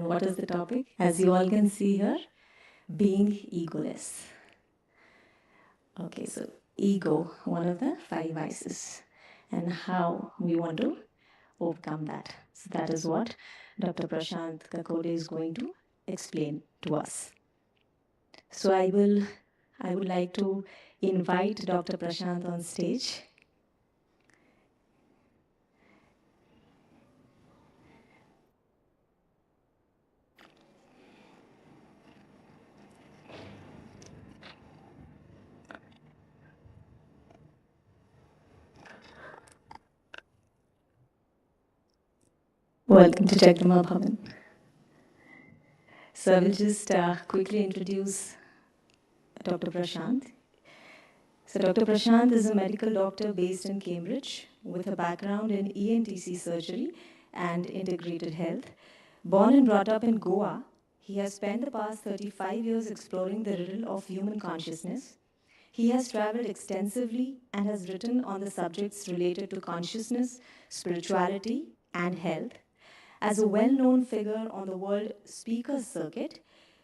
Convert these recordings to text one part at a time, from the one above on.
And what is the topic? As you all can see here, being egoless. Okay, so ego, one of the five vices, and how we want to overcome that. So that is what Dr. Prashant Kakode is going to explain to us. So I would like to invite Dr. Prashant on stage. Welcome to Jagdama Bhavan. So I will just quickly introduce Dr. Prashant. So Dr. Prashant is a medical doctor based in Cambridge with a background in ENTC surgery and integrated health. Born and brought up in Goa, he has spent the past 35 years exploring the riddle of human consciousness. He has traveled extensively and has written on the subjects related to consciousness, spirituality, and health. As a well known figure on the world speakers circuit,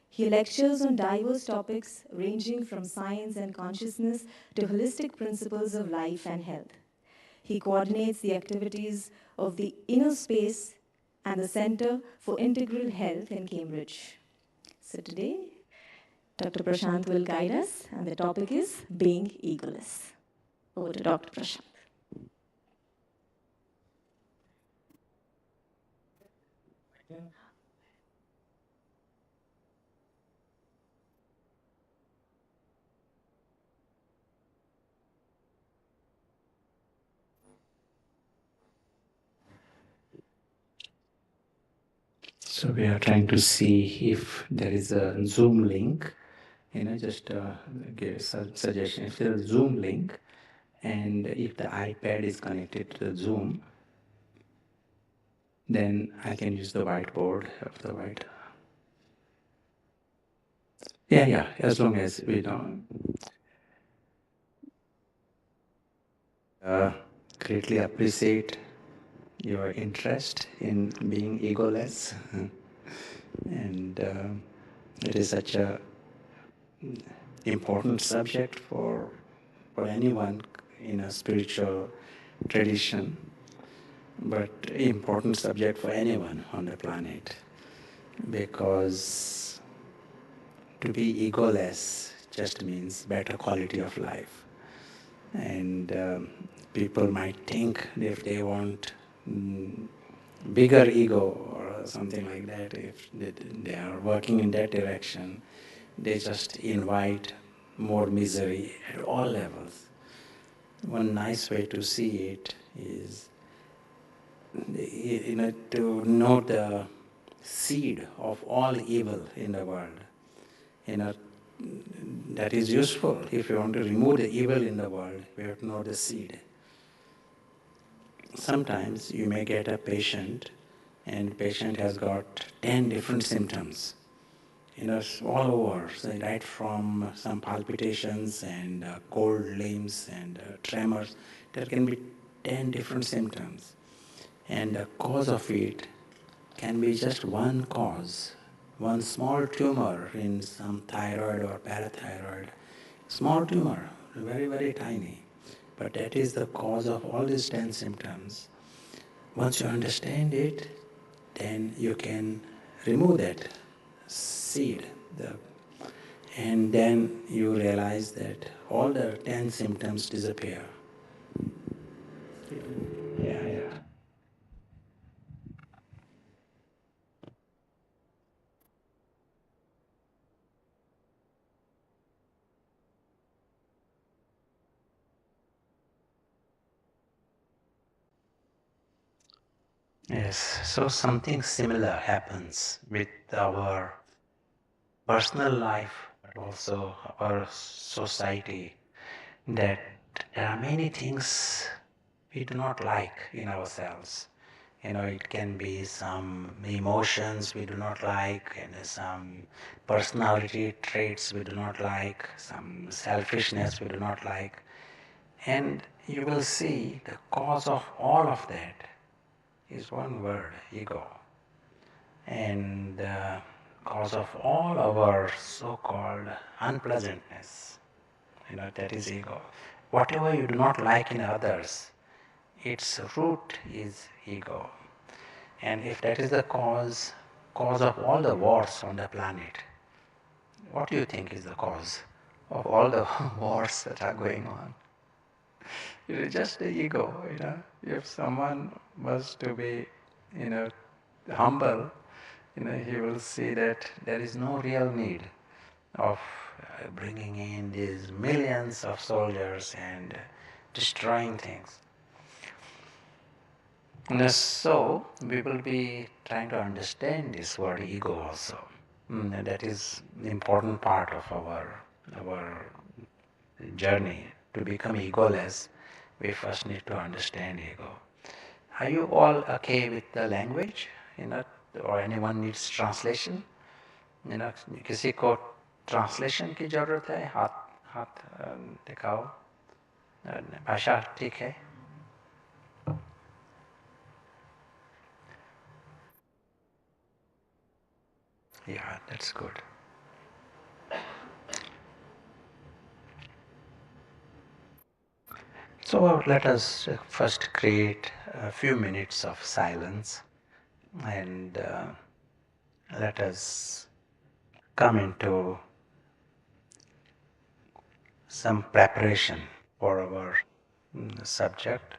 he lectures on diverse topics ranging from science and consciousness to holistic principles of life and health. He coordinates the activities of the Inner Space and the Center for Integral Health in Cambridge. So today, Dr. Prashant will guide us, and the topic is being egoless. Over to Dr. Prashant. So we are trying to see if there is a Zoom link, just give a suggestion. If there is a Zoom link and if the iPad is connected to the Zoom, then I can use the whiteboard of the white. Yeah, as long as we don't. Greatly appreciate your interest in being egoless. And it is such a important subject for anyone in a spiritual tradition, but important subject for anyone on the planet, because to be egoless just means better quality of life. And people might think if they want bigger ego or something like that, if they are working in that direction, they just invite more misery at all levels. One nice way to see it is, to know the seed of all evil in the world. That is useful. If you want to remove the evil in the world, we have to know the seed. Sometimes you may get a patient, and patient has got 10 different symptoms. All over, so right from some palpitations and cold limbs and tremors. There can be 10 different symptoms. And the cause of it can be just one cause, one small tumor in some thyroid or parathyroid. Small tumor, very, very tiny. But that is the cause of all these 10 symptoms. Once you understand it, then you can remove that seed. And then you realize that all the 10 symptoms disappear. Yeah. Yes, so something similar happens with our personal life, but also our society, that there are many things we do not like in ourselves. It can be some emotions we do not like, and some personality traits we do not like, some selfishness we do not like. And you will see the cause of all of that is one word, ego. and the cause of all our so-called unpleasantness. That is ego. Whatever you do not like in others, its root is ego. And if that is the cause of all the wars on the planet, what do you think is the cause of all the wars that are going on? It is just the ego. If someone was to be, you know, humble, he will see that there is no real need of bringing in these millions of soldiers and destroying things. So we will be trying to understand this word ego also. And that is the important part of our journey. To become egoless, we first need to understand ego. Are you all okay with the language? Or anyone needs translation? किसी को translation की जरूरत है? हाथ दिखाओ. भाषा ठीक है? Yeah, that's good. So let us first create a few minutes of silence, and let us come into some preparation for our subject.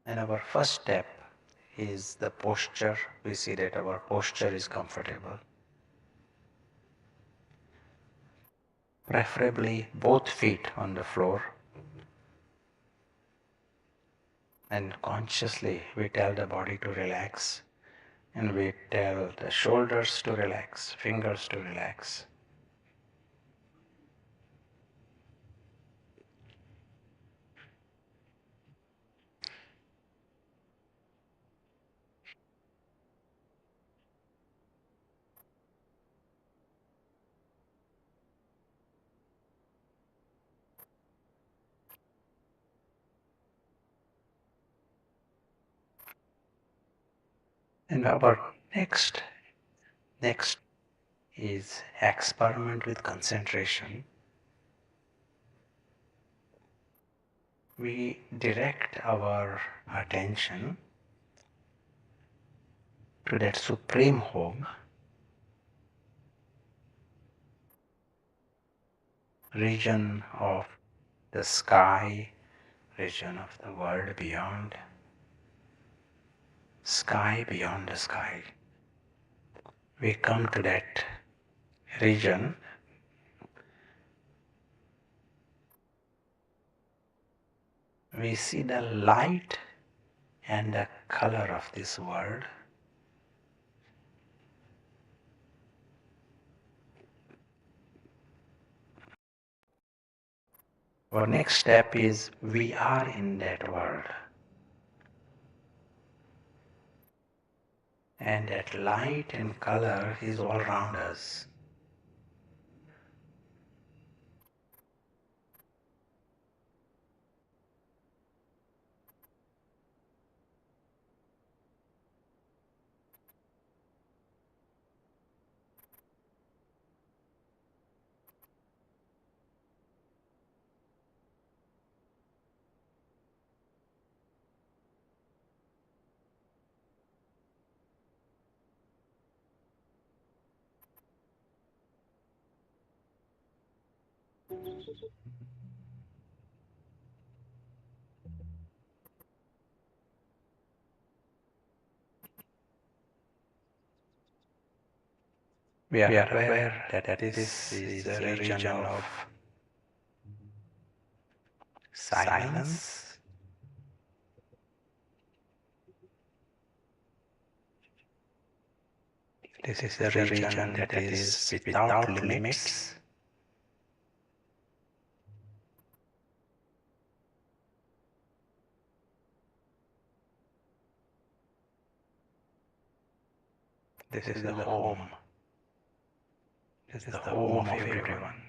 And our first step is the posture. We see that our posture is comfortable. Preferably both feet on the floor. And consciously we tell the body to relax, and we tell the shoulders to relax, fingers to relax. And our next is experiment with concentration. We direct our attention to that supreme home, region of the sky, region of the world beyond, sky beyond the sky. We come to that region. We see the light and the color of this world. Our next step is we are in that world. And that light and color is all around us. We are aware that this is a region of silence. This is a region that is without limits. This is the home. This is the home of everyone.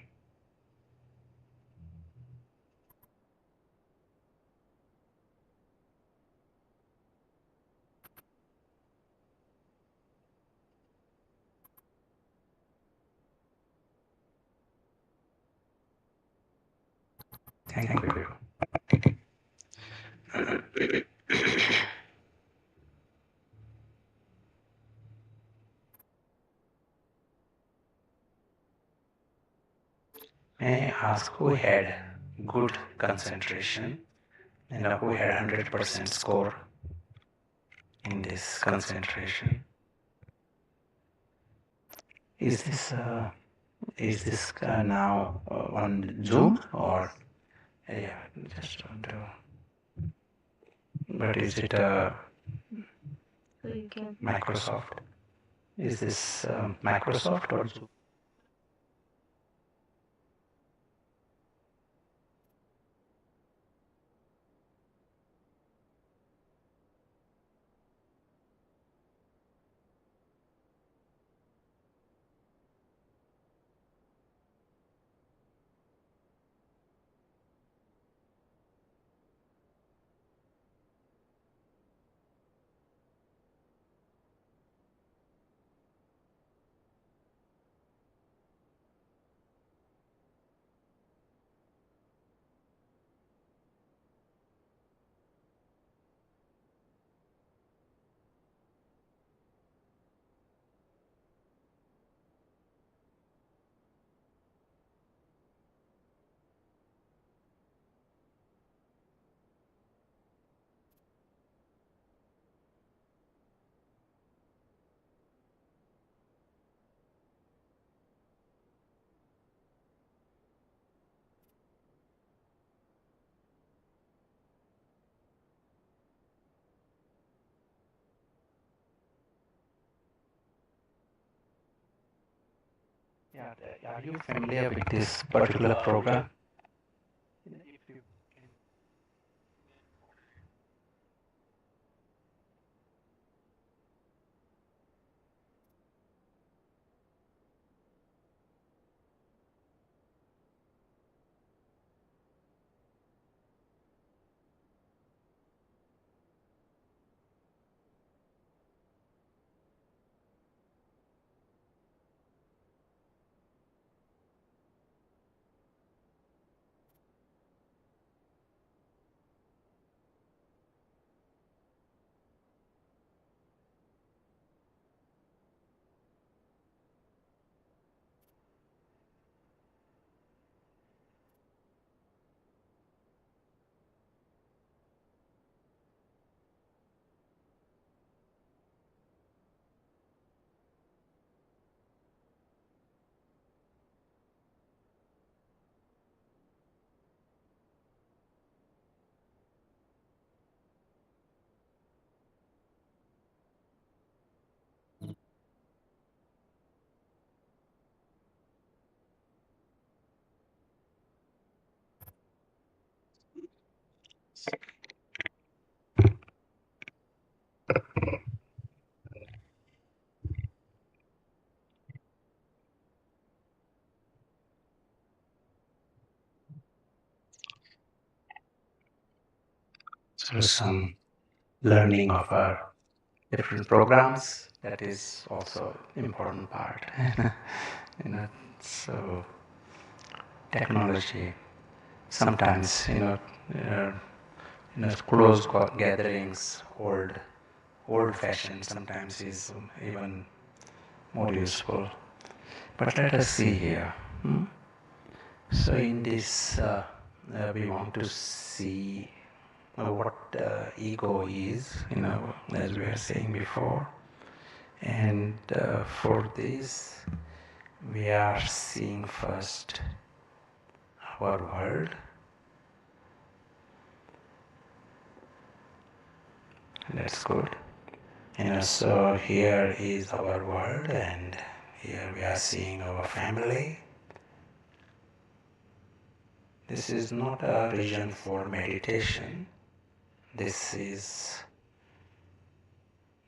Thank you. May I ask who had good concentration and who had 100% score in this concentration? Is this now on Zoom or yeah, just on but is it Microsoft? Is this Microsoft or Zoom? Yeah, are you familiar with this particular program? So some learning of our different programs, that is also important part. you know, so technology sometimes uh, close gatherings, old fashioned sometimes is even more useful. But let us see here. So in this, we want to see what ego is, as we were saying before. And for this, we are seeing first our world. That's good. So here is our world, and here we are seeing our family. This is not a region for meditation. This is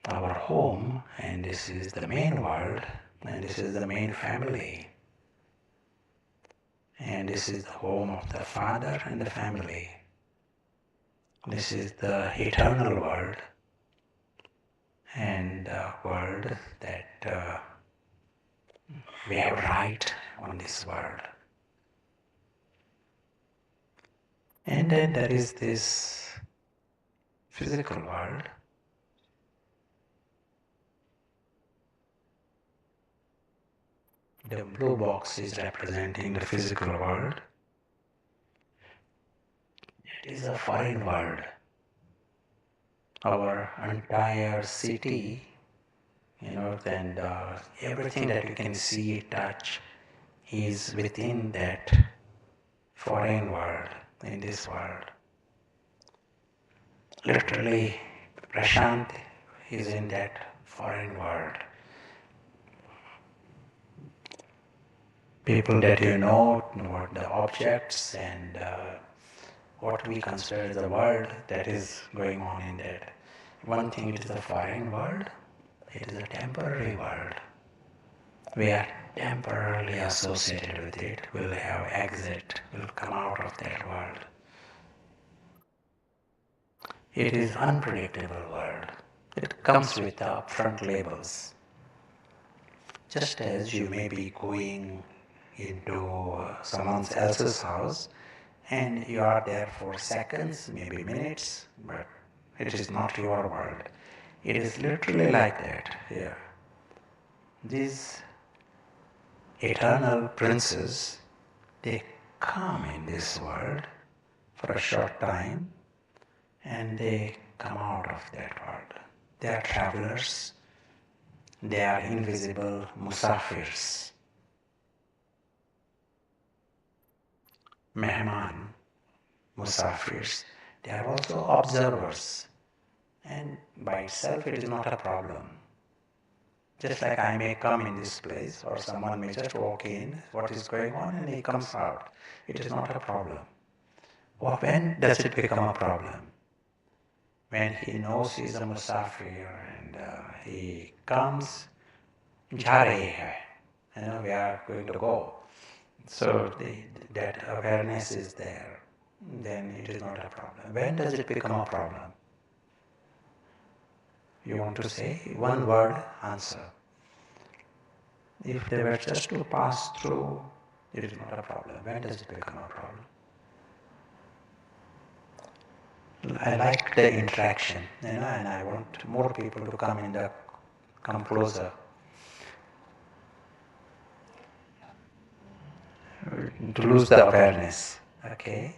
our home, and this is the main world, and this is the main family. And this is the home of the father and the family. This is the eternal world, and the world that we have right on this world. And then there is this physical world. The blue box is representing the physical world. It is a foreign world. Our entire city, and everything that you can see, touch, is within that foreign world, in this world. Literally, Prashant is in that foreign world. People that you know what the objects and what we consider the world that is going on in that. One thing, it is a foreign world, it is a temporary world. We are temporarily associated with it. We'll have exit, we'll come out of that world. It is unpredictable world. It comes with upfront labels. Just as you may be going into someone else's house and you are there for seconds, maybe minutes, but it is not your world. It is literally like that here. These eternal princes, they come in this world for a short time and they come out of that world. They are travelers, they are invisible musafirs, mehman, musafirs. They are also observers, and by itself it is not a problem. Just like I may come in this place or someone may just walk in, what is going on, and he comes out. It is not a problem. Or when does it become a problem? When he knows he is a musafir and he comes, ja rahe hai, we are going to go. So that awareness is there, then it is not a problem. When does it become a problem? You want to say one word answer. If they were just to pass through, it is not a problem. When does it become a problem? I like the interaction, and I want more people to come closer, to lose the awareness. Okay.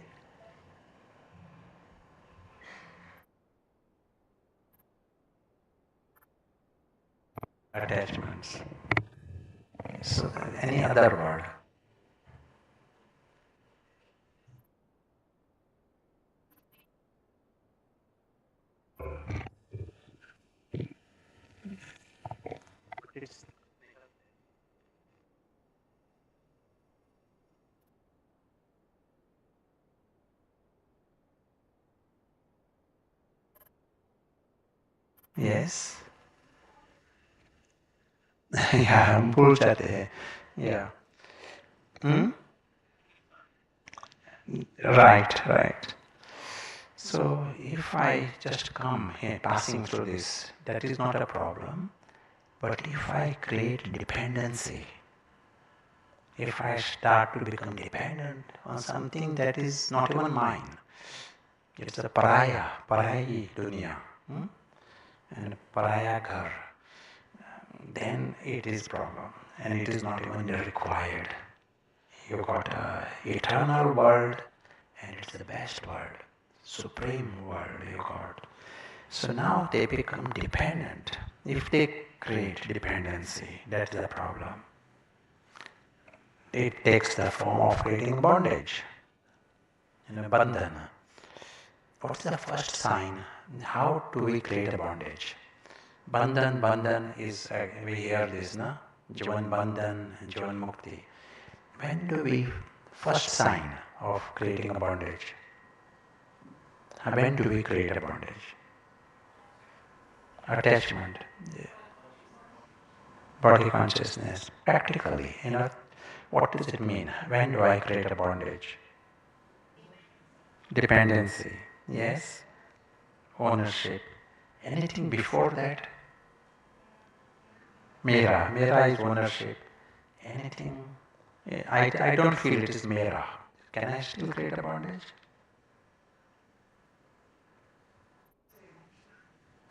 Attachments. So any other word? Yes. Yeah, हम भूल जाते हैं. Yeah. Hmm? Right. So if I just come here passing through this, that is not a problem. But if I create dependency, if I start to become dependent on something that is not even mine, it's a parayi dunya, and paraya ghar, then it is problem, and it is not even required. You got a eternal world, and it's the best world, supreme world you got. So now they become dependent. If they create dependency, that's the problem. It takes the form of creating bondage, bandhana. What's the first sign? How do we create a bondage? Bandhan is, we hear this, na? Jivan Bandhan, Jivan Mukti. When do we, first sign of creating a bondage? When do we create a bondage? Attachment, body consciousness, practically, what does it mean? When do I create a bondage? Dependency, yes. Ownership. Anything before that? Mera is ownership. Anything? I don't feel it is mera. Can I still create a bondage?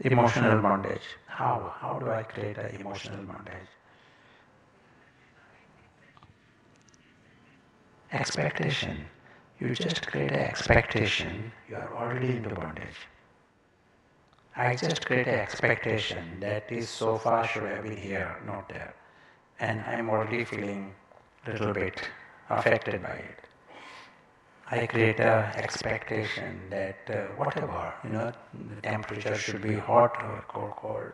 Emotional bondage. How? How do I create an emotional bondage? Expectation. You just create an expectation, you are already into bondage. I just create an expectation that this sofa should have been here, not there. And I'm already feeling a little bit affected by it. I create an expectation that whatever, the temperature should be hot or cold.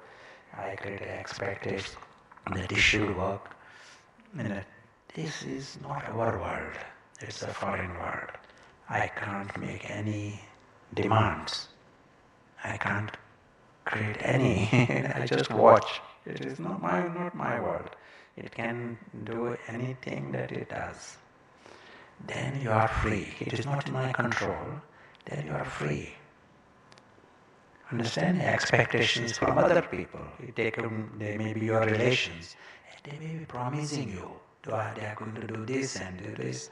I create an expectation that this should work. This is not our world, it's a foreign world. I can't make any demands. I can't create any. I just watch. It is not my world. It can do anything that it does. Then you are free. It is not in my control. Then you are free. Understand? Expectations from other people. They may be your relations. They may be promising you, they are going to do this and do this.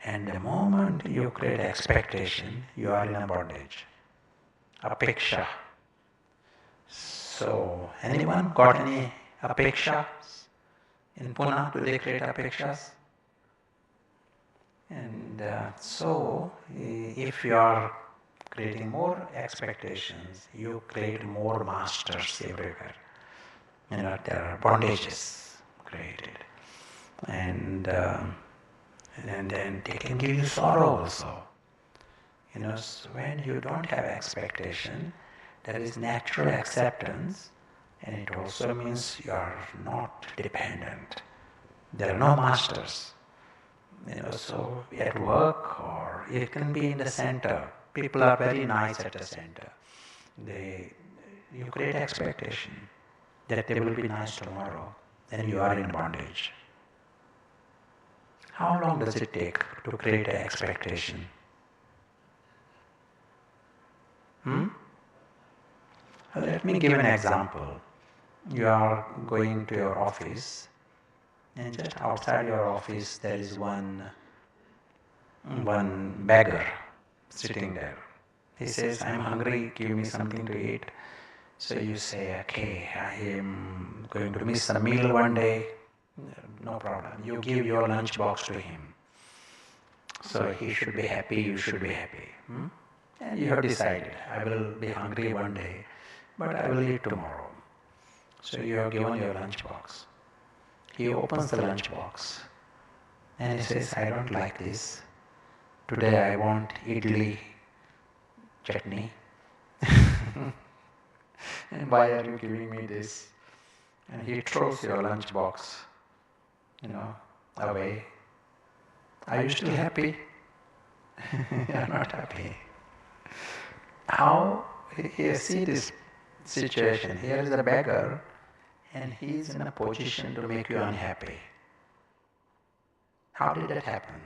And the moment you create expectation, you are in a bondage. Apeksha. So, anyone got any apekshas? In Pune, do they create apekshas? And if you are creating more expectations, you create more masters everywhere. There are bondages created. And then they can give you sorrow also. So when you don't have expectation, there is natural acceptance, and it also means you are not dependent. There are no masters. So at work, or it can be in the center. People are very nice at the center. You create expectation that they will be nice tomorrow, then you are in bondage. How long does it take to create an expectation? Let me give an example. You are going to your office, and just outside your office there is one beggar sitting there. He says, "I'm hungry, give me something to eat." So you say, "Okay, I am going to miss a meal one day." No problem. You give your lunch box to him. So he should be happy, you should be happy. And you have decided, I will be hungry one day, but I will eat tomorrow. So you have given your lunch box. He opens the lunch box and he says, "I don't like this. Today I want idli chutney." "And why are you giving me this?" And he throws your lunch box, away. Are you still happy? You are not happy. How? Here, see this situation. Here is a beggar, and he is in a position to make you unhappy. How did that happen?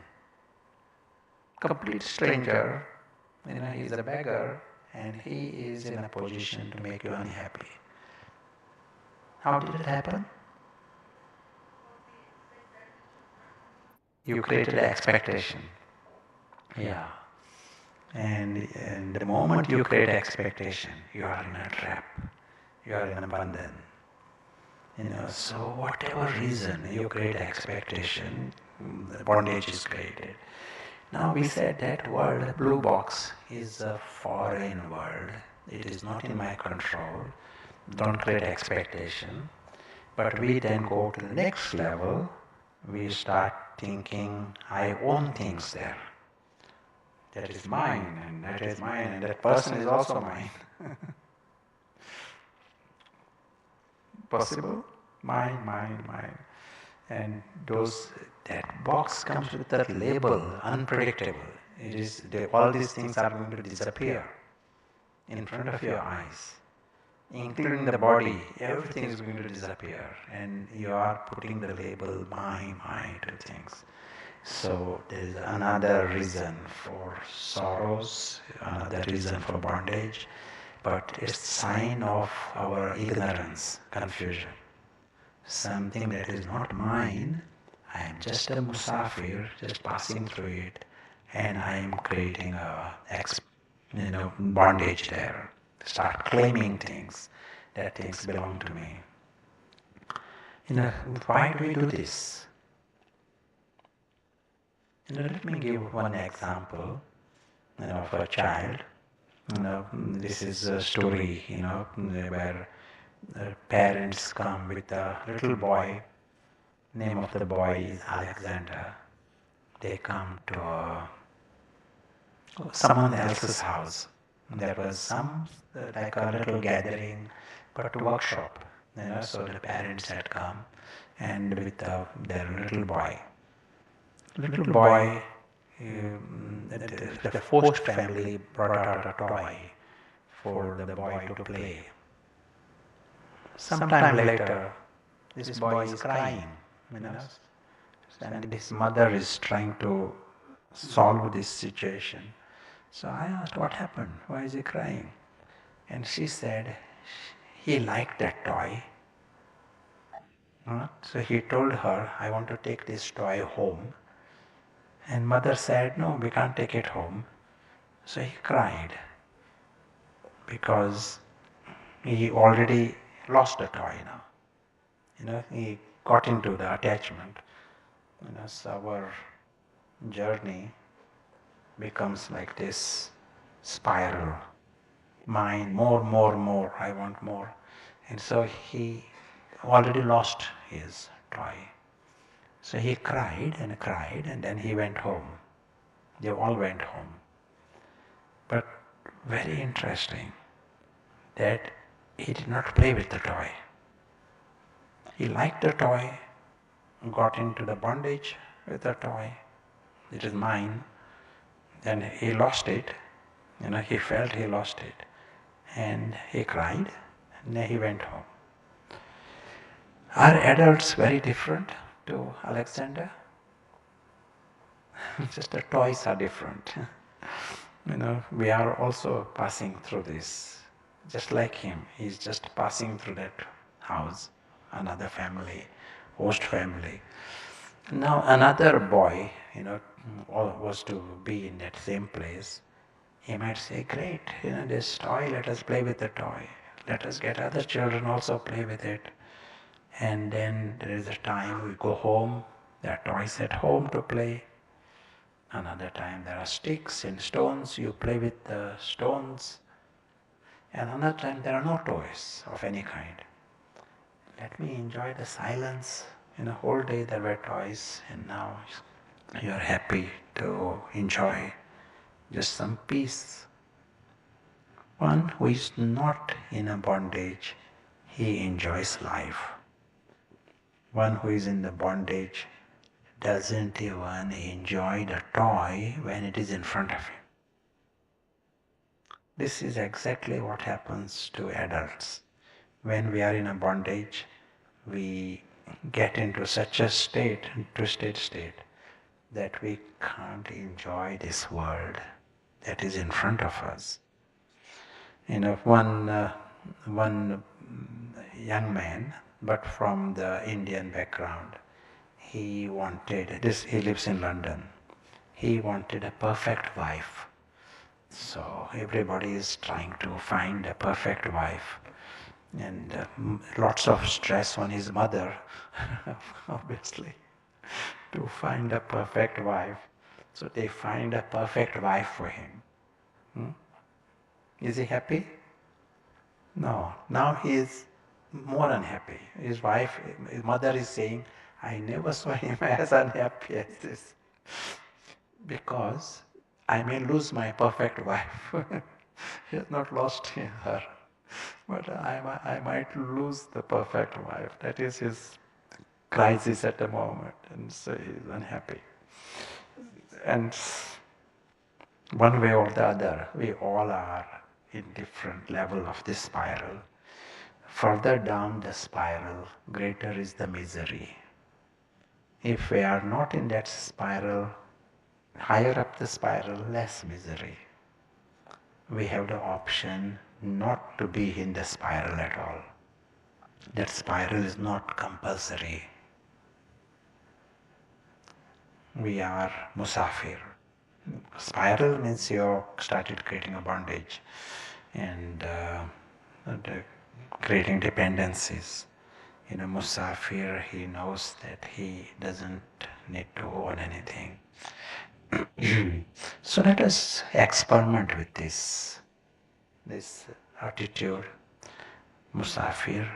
Complete stranger, he is a beggar, and he is in a position to make you unhappy. How did it happen? You created an expectation. Yeah. And the moment you create expectation, you are in a trap. You are in a bandhan. So whatever reason you create expectation, the bondage is created. Now we said that world, blue box, is a foreign world. It is not in my control. Don't create expectation. But we then go to the next level. We start thinking, I own things there. That is mine, and that is mine, and that person is also mine. Possible? Mine. And that box comes with that label, unpredictable. All these things are going to disappear in front of your eyes, including the body. Everything is going to disappear, and you are putting the label mine to things. So there is another reason for sorrows, another reason for bondage, but it's sign of our ignorance, confusion. Something that is not mine, I am just a musafir, just passing through it, and I am creating a bondage there. start claiming things, that things belong to me. Why do we do this? Let me give one example, of a child. This is a story, where parents come with a little boy. Name of the boy is Alexander. They come to someone else's house. There was some like a little gathering, but workshop. So the parents had come, and with their little boy. Little boy, the host family brought out a toy for the boy to play. Sometime later, this boy is crying, and his mother is trying to solve this situation. So I asked, what happened? Why is he crying? And she said, he liked that toy. So he told her, I want to take this toy home. And mother said, no, we can't take it home. So he cried because he already lost the toy now. He got into the attachment. So our journey becomes like this spiral. Mine, more, I want more. And so he already lost his toy. So he cried, and then he went home. They all went home. But very interesting that he did not play with the toy. He liked the toy, got into the bondage with the toy. It is mine. Then he lost it. He felt he lost it. And he cried, and then he went home. Are adults very different to Alexander? Just the toys are different. We are also passing through this. Just like him, he's just passing through that house, another family, host family. Now another boy, was to be in that same place. He might say, great, this toy, let us play with the toy. Let us get other children also play with it. And then there is a time we go home, there are toys at home to play. Another time there are sticks and stones, you play with the stones. And another time there are no toys of any kind. Let me enjoy the silence. Whole day there were toys, and now you are happy to enjoy just some peace. One who is not in a bondage, he enjoys life. One who is in the bondage doesn't even enjoy the toy when it is in front of him. This is exactly what happens to adults. When we are in a bondage, we get into such a twisted state, that we can't enjoy this world that is in front of us. One young man, but from the Indian background, he lives in London. He wanted a perfect wife. So everybody is trying to find a perfect wife. And lots of stress on his mother, obviously, to find a perfect wife. So they find a perfect wife for him. Is he happy? No. Now he is more unhappy. His mother is saying, I never saw him as unhappy as this. Because I may lose my perfect wife. He has not lost her. But I might lose the perfect wife. That is his crisis at the moment. And so he is unhappy. And one way or the other, we all are in different level of this spiral. Further down the spiral, greater is the misery. If we are not in that spiral, higher up the spiral, less misery. We have the option not to be in the spiral at all. That spiral is not compulsory. We are musafir. Spiral means you started creating a bondage, and and creating dependencies. Musafir, he knows that he doesn't need to own anything. So let us experiment with this attitude, Musafir.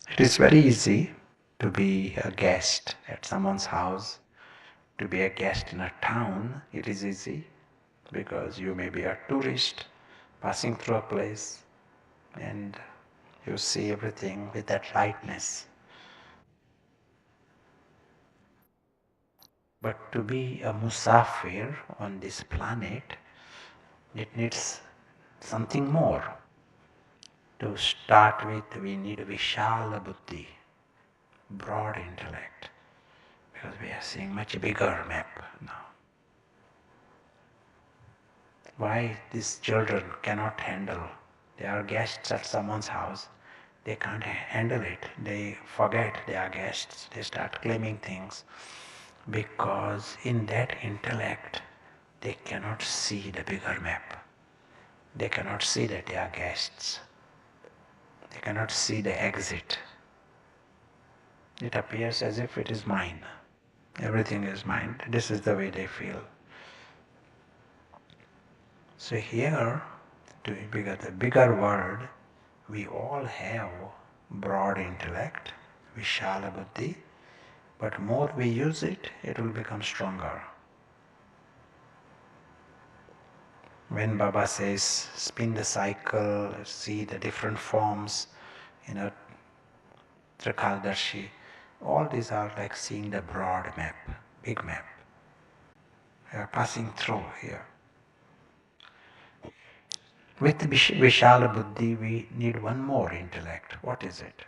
It is very easy to be a guest at someone's house, to be a guest in a town. It is easy because you may be a tourist passing through a place and you see everything with that lightness. But to be a musafir on this planet, it needs something more. To start with, we need Vishala Buddhi, broad intellect, because we are seeing much bigger map now. Why these children cannot handle? They are guests at someone's house. They can't handle it. They forget they are guests. They start claiming things because in that intellect they cannot see the bigger map. They cannot see that they are guests. They cannot see the exit. It appears as if it is mine. Everything is mine. This is the way they feel. So here, to get the bigger world, we all have broad intellect, Vishala Buddhi, but more we use it, it will become stronger. When Baba says, spin the cycle, see the different forms, Trikaldarshi, all these are like seeing the broad map, big map. We are passing through here. With Vishala Buddhi, we need one more intellect. What is it?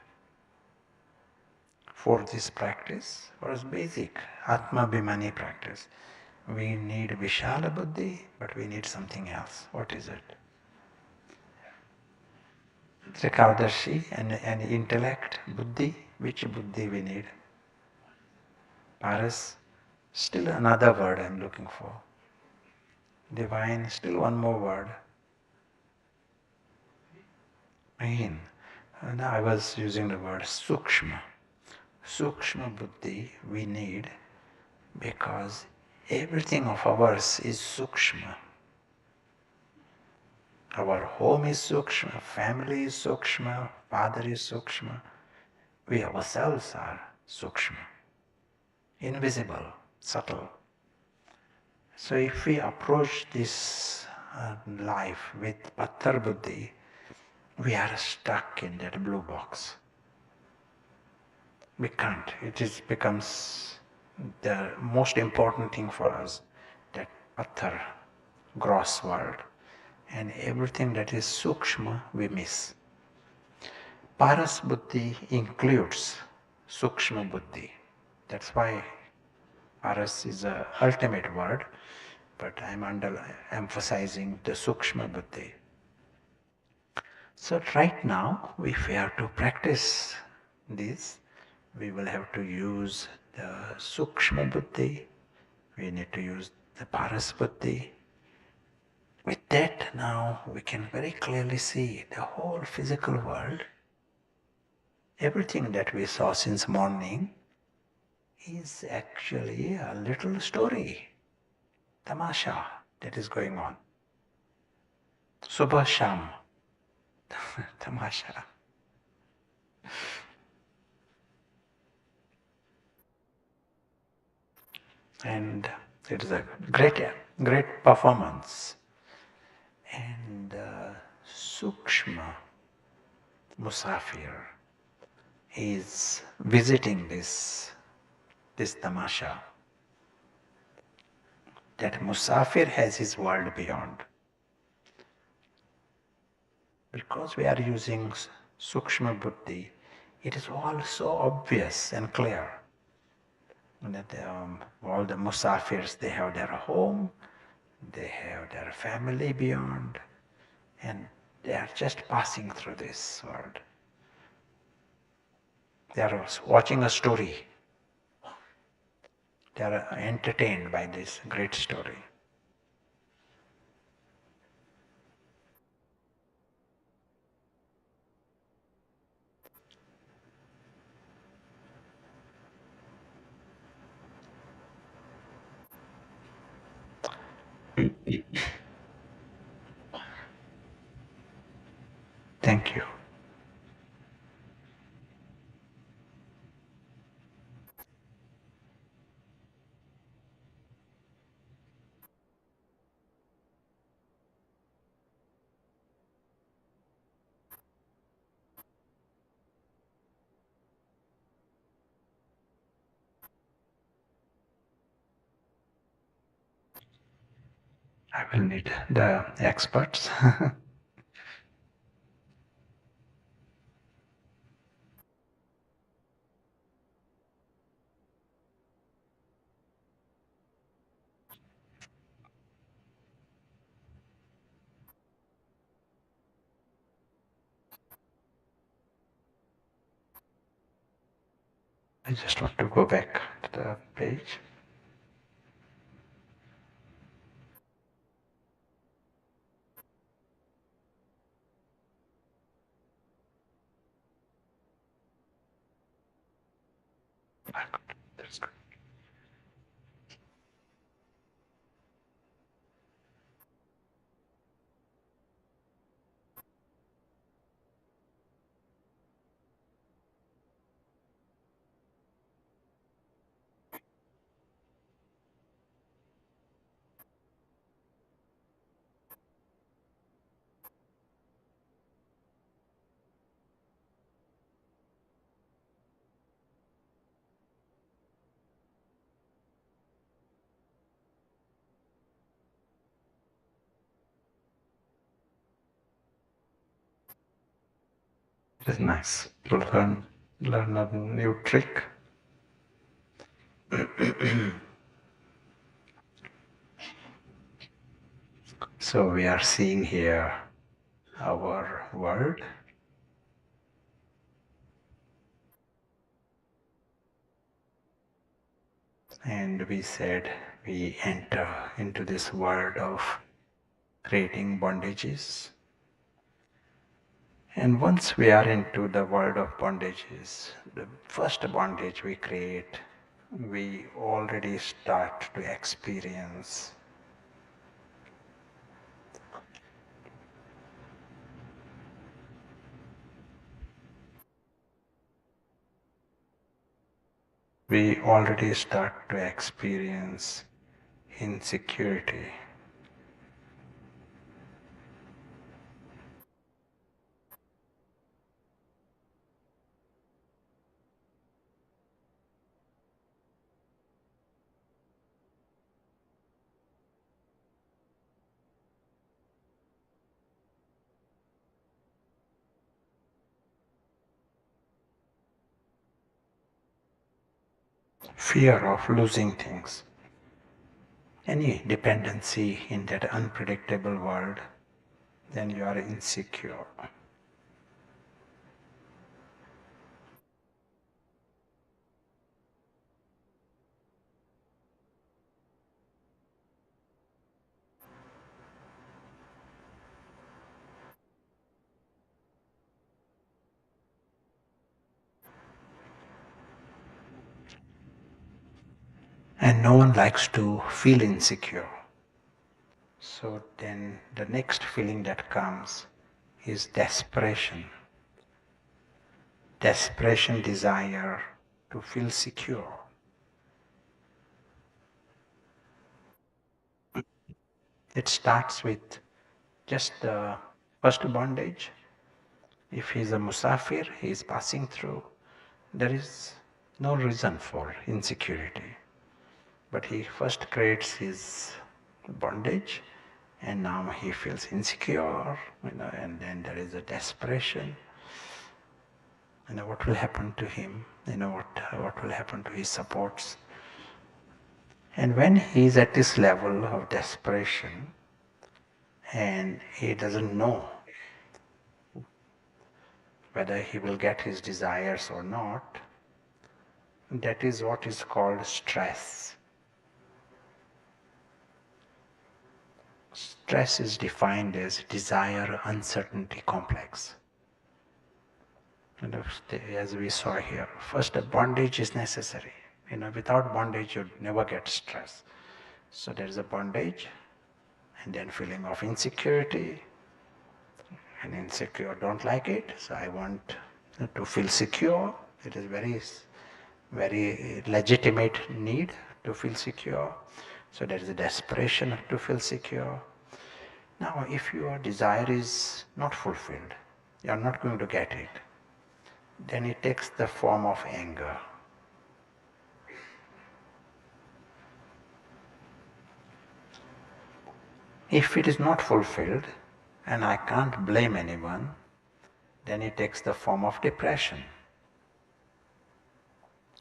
For this practice, for us basic Atma Bhimani practice, we need Vishala Buddhi, but we need something else. What is it? Trikaldarshi and intellect, Buddhi. Which Buddhi we need? Paras. Still another word I'm looking for. Divine, still one more word. Mahin. Now I was using the word Sukshma. Sukshma Buddhi we need because everything of ours is Sukshma. Our home is Sukshma, family is Sukshma, father is Sukshma. We ourselves are Sukshma, invisible, subtle. So if we approach this life with Pattar Buddhi, we are stuck in that blue box. We can't. It becomes the most important thing for us, that Pattar, gross world. And everything that is Sukshma, we miss. Paras Buddhi includes Sukshma Buddhi. That's why Paras is the ultimate word, but I'm emphasizing the Sukshma Buddhi. So right now, if we have to practice this, we will have to use the Sukshma Buddhi, we need to use the Paras Buddhi. With that now, we can very clearly see the whole physical world. Everything that we saw since morning is actually a little story, tamasha that is going on. Subha Sham, tamasha. And it is a great performance. And Sukshma Musafir is visiting this tamasha. That Musafir has his world beyond. Because we are using Sukshma Buddhi, it is all so obvious and clear that all the Musafirs, they have their home, they have their family beyond, and they are just passing through this world. They are watching a story. They are entertained by this great story. Thank you. I will need the experts. I just want to go back to the page. That's good. It is nice to learn a new trick. So we are seeing here our world, and we said we enter into this world of creating bondages. And once we are into the world of bondages, the first bondage we create, we already start to experience. We already start to experience insecurity. Fear of losing things. Any dependency in that unpredictable world, then you are insecure. And no one likes to feel insecure. So then the next feeling that comes is desperation. Desperation desire to feel secure. It starts with just the first bondage. If he is a musafir, he is passing through. There is no reason for insecurity. But he first creates his bondage, and now he feels insecure, and then there is a desperation. What will happen to him? What will happen to his supports? And when he is at this level of desperation, and he doesn't know whether he will get his desires or not, that is what is called stress. Stress is defined as desire uncertainty complex. And as we saw here, first a bondage is necessary. Without bondage you never get stress. So there is a bondage, and then feeling of insecurity, and insecure don't like it, so I want to feel secure. It is very legitimate need to feel secure. So there is a desperation to feel secure. Now, if your desire is not fulfilled, you are not going to get it, then it takes the form of anger. If it is not fulfilled, and I can't blame anyone, then it takes the form of depression.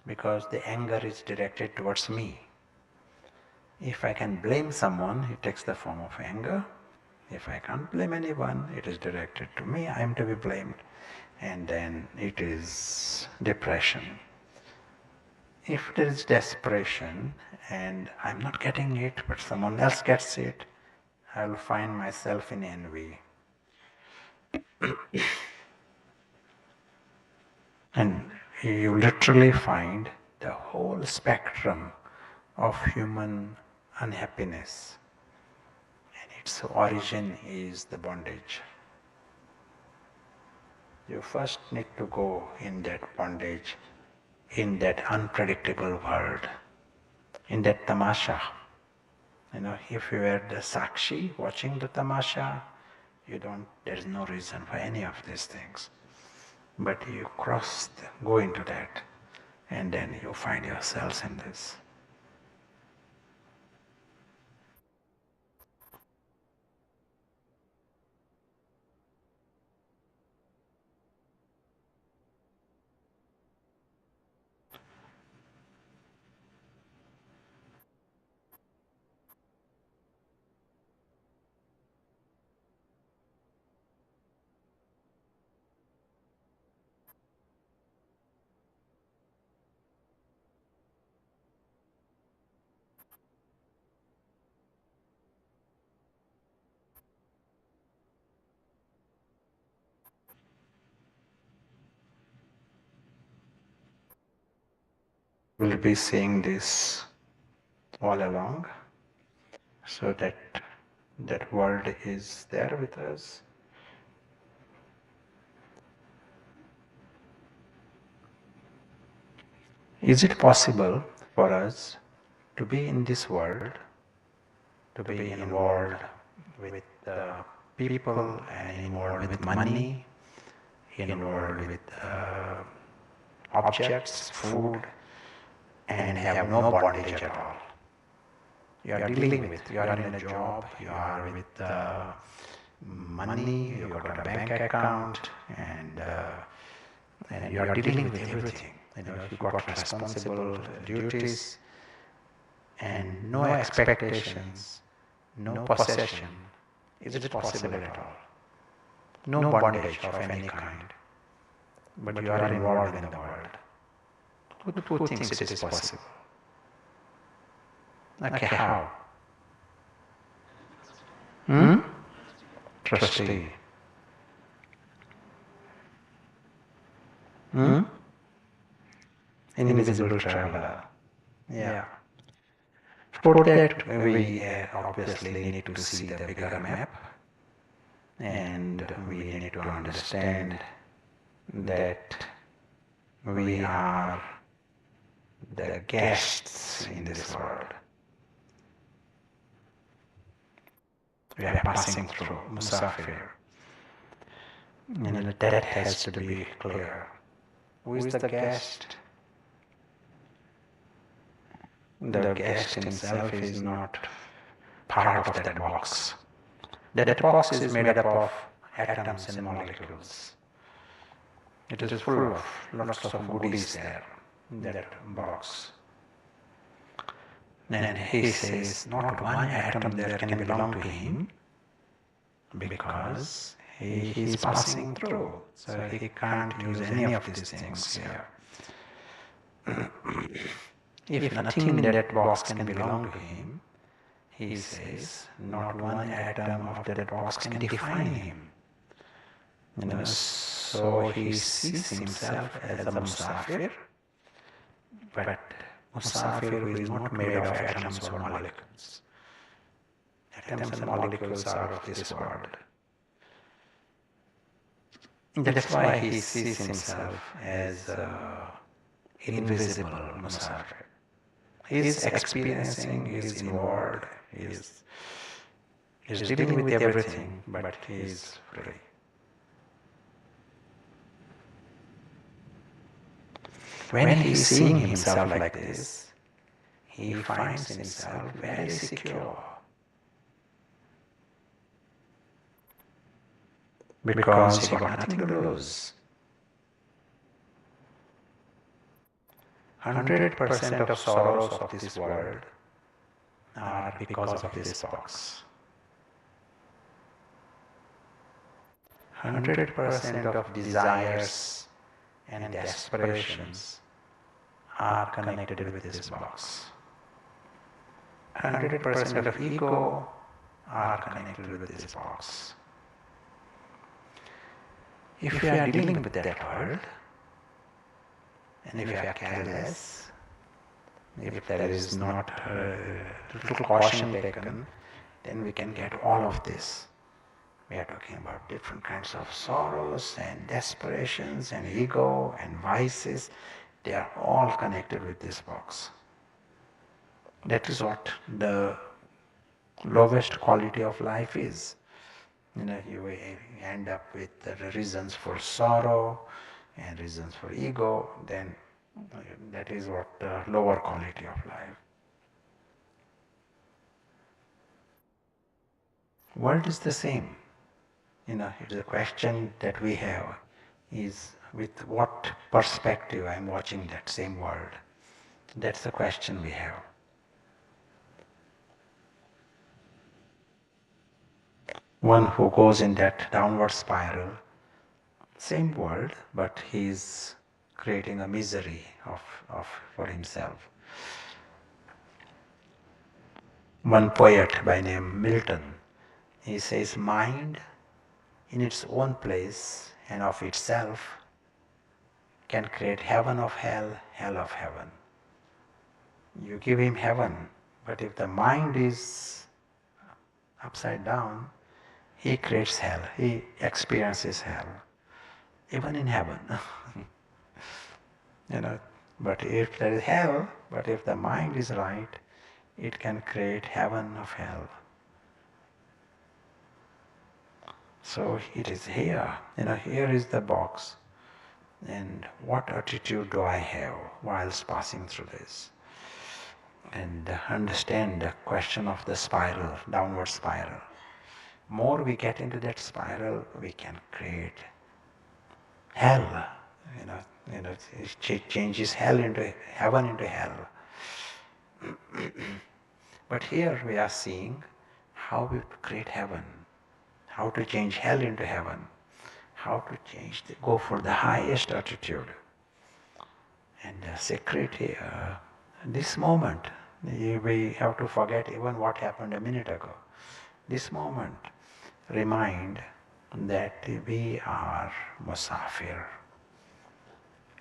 Because the anger is directed towards me. If I can blame someone, it takes the form of anger. If I can't blame anyone, it is directed to me, I am to be blamed. And then it is depression. If there is desperation and I'm not getting it, but someone else gets it, I'll find myself in envy. And you literally find the whole spectrum of human unhappiness, and its origin is the bondage. You first need to go in that bondage, in that unpredictable world, in that tamasha. If you were the sakshi watching the tamasha, there is no reason for any of these things. But you go into that, and then you find yourselves in this. We'll be seeing this all along, so that world is there with us. Is it possible for us to be in this world, to be involved with people and involved with money, involved with objects, food, and have no bondage at all? You are dealing with, you are in a job, you are with money, you got a bank account, and you are dealing with everything. You got responsible duties, and no expectations, no possession. Is it possible at all? No bondage of any kind, but you are involved in the world. Who thinks it is possible? Okay, how? Trustee. Invisible traveler. Yeah. For that, we obviously need to see the bigger map, and we need to understand that we are the guests in this world. We are passing through, musafir. And that has to be clear. Who is the guest? The guest himself is not part of that box. That box is made up of atoms and molecules. It is full of lots of goodies there, in that box. And he says not one atom there can belong to him, because he is passing through. So he can't use any of these things here. If nothing in that box can belong to him, he says not one atom of that box can define him. So he sees himself as a musafir, but musafir who is not made of atoms or molecules. That atoms and molecules are of this world. That's why he sees himself as invisible Musafir. He is experiencing, he is inward, he is dealing with everything, but he is free. When he is seeing himself like this, he finds himself very secure. Because he got nothing to lose. 100% of sorrows of this world are because of this box. 100% of desires and aspirations are connected with this box. 100% of ego are connected with this box. If we are dealing with that world, and if we are careless, if there is not little caution taken, then we can get all of this. We are talking about different kinds of sorrows and desperations and ego and vices. They are all connected with this box. That is what the lowest quality of life is. You end up with the reasons for sorrow and reasons for ego, then that is what the lower quality of life. World is the same. It's a question that we have is with what perspective I'm watching that same world. That's the question we have. One who goes in that downward spiral, same world, but he's creating a misery for himself. One poet by name Milton, he says, mind in its own place and of itself can create heaven of hell, hell of heaven. You give him heaven, but if the mind is upside down, he creates hell, he experiences hell, even in heaven. But if there is hell, but if the mind is right, it can create heaven of hell. So it is here, here is the box. And what attitude do I have whilst passing through this? And understand the question of the spiral, downward spiral. More we get into that spiral, we can create hell. It changes hell into heaven into hell. But here we are seeing how we create heaven, how to change hell into heaven, how to go for the highest attitude. And the secret here, this moment, we have to forget even what happened a minute ago. This moment, remind that we are Musafir.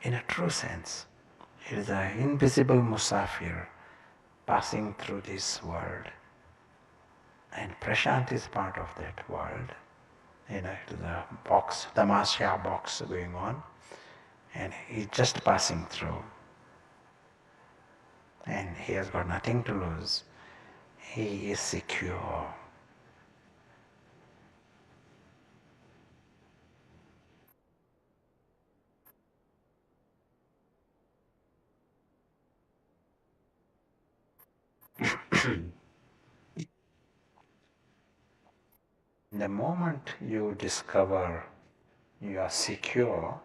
In a true sense, it is an invisible Musafir passing through this world. And Prashant is part of that world. The box, the Tamasya box going on, and he's just passing through. And he has got nothing to lose. He is secure. The moment you discover you are secure,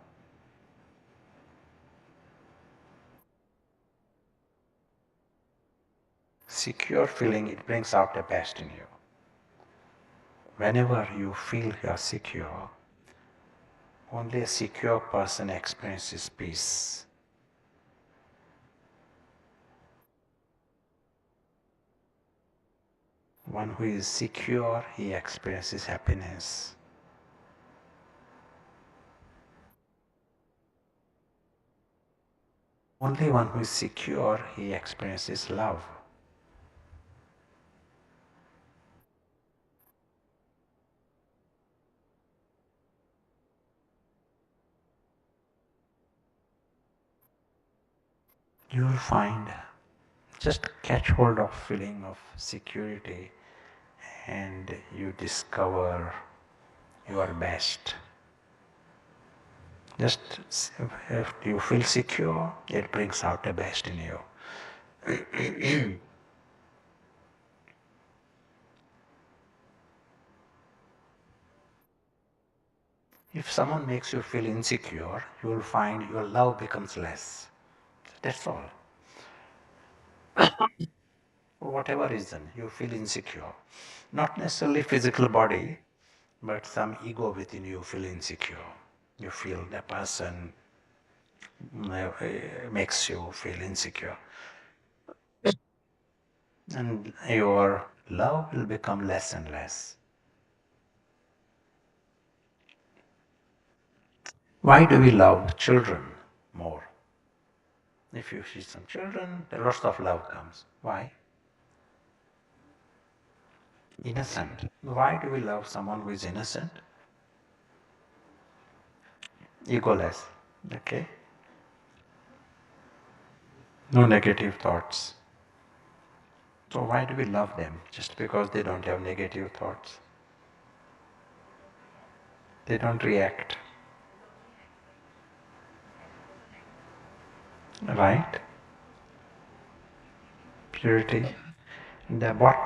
secure feeling, it brings out the best in you. Whenever you feel you are secure, only a secure person experiences peace. One who is secure, he experiences happiness. Only one who is secure, he experiences love. you will find, just catch hold of feeling of security and you discover your best. Just if you feel secure, it brings out the best in you. If someone makes you feel insecure, you will find your love becomes less. That's all. For whatever reason, you feel insecure. Not necessarily physical body, but some ego within you feel insecure. You feel the person makes you feel insecure. And your love will become less and less. Why do we love children more? If you see some children, lots of love comes. Why? Innocent. Why do we love someone who is innocent? Egoless. Okay? No negative thoughts. So why do we love them? Just because they don't have negative thoughts. They don't react. Right? Purity. The what?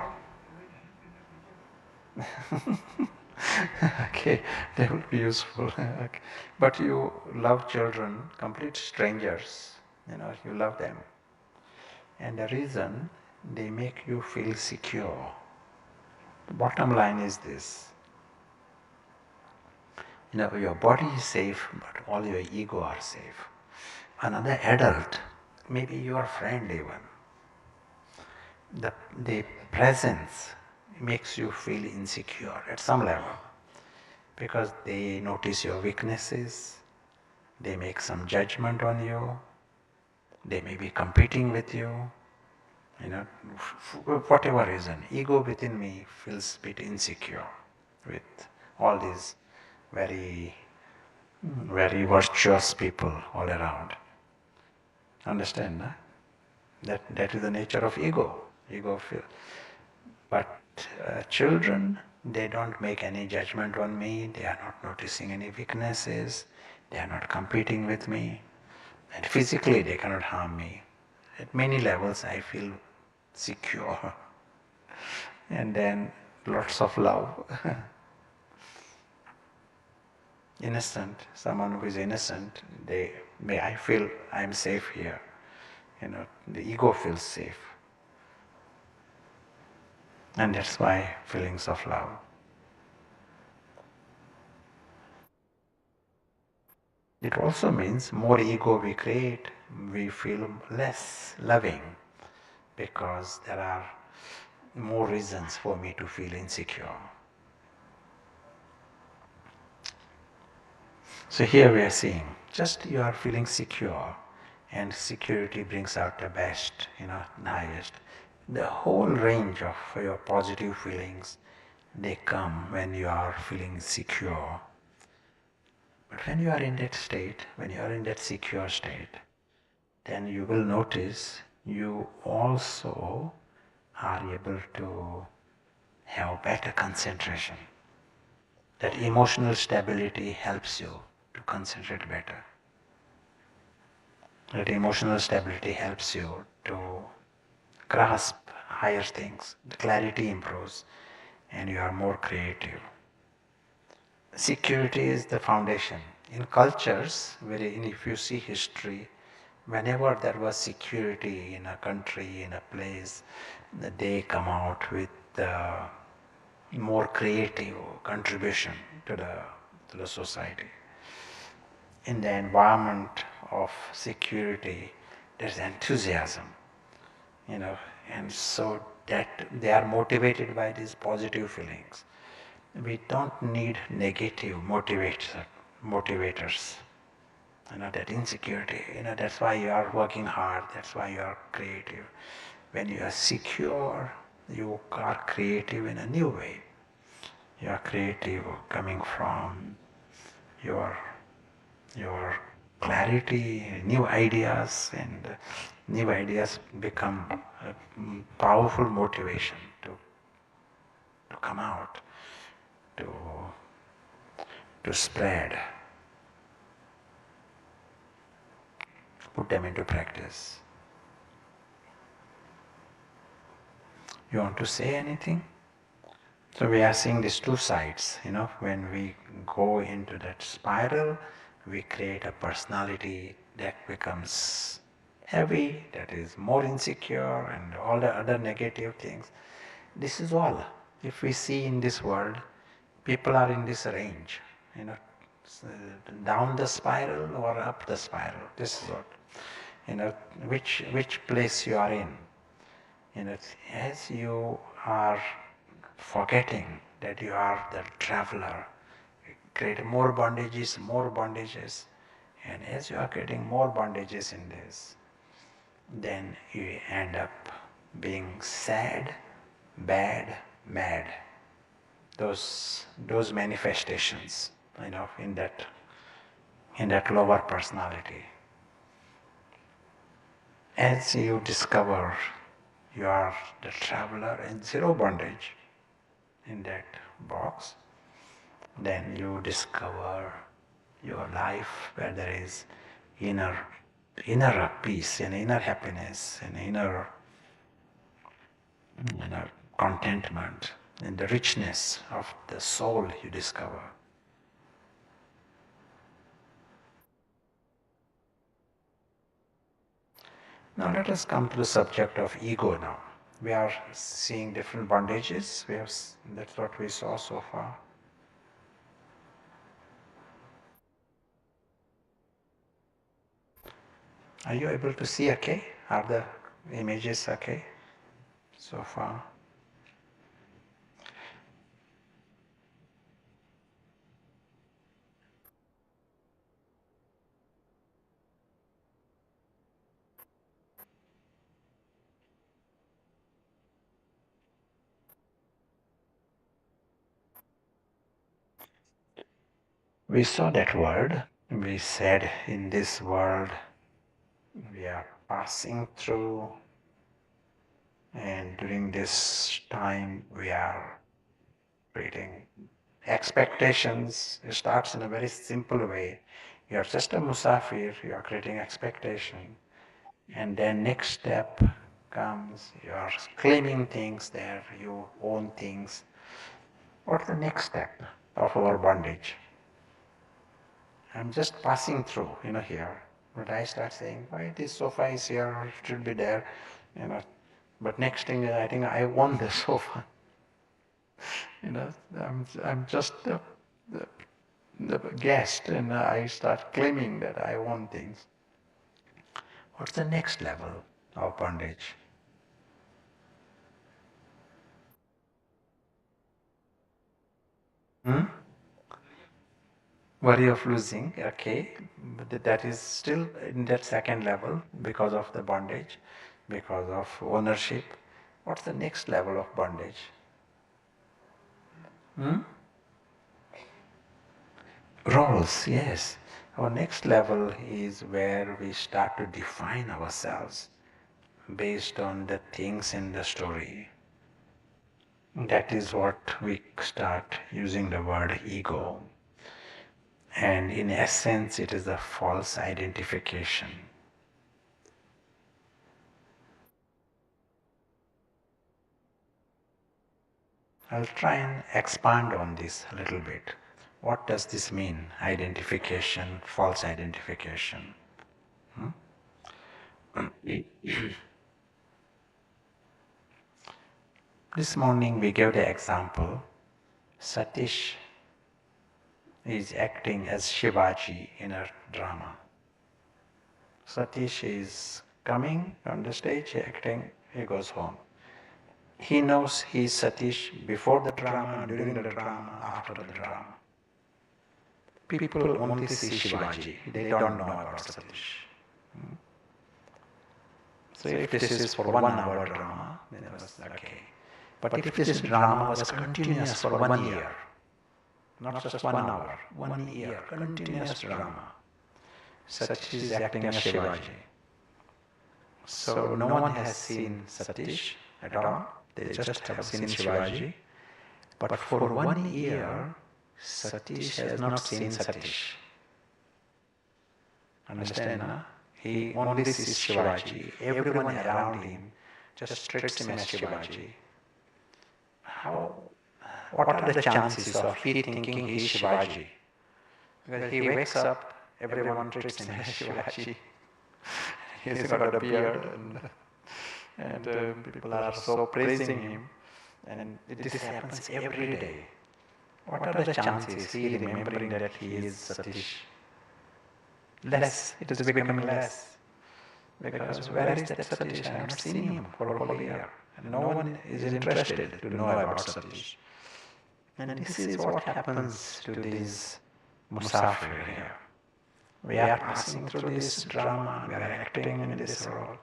Okay, they will be useful. Okay. But you love children, complete strangers. You love them. And the reason, they make you feel secure. The bottom line is this. Your body is safe, but all your ego are safe. Another adult, maybe your friend even, the presence makes you feel insecure at some level because they notice your weaknesses, they make some judgment on you, they may be competing with you, whatever reason. Ego within me feels a bit insecure with all these very, very virtuous people all around. Understand, no? That is the nature of ego. Ego feel. But children, they don't make any judgment on me, they are not noticing any weaknesses, they are not competing with me, and physically they cannot harm me. At many levels I feel secure. And then lots of love. Innocent, someone who is innocent, I feel I'm safe here. The ego feels safe. And that's why feelings of love. It also means more ego we create, we feel less loving because there are more reasons for me to feel insecure. So here we are seeing, just you are feeling secure and security brings out the best, the highest. The whole range of your positive feelings, they come when you are feeling secure. But when you are in that state, when you are in that secure state, then you will notice you also are able to have better concentration. That emotional stability helps you to concentrate better. That emotional stability helps you to grasp higher things. The clarity improves and you are more creative. Security is the foundation. In cultures, if you see history, whenever there was security in a country, in a place, they come out with more creative contribution to the society. In the environment of security, there's enthusiasm, and so that they are motivated by these positive feelings. We don't need negative motivators. That insecurity, that's why you are working hard, that's why you are creative. When you are secure, you are creative in a new way. You are creative coming from your clarity, new ideas, and new ideas become a powerful motivation to come out, to, to spread, put them into practice. You want to say anything? So we are seeing these two sides, when we go into that spiral, we create a personality that becomes heavy, that is more insecure and all the other negative things. This is all. If we see in this world, people are in this range, s- down the spiral or up the spiral. This is what, which place you are in. As you are forgetting that you are the traveler, create more bondages, and as you are getting more bondages in this, then you end up being sad, bad, mad. Those manifestations, in that lower personality. As you discover you are the traveler and zero bondage in that box, then you discover your life where there is inner inner peace and inner happiness and inner contentment and the richness of the soul you discover. Now let us come to the subject of ego now. We are seeing different bondages. That's what we saw so far. Are you able to see okay? Are the images okay so far? We saw that word. We said in this world we are passing through, and during this time we are creating expectations. It starts in a very simple way. You are just a musafir, you are creating expectation. And then next step comes, you are claiming things there, you own things. What's the next step of our bondage? I'm just passing through, here. But I start saying, why this sofa is here, it should be there, you know. But next thing, I think I want the sofa. I'm just the, the guest, and I start claiming that I want things. What's the next level of bondage? Hmm? Worry of losing, okay, but that is still in that second level because of the bondage, because of ownership. What's the next level of bondage? Hmm? Roles, yes. Our next level is where we start to define ourselves based on the things in the story. That is what we start using the word ego. And in essence, it is a false identification. I'll try and expand on this a little bit. What does this mean? Identification, false identification. This morning we gave the example. Satish is acting as Shivaji in a drama. Satish is coming on the stage, acting, he goes home. He knows he is Satish before the drama, during the drama, after the drama. People only see Shivaji, they don't know about Satish. So if this is for 1 hour drama, then it was okay. But if this drama was continuous for 1 year, not just 1 hour, 1 year, continuous drama, Satish is acting as Shivaji. So no one has seen Satish at all. They just have seen Shivaji. But for 1 year, Satish has not seen Satish. Understand, na? He only sees Shivaji. Everyone around him just treats him as Shivaji. What are the chances of he thinking he's Shivaji? Because he wakes up, everyone treats him as Shivaji. He's got a beard and people are so praising him, and this happens every day. What are the chances he remembering that he is Satish? Less. It is becoming less. Because where is that Satish? I have not seen him for a whole year. And no one is interested to know about Satish. And this is what happens to these Musafir here. We are passing through this drama, we are acting in this role,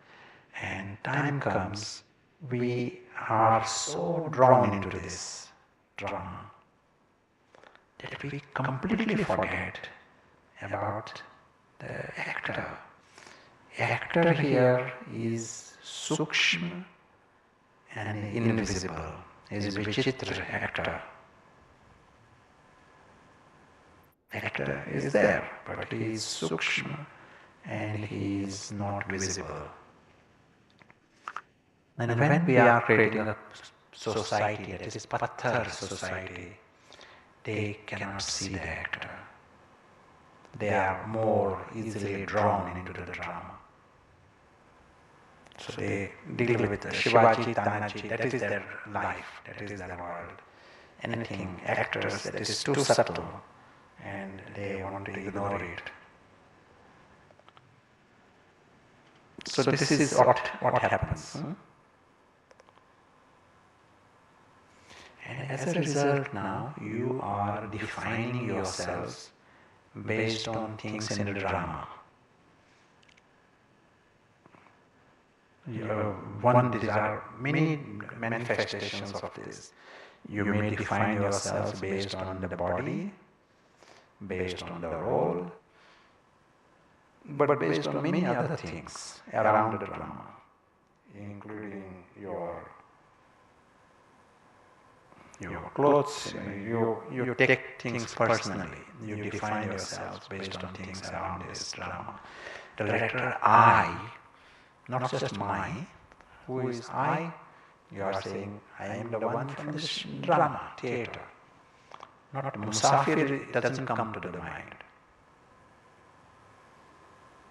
and time comes, we are so drawn into this drama that we completely forget about the actor. Actor here is Sukshma and invisible, is Vichitra actor. Actor is there, but he is Sukshma and he is not visible. And when we are creating a society, that is Patthar society, they cannot see the actor. They are more easily drawn into the drama. So they deal with the Shivaji, Tanaji, that is their life, that is their world. Anything, actors, that is too subtle, and they want to ignore it. So this is what happens. And as a result now, you are defining yourselves based on things in the drama. These are many manifestations of this. You may define yourselves based on the body, based on the role, but based on many other things around the drama, including your clothes. You take things personally. You define yourselves based on things around this drama. The letter I, not just my. Who is I? You are saying, I am the one from this drama, theatre. Not Musafir doesn't come to the mind.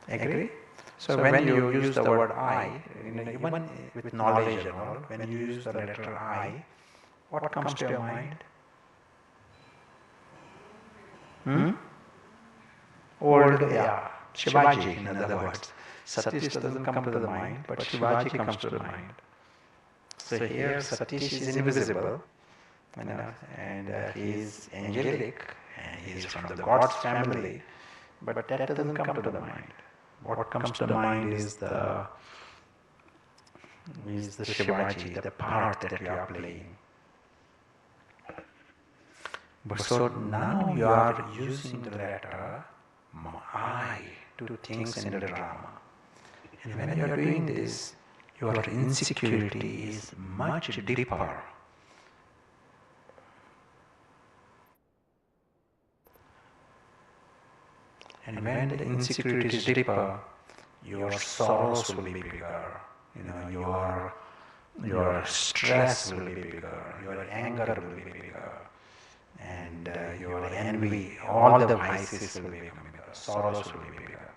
Agree? So when you use the word I, even with knowledge and all, when you use the letter I, what comes to your mind? Old, Shivaji, in other words. Satish doesn't come to the mind, but Shivaji comes to the mind. So here Satish is invisible, and he is angelic, and he is from the God's family, but that doesn't come to the mind. What comes to the mind is the Shivaji, the part that you are playing. But so now you are using the letter I to things in the drama. And when you are doing this, your insecurity is much deeper. And when the insecurity is deeper, your sorrows will be bigger. Your stress will be bigger. Your anger will be bigger. And your envy, all the vices will become bigger. Sorrows will be bigger.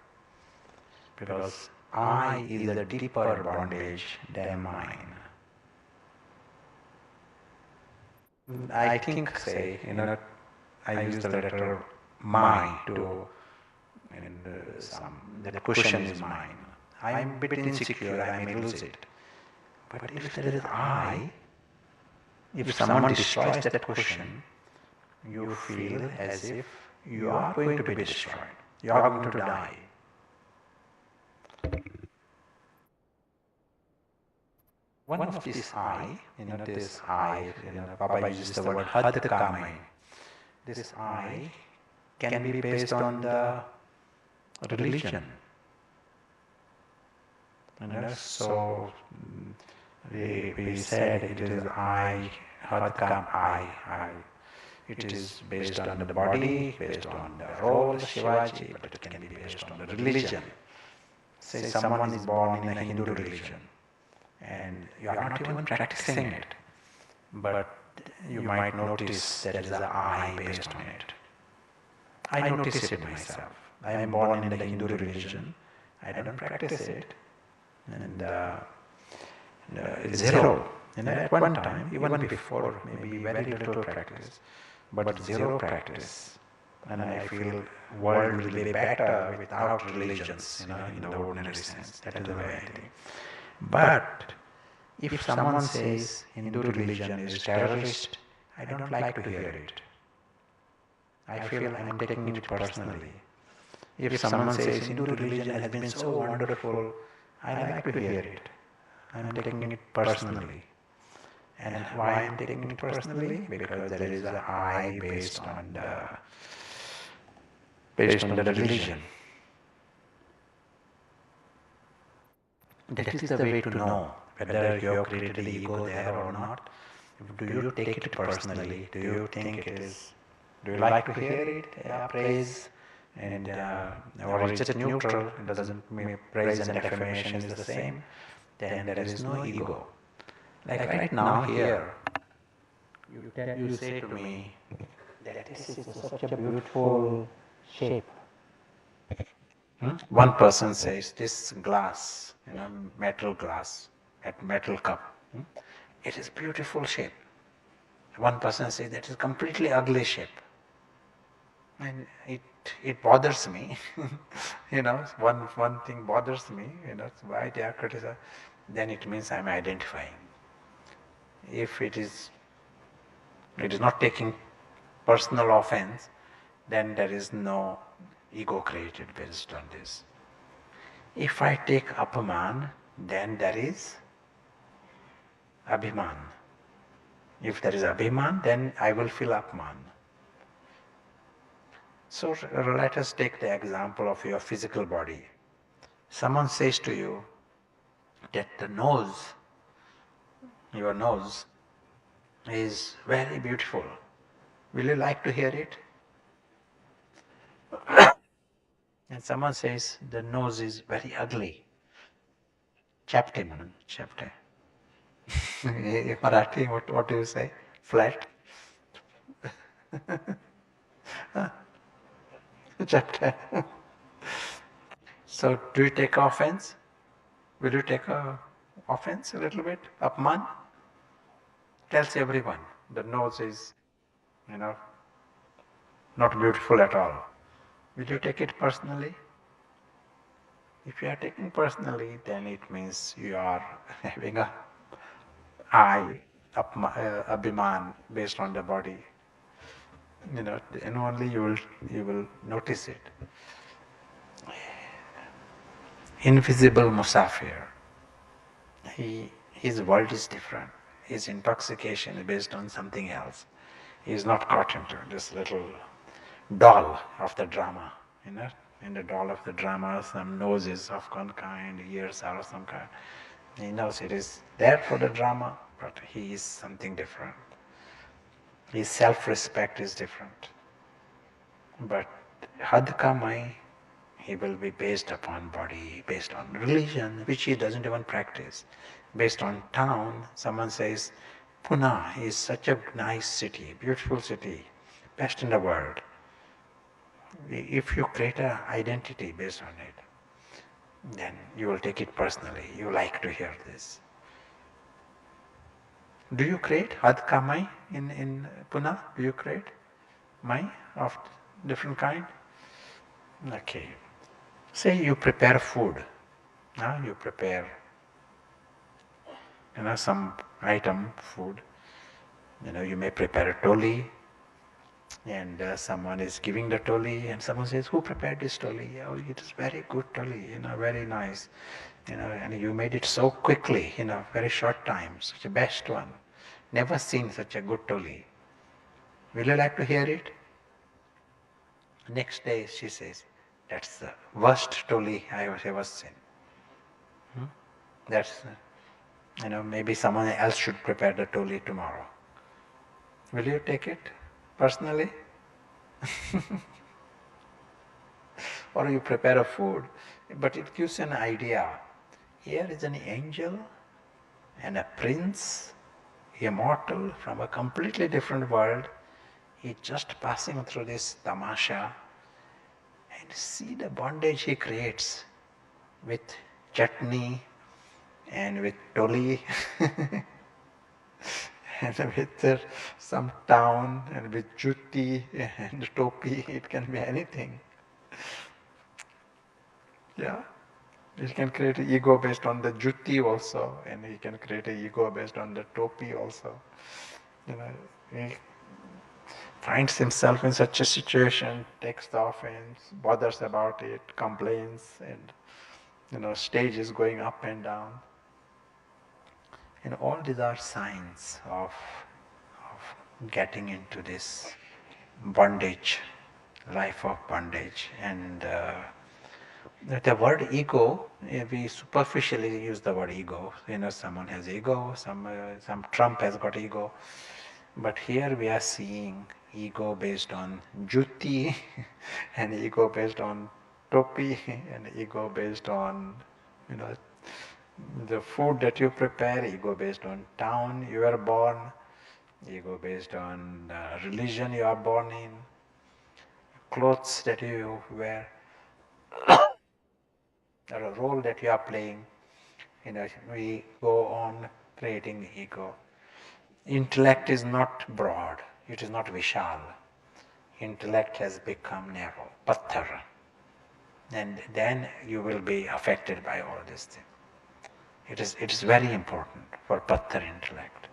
Because I is a deeper bondage than mine. I think, I use the letter my to, that cushion is mine. I am a bit insecure, I may lose it. But if there is I, if someone destroys that cushion, you feel as if you are going to be destroyed. You are going to die. One of these I, Baba uses the word Hadkamai. This I can be based on the religion. So we said it is I, had come I. It is based on the body, based on the role Shivaji, but it can be based on the religion. Say someone is born in a Hindu religion and you are not even practicing it, but you might notice there is an I based on it. I notice it myself. I am born in the Hindu religion. I don't practice it, and it's zero. At one time, even before, maybe very little practice, but zero practice. And I feel world will be better without religions, in the ordinary sense. That is the way I think. But if someone says Hindu religion is terrorist, I don't like to hear it. I feel I'm taking it personally. If someone says Hindu religion has been so wonderful, I like to hear it. I'm taking it personally. And why I'm taking it personally? Because there is an I based on the religion. That is the way to know whether you have created the ego there or not. Do you take it personally? Do you think it is? Do you like to hear it? Yeah, praise, and or is it neutral? It doesn't mean praise and affirmation is the same. Then there is no ego. Like right now here, you say to me that this is such a beautiful shape. One person says this glass, metal glass, metal cup, it is beautiful shape. One person says that is completely ugly shape. And it bothers me, one thing bothers me, why they are criticized, then it means I'm identifying. If it is not taking personal offense, then there is no ego created based on this. If I take apaman, then there is abhiman. If there is abhiman, then I will feel apman. So let us take the example of your physical body. Someone says to you that your nose is very beautiful. Will you like to hear it? And someone says the nose is very ugly. Chapte. Marathi, what do you say? Flat? Chapte. So do you take offense? Will you take offense a little bit? Apman? Tells everyone the nose is, not beautiful at all. Will you take it personally? If you are taking personally, then it means you are having a I, abhiman based on the body. And only you will notice it. Invisible Musafir. His world is different. His intoxication is based on something else. He is not caught into this little doll of the drama, In the doll of the drama, some noses of one kind, ears are of some kind. He knows it is there for the drama, but he is something different. His self-respect is different. But Hadkamai, he will be based upon body, based on religion, which he doesn't even practice. Based on town, someone says, Pune is such a nice city, beautiful city, best in the world. If you create an identity based on it, then you will take it personally. You like to hear this. Do you create Hadka Mai in Pune? Do you create Mai of different kind? Okay. Say you prepare food. You prepare some item, food. You may prepare a toli, and someone is giving the toli, and someone says, who prepared this toli? Oh, it is very good toli, very nice. And you made it so quickly, very short time, such a best one. Never seen such a good toli. Will you like to hear it? Next day she says, That's the worst toli I have ever seen. That's, maybe someone else should prepare the toli tomorrow. Will you take it personally? Or you prepare a food, but it gives an idea. Here is an angel and a prince, immortal from a completely different world. He's just passing through this tamasha, and see the bondage he creates with chutney and with toli and with some town and with jutti and topi. It can be anything. Yeah. He can create an ego based on the jutti also, and he can create an ego based on the topi also. He finds himself in such a situation, takes the offense, bothers about it, complains, and stage is going up and down. And all these are signs of getting into this bondage, life of bondage. And the word ego, we superficially use the word ego. Someone has ego, some Trump has got ego. But here we are seeing ego based on jutti, and ego based on topi, and ego based on, you know, the food that you prepare, ego based on town you are born, ego based on religion you are born in, clothes that you wear, or a role that you are playing. We go on creating ego. Intellect is not broad, it is not vishal. Intellect has become narrow, patthar. And then you will be affected by all these things. It is very important for patthar intellect.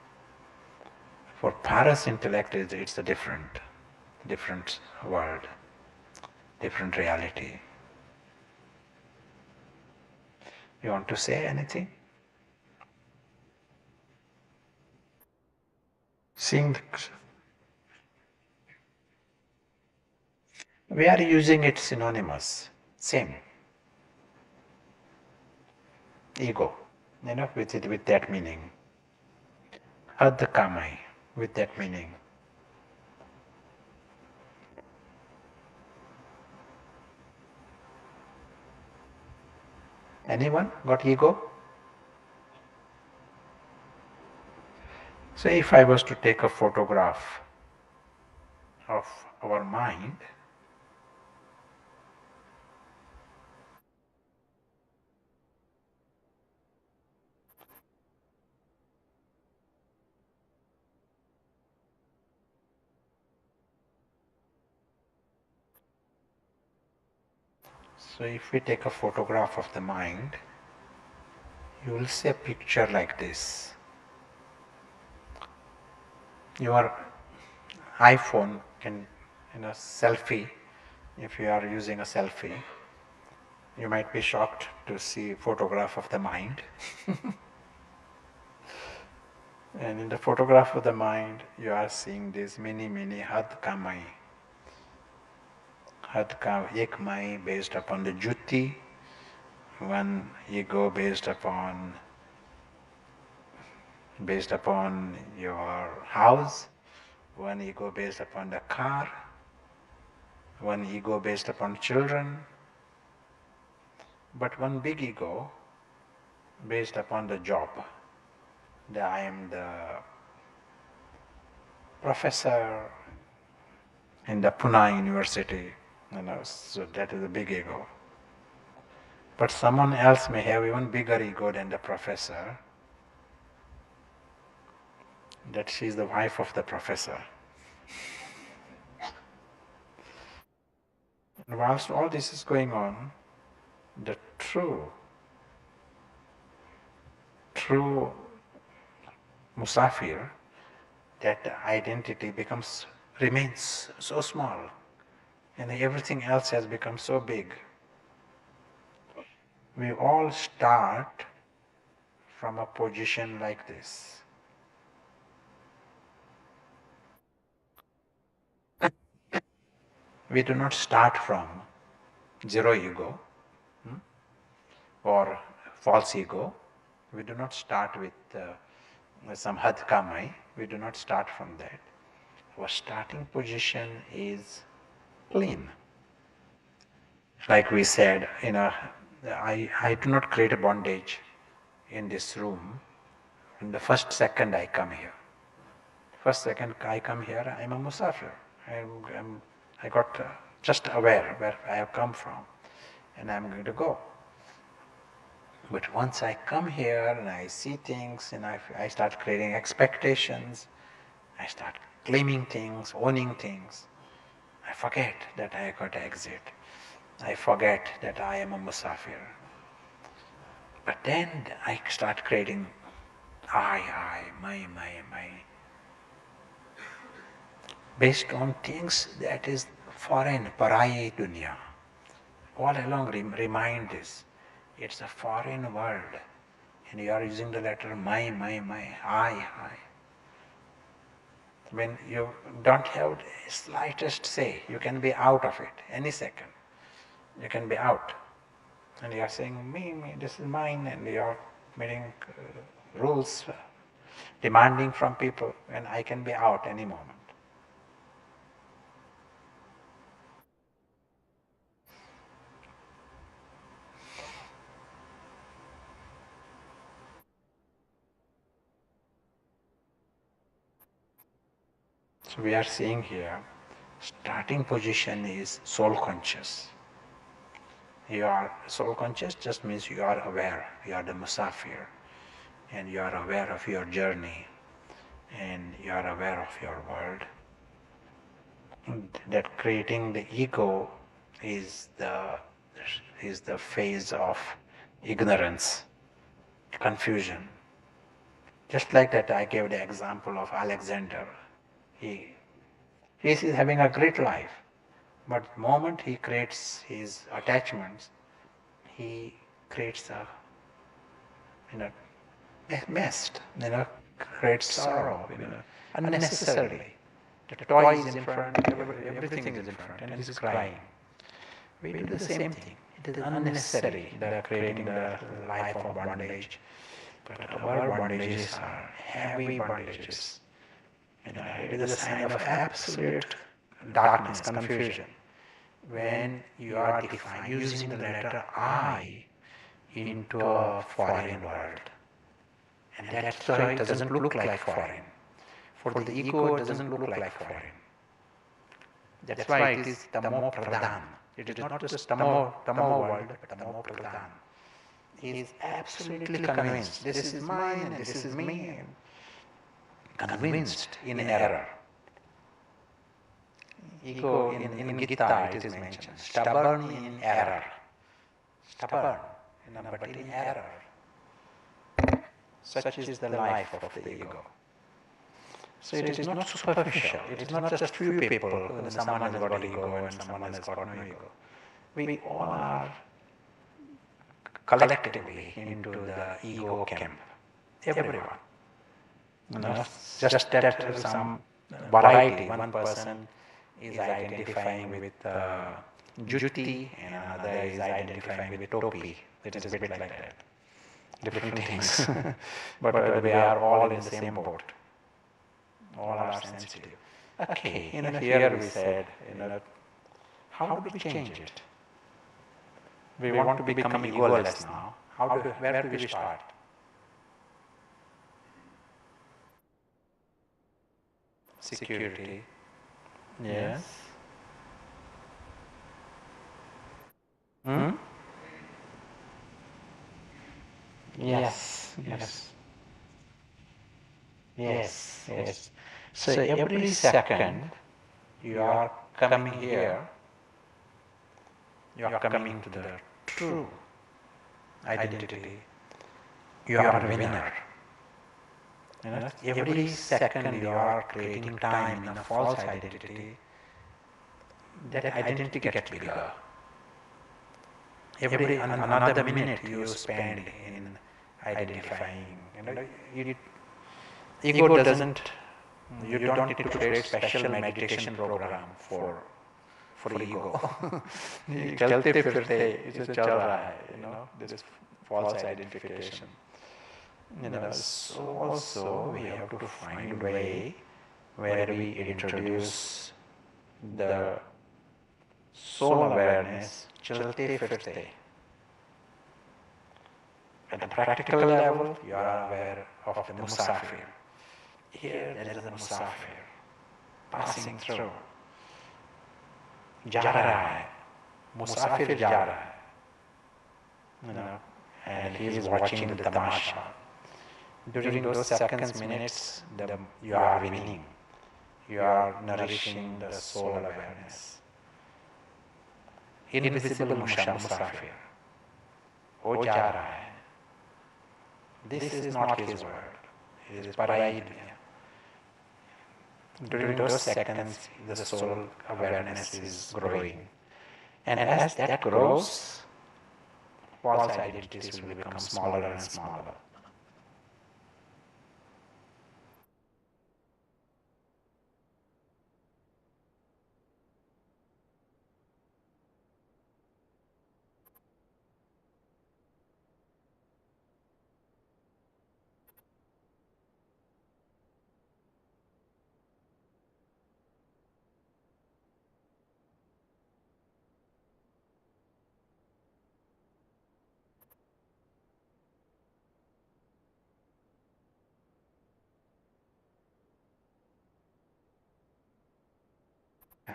For paras intellect, it's a different world, different reality. You want to say anything? Seeing, we are using it synonymous, same, ego, with that meaning. Adkamai, with that meaning. Anyone got ego? So if I was to take a photograph of our mind, so if we take a photograph of the mind, you will see a picture like this. Your iPhone can, selfie, if you are using a selfie, you might be shocked to see a photograph of the mind. And in the photograph of the mind, you are seeing these many hadkamai. Ekmai based upon the jutti, one ego based upon your house, one ego based upon the car, one ego based upon children, but one big ego based upon the job. That I am the professor in the Pune University, so that is a big ego. But someone else may have even bigger ego than the professor, that she is the wife of the professor. And whilst all this is going on, the true musafir, that identity remains so small, and everything else has become so big. We all start from a position like this. We do not start from zero ego, or false ego. We do not start with some had kamai. We do not start from that. Our starting position is clean. Like we said, I do not create a bondage in this room. In the first second I come here. First second I come here, I'm a musafir. I got just aware where I have come from, and I'm going to go. But once I come here and I see things, and I start creating expectations, I start claiming things, owning things, I forget that I got to exit. I forget that I am a musafir. But then I start creating I, my, based on things that is foreign, parai dunya. All along remind this, it's a foreign world, and you are using the letter my, I. When you don't have the slightest say, you can be out of it any second. You can be out. And you are saying, me, this is mine, and you are making rules, demanding from people, and I can be out any moment. So we are seeing here, starting position is soul conscious. You are soul conscious just means you are aware, you are the musafir, and you are aware of your journey, and you are aware of your world. That creating the ego is the phase of ignorance, confusion. Just like that, I gave the example of Alexander. He is having a great life, but the moment he creates his attachments, he creates a mess, creates sorrow, unnecessarily. The toy is in front, everything is in front, and he's crying. We do the same thing. It is unnecessary, creating the life of bondage. But our bondages are heavy bondages. It is a sign of absolute darkness, confusion. When you are using the letter I into a foreign world. And that's why it doesn't look like foreign. For the ego, it doesn't look like foreign. That's why it is tamo pradhan. It is not just tamo world, but tamo pradhan. He is absolutely convinced, this is mine and this is me. Convinced in error. Ego in Gita it is mentioned, stubborn in error. Stubborn, but in error. Such is the life of the ego. So it is not superficial. It is not just few people. Someone has got ego and someone has got no ego. We all are collectively into the ego camp. Everyone. Just that some variety. One person is identifying with Juti and another is identifying with Topi. It is a bit like that. Different things. But we are all in the same boat. All are sensitive. Okay, here we said, how do we change it? We want to become egoless now. Where do we start? Security. Yes. Hmm? Yes. Yes. So every second you are coming here, you are coming to the true identity. You are a winner. Every second you are creating time in a false identity, that identity gets bigger. Another minute you spend in identifying. Ego doesn't. You don't need to create special meditation program for ego. ये चलते फिरते इसे चल रहा है, this false identification. So also we have to find a way where we introduce the soul awareness, chalte firte. At the practical level, you are aware of the musafir. Here there is a musafir passing through. जा रहा है, मुसाफिर जा रहा है, and he is watching the tamasha. During those seconds, minutes, you are winning. You are nourishing the soul awareness. Invisible musafir. वो जा रहा है. This is not his word. It is parayid. During those seconds, the soul awareness is growing. And as that grows, false identities will become smaller and smaller.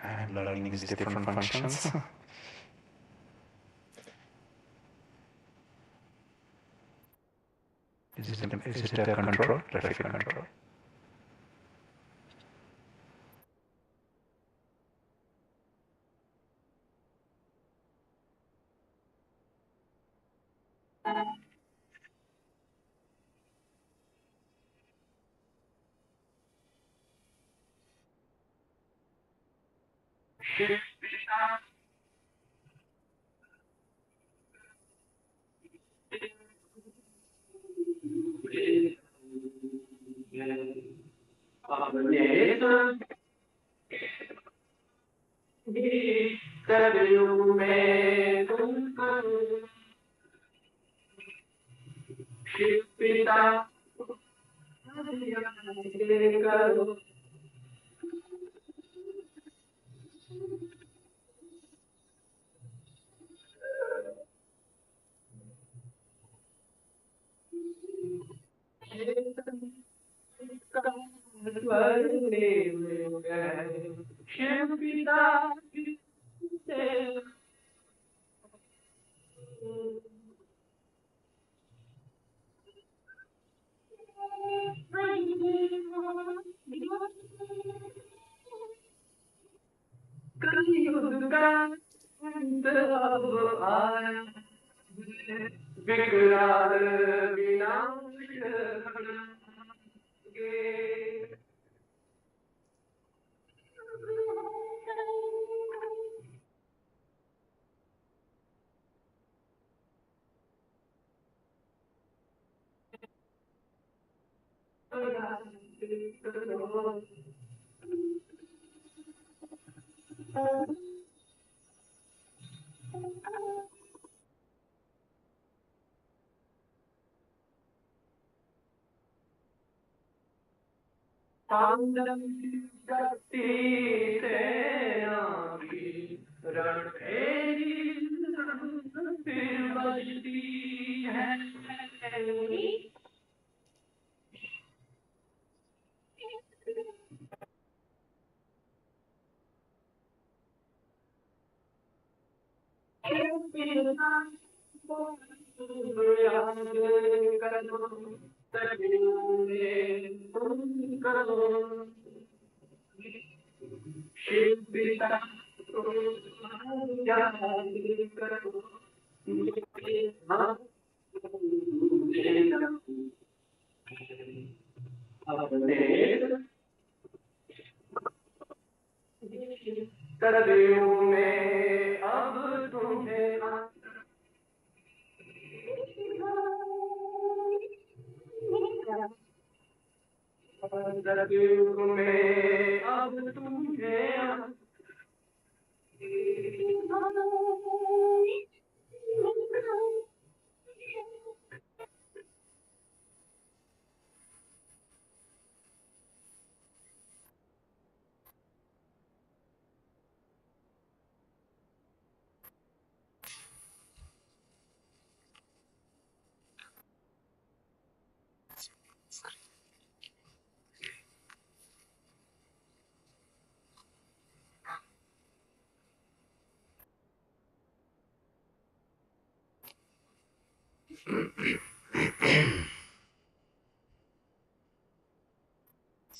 I'm learning these different functions. Is it a control? Traffic control?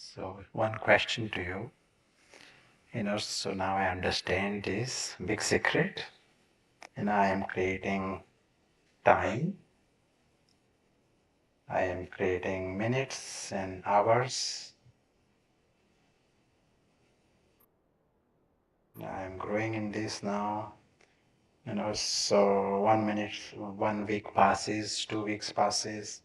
So one question to you. So now I understand this big secret, and I am creating time. I am creating minutes and hours. I am growing in this now. So 1 minute, 1 week passes, 2 weeks passes.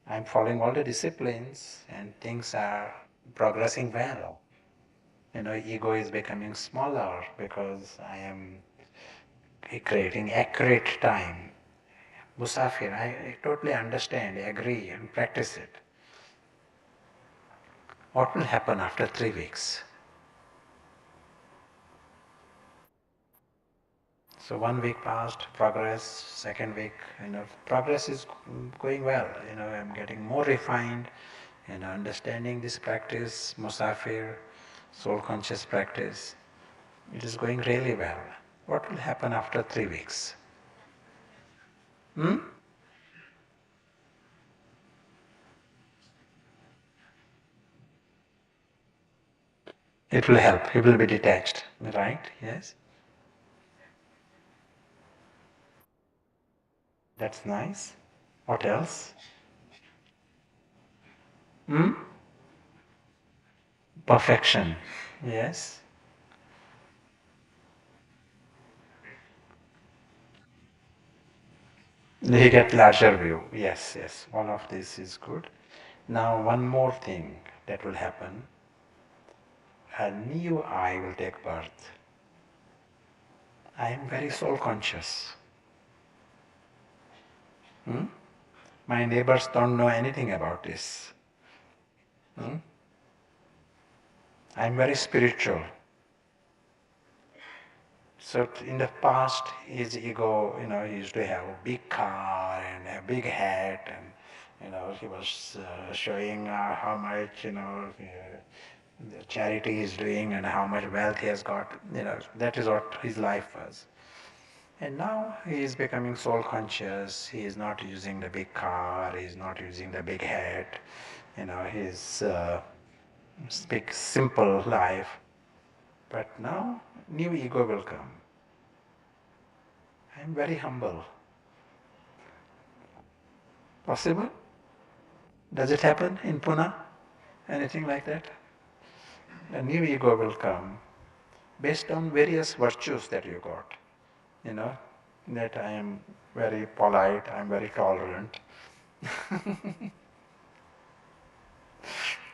I'm following all the disciplines, and things are progressing well. Ego is becoming smaller because I am creating accurate time. Musafir, I totally understand, agree, and practice it. What will happen after 3 weeks? So 1 week passed, progress, second week, progress is going well. I'm getting more refined and understanding this practice, Musafir, soul conscious practice. It is going really well. What will happen after 3 weeks? Hmm? It will help. It will be detached, right? Yes. That's nice. What else? Hmm? Perfection. Yes. They get larger view. Yes, yes. All of this is good. Now one more thing that will happen. A new I will take birth. I am very soul conscious. Hmm? My neighbors don't know anything about this. Hmm? I am very spiritual. So in the past, his ego, he used to have a big car and a big hat, and he was showing how much the charity he is doing and how much wealth he has got. That is what his life was. And now he is becoming soul conscious. He is not using the big car. He is not using the big hat. He's speak simple life. But now new ego will come. I am very humble. Possible? Does it happen in Pune? Anything like that? A new ego will come based on various virtues that you got. You know, that I am very polite, I am very tolerant.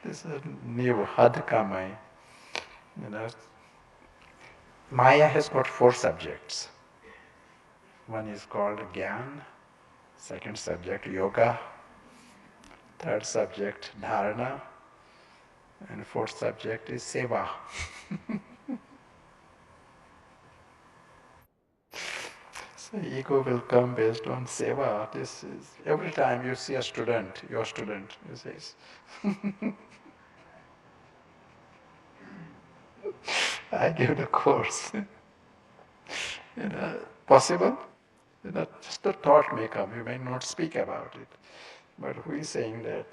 This is a new Hadkamai. You know, Maya has got 4 subjects. One is called Gyan, second subject Yoga, third subject Dharana, and fourth subject is Seva. So ego will come based on seva. This is every time you see a student, your student, you say, I give the course. Possible? Just a thought may come. You may not speak about it, but who is saying that?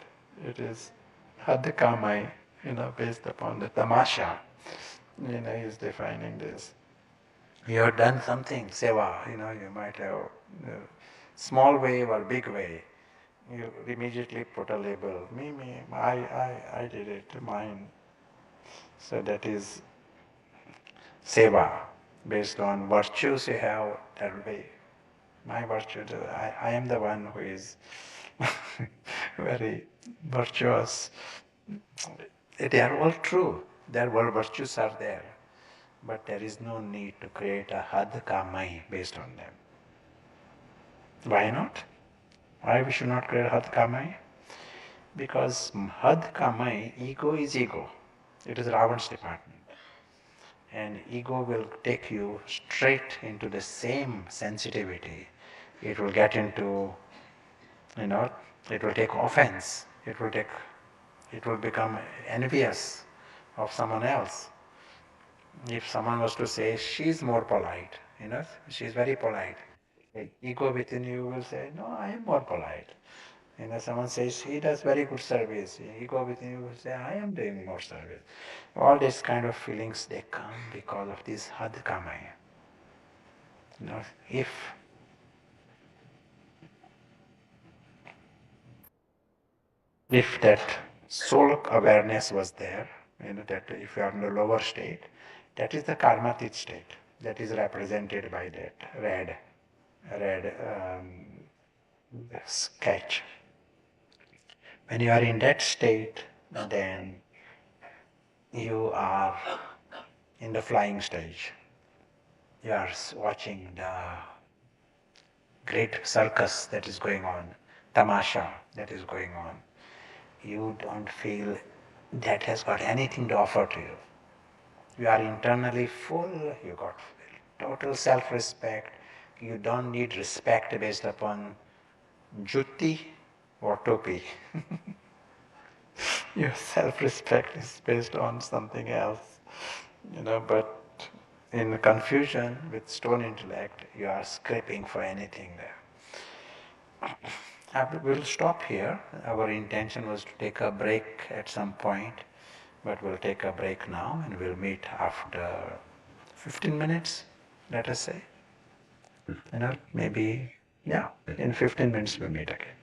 It is Hadkamai, based upon the tamasha. He is defining this. You have done something, seva. You might have small way or big way. You immediately put a label. Me, I did it, mine. So that is seva. Based on virtues you have, that will be my virtue. I am the one who is very virtuous. They are all true. Their virtues are there. but there is no need to create a had kamai based on them. Why not? Why we should not create had kamai? Because had kamai, ego is ego. It is Ravan's department. And ego will take you straight into the same sensitivity. It will get into, you know, it will take offense. It will become envious of someone else. If someone was to say, she's more polite, she's very polite. The ego within you will say, no, I am more polite. Someone says, he does very good service. Ego within you will say, I am doing more service. All these kind of feelings, they come because of this had kamaya. If that soul awareness was there, that if you are in the lower state, that is the karmatit state. That is represented by that red sketch. When you are in that state, then you are in the flying stage. You are watching the great circus that is going on, tamasha that is going on. You don't feel that has got anything to offer to you. You are internally full, you got total self-respect. You don't need respect based upon jutti or topi. Your self-respect is based on something else, but in confusion with stone intellect, you are scraping for anything there. We'll stop here. Our intention was to take a break at some point, but we'll take a break now and we'll meet after 15 minutes, let us say. Maybe, yeah, in 15 minutes we'll meet again.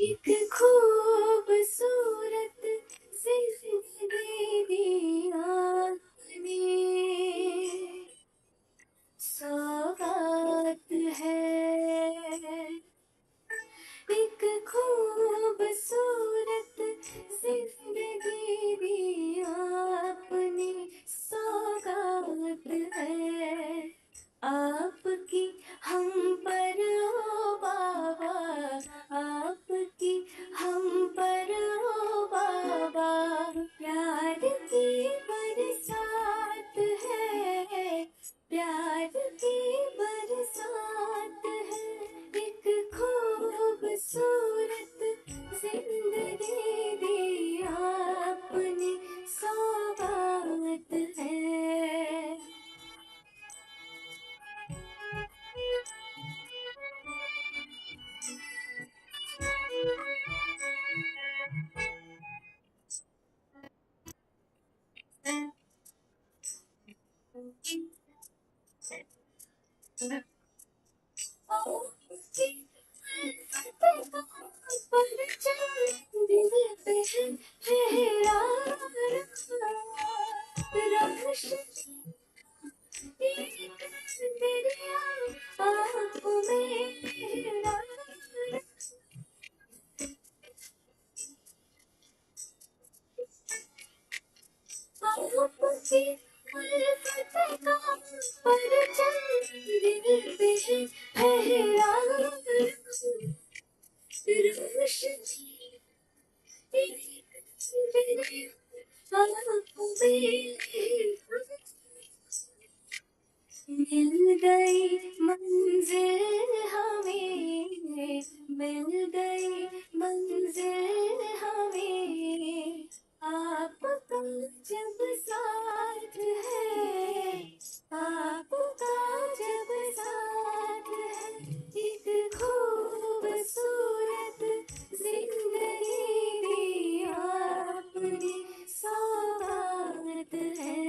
एक खूबसूरत जिंदगी आपने सौगात है एक खूबसूरत जिंदगी दी आपने सौगात है आपकी हम पर ओ बाबा आपकी हम पर ओ बाबा प्यार की बरसात मिल गई मंजिल हमें, मिल गई मंजिल हमें, आपका जब साथ है, आपका जब साथ है, एक खूबसूरत जिंदगी दी आपने सौगात है।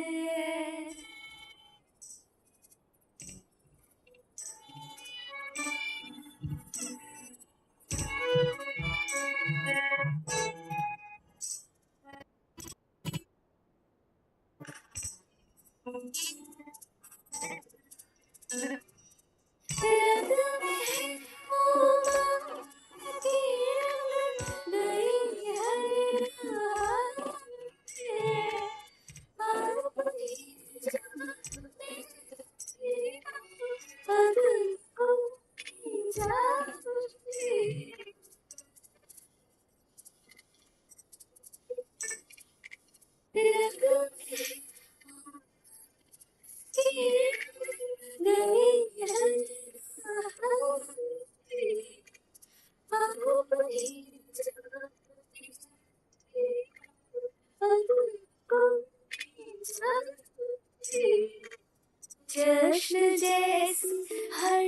जश्न जैसी हर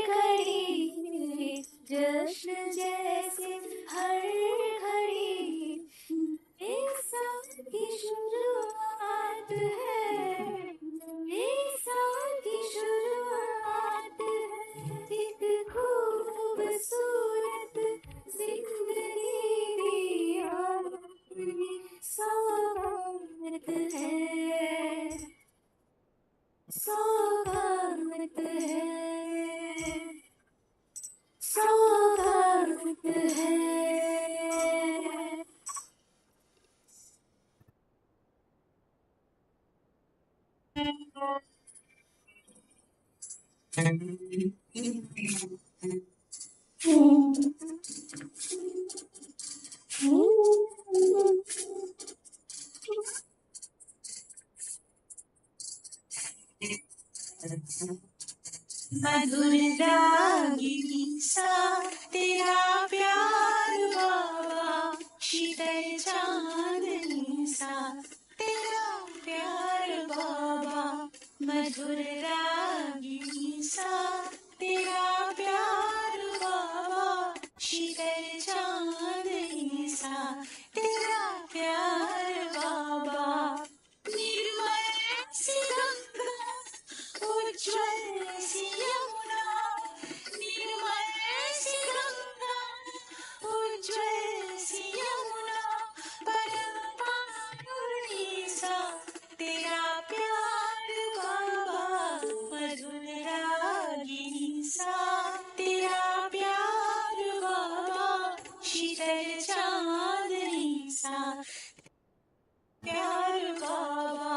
घड़ी, जश्न जैसी हर घड़ी, इस साल की शुरुआत है, इस साल की शुरुआत है, एक खूबसूरत जिंदगी दी आपने सौगात है, सौगात है, सौगात है। मधुर रागिनी सा तेरा प्यार बाबा, शीतल चांदनी सा तेरा प्यार बाबा, मधुर रागिनी सा तेरा प्यार बाबा, शीतल चांदनी सा तेरा प्यार बाबा, निर्मल सी गंगा, उज्ज्वल सी यमुना, निर्मल सी गंगा, उज्ज्वल सी यमुना, परम पावनी सा तेरा प्यार बाबा, मधुर रागिनी सा तेरा प्यार बाबा, शीतल चांदनी सा प्यार बाबा।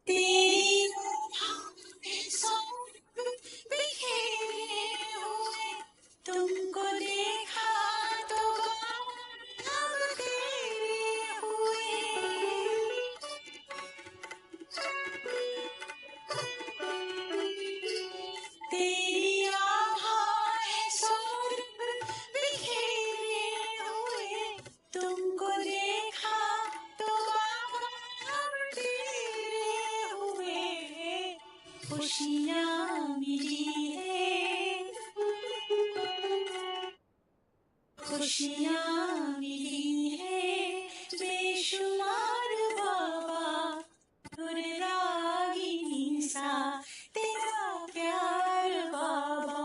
तेरी बिखेरे हुए तुमको देखा तो हम तेरे हुए, तेरे हुए खुशियाँ मिली है, खुशियाँ मिली है बेशुमार बाबा, रागिनी सा तेरा प्यार बाबा।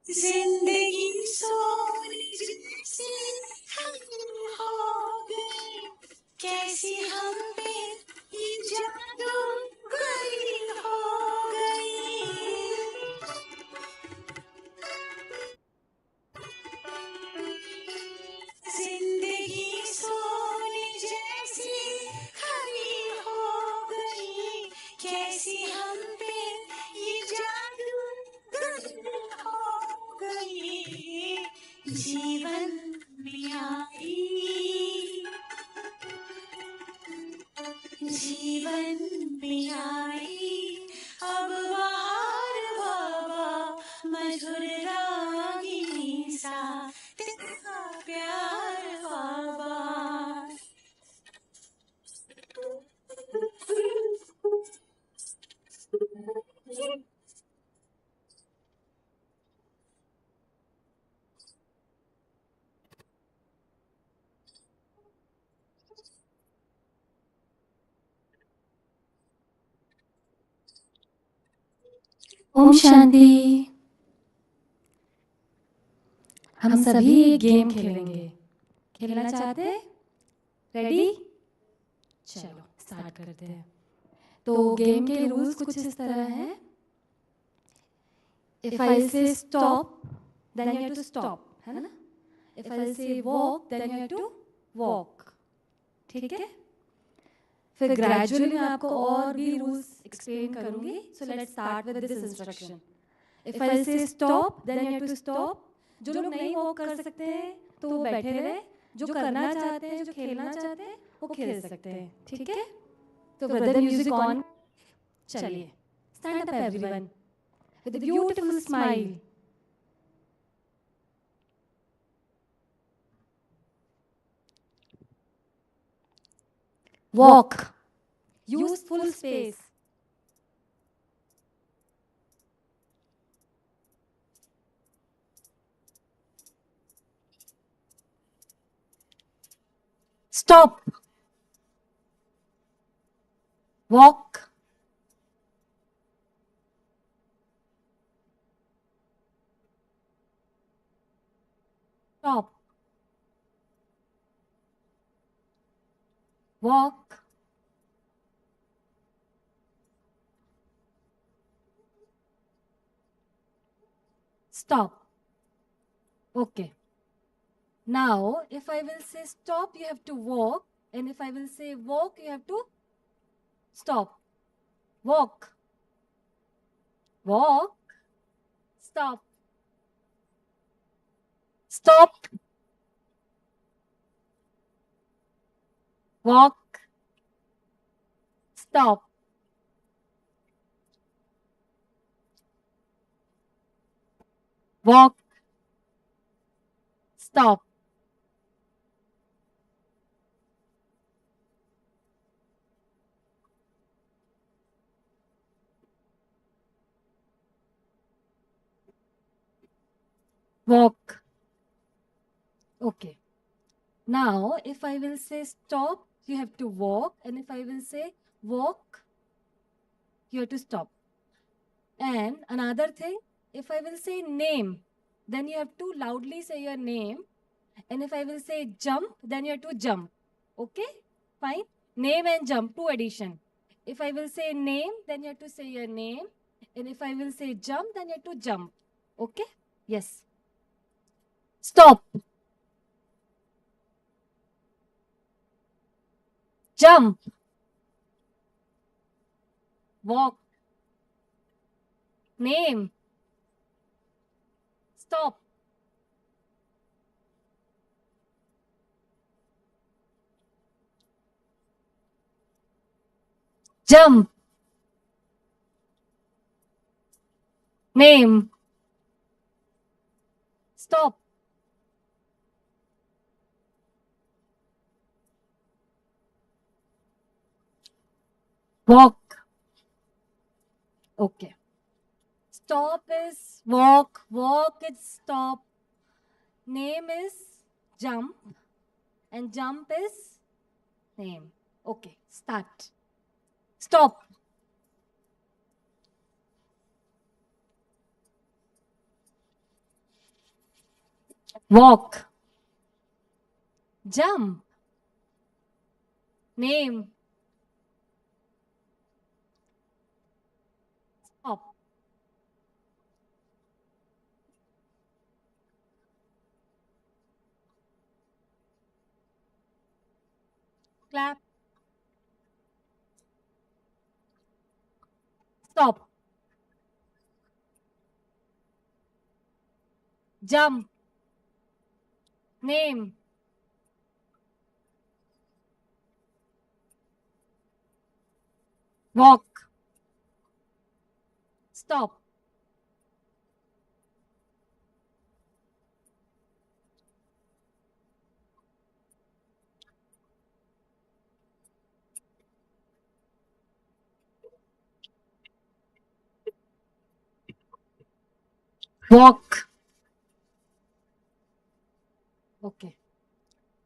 जिंदगी सोने जैसी हो गई, कैसी हम पे ये जादू गई हो गई। जिंदगी सोने जैसी खरी हो गई, कैसी हम पे ये जादू गई हो गई। जीवन में आई, जीवन में आई अब बाहर बाबा, मधुर रागिनी सा तेरा प्यार बाबा। ओम शांति। हम सभी एक गेम खेलेंगे। खेलना चाहते हैं? रेडी? चलो स्टार्ट करते हैं। तो गेम के रूल्स कुछ इस तरह हैं। If I say stop then you have to stop, है ना? If I say walk then you have to walk, ठीक है? फिर ग्रेजुअली मैं आपको और भी रूल्स एक्सप्लेन करूंगी। So let's start with this instruction. If I say stop then you have to stop. जो लोग नहीं वॉक कर सकते हैं तो वो बैठे रहे, जो करना चाहते हैं, जो खेलना चाहते हैं वो खेल सकते हैं, ठीक है? तो ब्रदर म्यूजिक ऑन। चलिए stand up everyone with a beautiful smile. Walk, use full space. Stop. Walk. Stop. Walk. Stop. Okay. Now, if I will say stop, you have to walk. And if I will say walk, you have to stop. Walk. Walk. Stop. Stop. Walk. Stop. Walk. Stop. Walk. Okay. Now, if I will say stop, you have to walk. And if I will say walk, you have to stop. And another thing, if I will say name, then you have to loudly say your name. And if I will say jump, then you have to jump. Okay? Fine. Name and jump, two addition. If I will say name, then you have to say your name. And if I will say jump, then you have to jump. Okay? Yes. Stop. Jump. Walk. Name. Stop. Jump. Name. Stop. Walk. Okay. Stop is walk. Walk is stop. Name is jump. And jump is name. Okay. Start. Stop. Walk. Jump. Name. Stop. Clap. Stop. Jump. Name. Walk. Stop. Walk. Okay.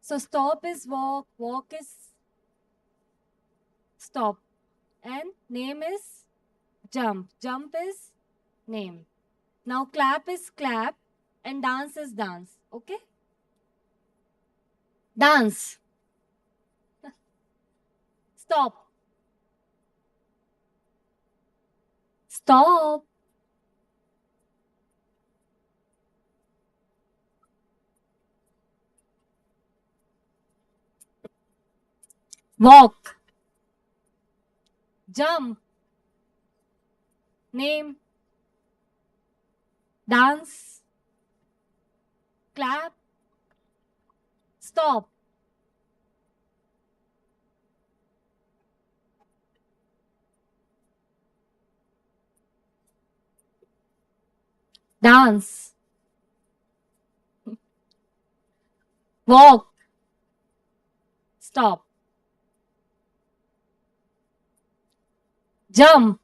So stop is walk. Walk is stop. And name is jump. Jump is name. Now clap is clap and dance is dance. Okay? Dance. Stop. Stop. Walk. Jump. Name. Dance. Clap. Stop. Dance. Walk. Stop. Jump.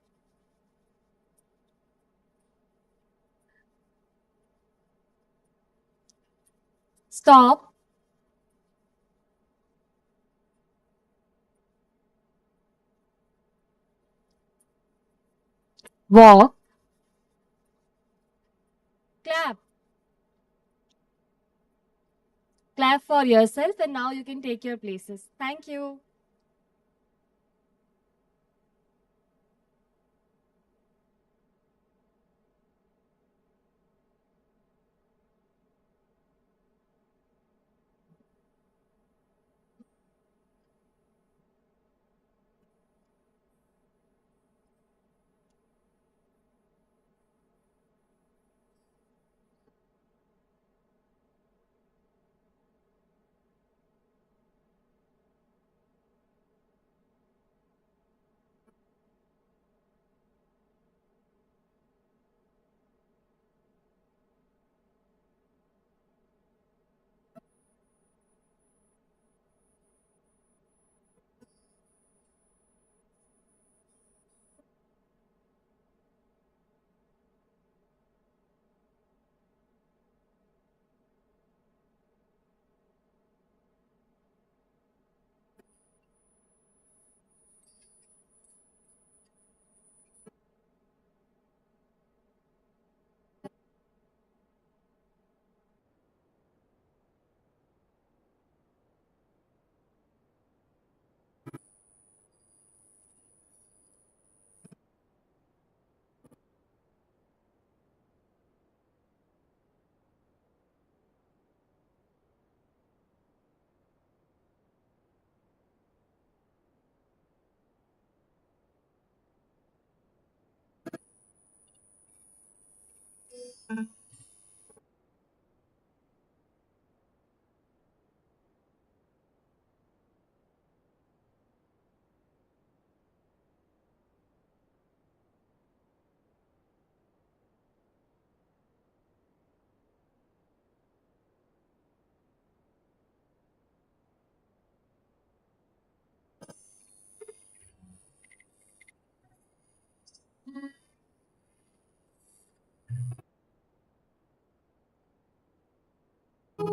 Stop. Walk. Clap. Clap for yourself and now you can take your places. Thank you. See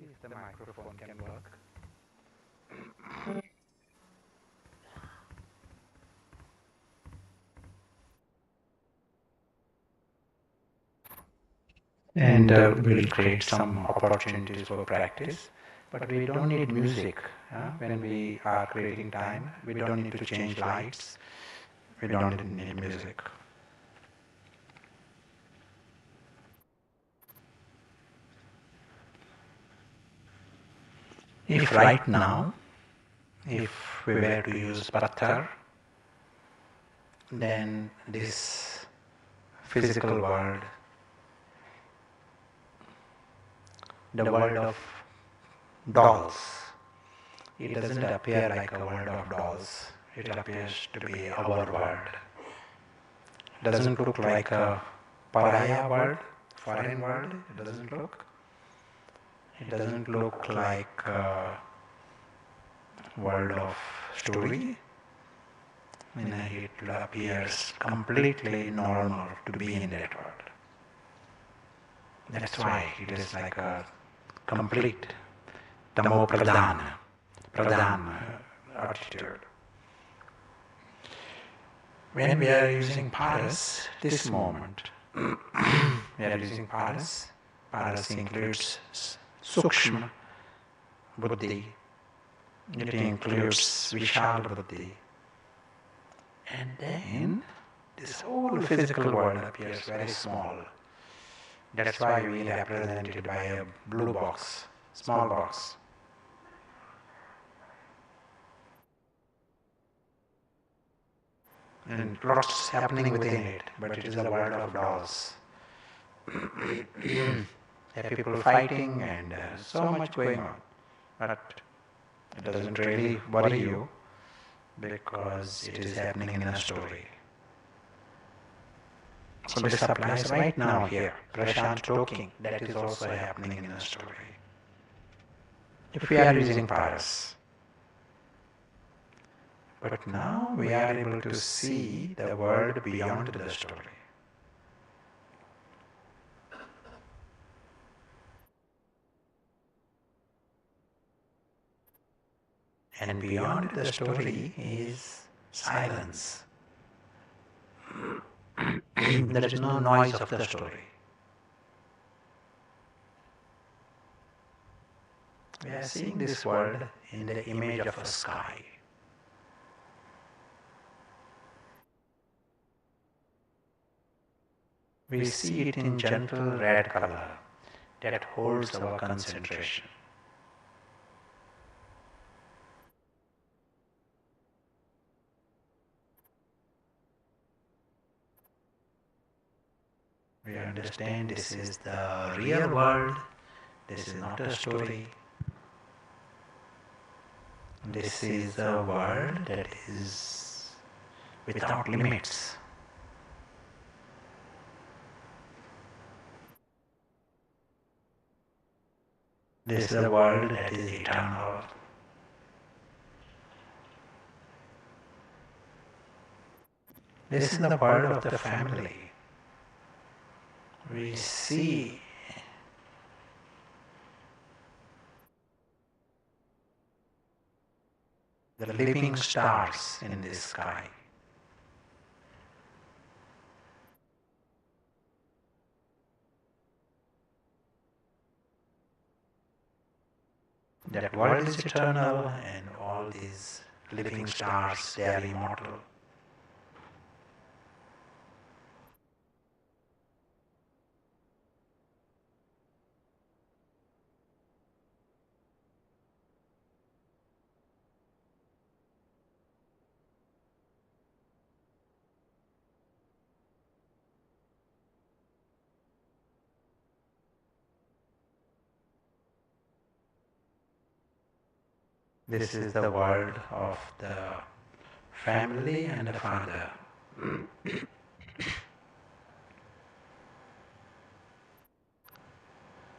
if the microphone can work. And we'll create some opportunities for practice. But we don't need music when we are creating time. We don't need to change lights. We don't need music. If right now, if we were to use Patthar, then this physical world, the world of dolls, it doesn't appear like a world of dolls. It appears to be our world. It doesn't look like a pariah world, foreign world. It doesn't look. It doesn't look like a world of story. It appears completely normal to be in that world. That's why it is like a complete tamo pradhan attitude. When we are using paras, this moment, we are using paras. Paras includes sukshma buddhi. It includes vishal buddhi. And then this whole physical world appears very small. That's why we represent it by a blue box, small box. And lots happening within it, but it is a world of dolls. There are people fighting and so much going on. But it doesn't really worry you because it is happening in a story. So this applies right now here. Prashant talking, that is also happening in a story. If we are using paras. But now we are able to see the world beyond the story. And beyond the story is silence. There is no noise of the story. We are seeing this world in the image of a sky. We see it in gentle red color that holds our concentration. We understand this is the real world, this is not a story. This is a world that is without limits. This is a world that is eternal. This is the world of the family. We see the living stars in the sky. That world is eternal and all these living stars, they are immortal. This is the world of the family and the father.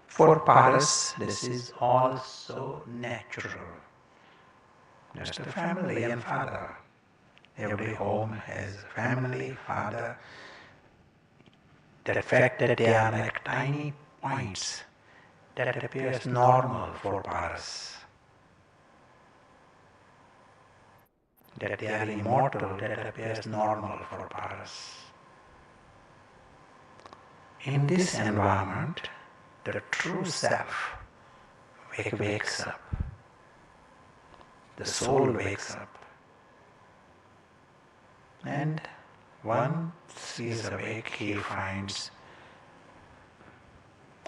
For Paras, this is all so natural. Just a family and father. Every home has family, father. The fact that they are like tiny points, that appears normal for Paras. That they are immortal, that appears normal for Paras. In this environment, the true self wakes up. The soul wakes up. And once he is awake, he finds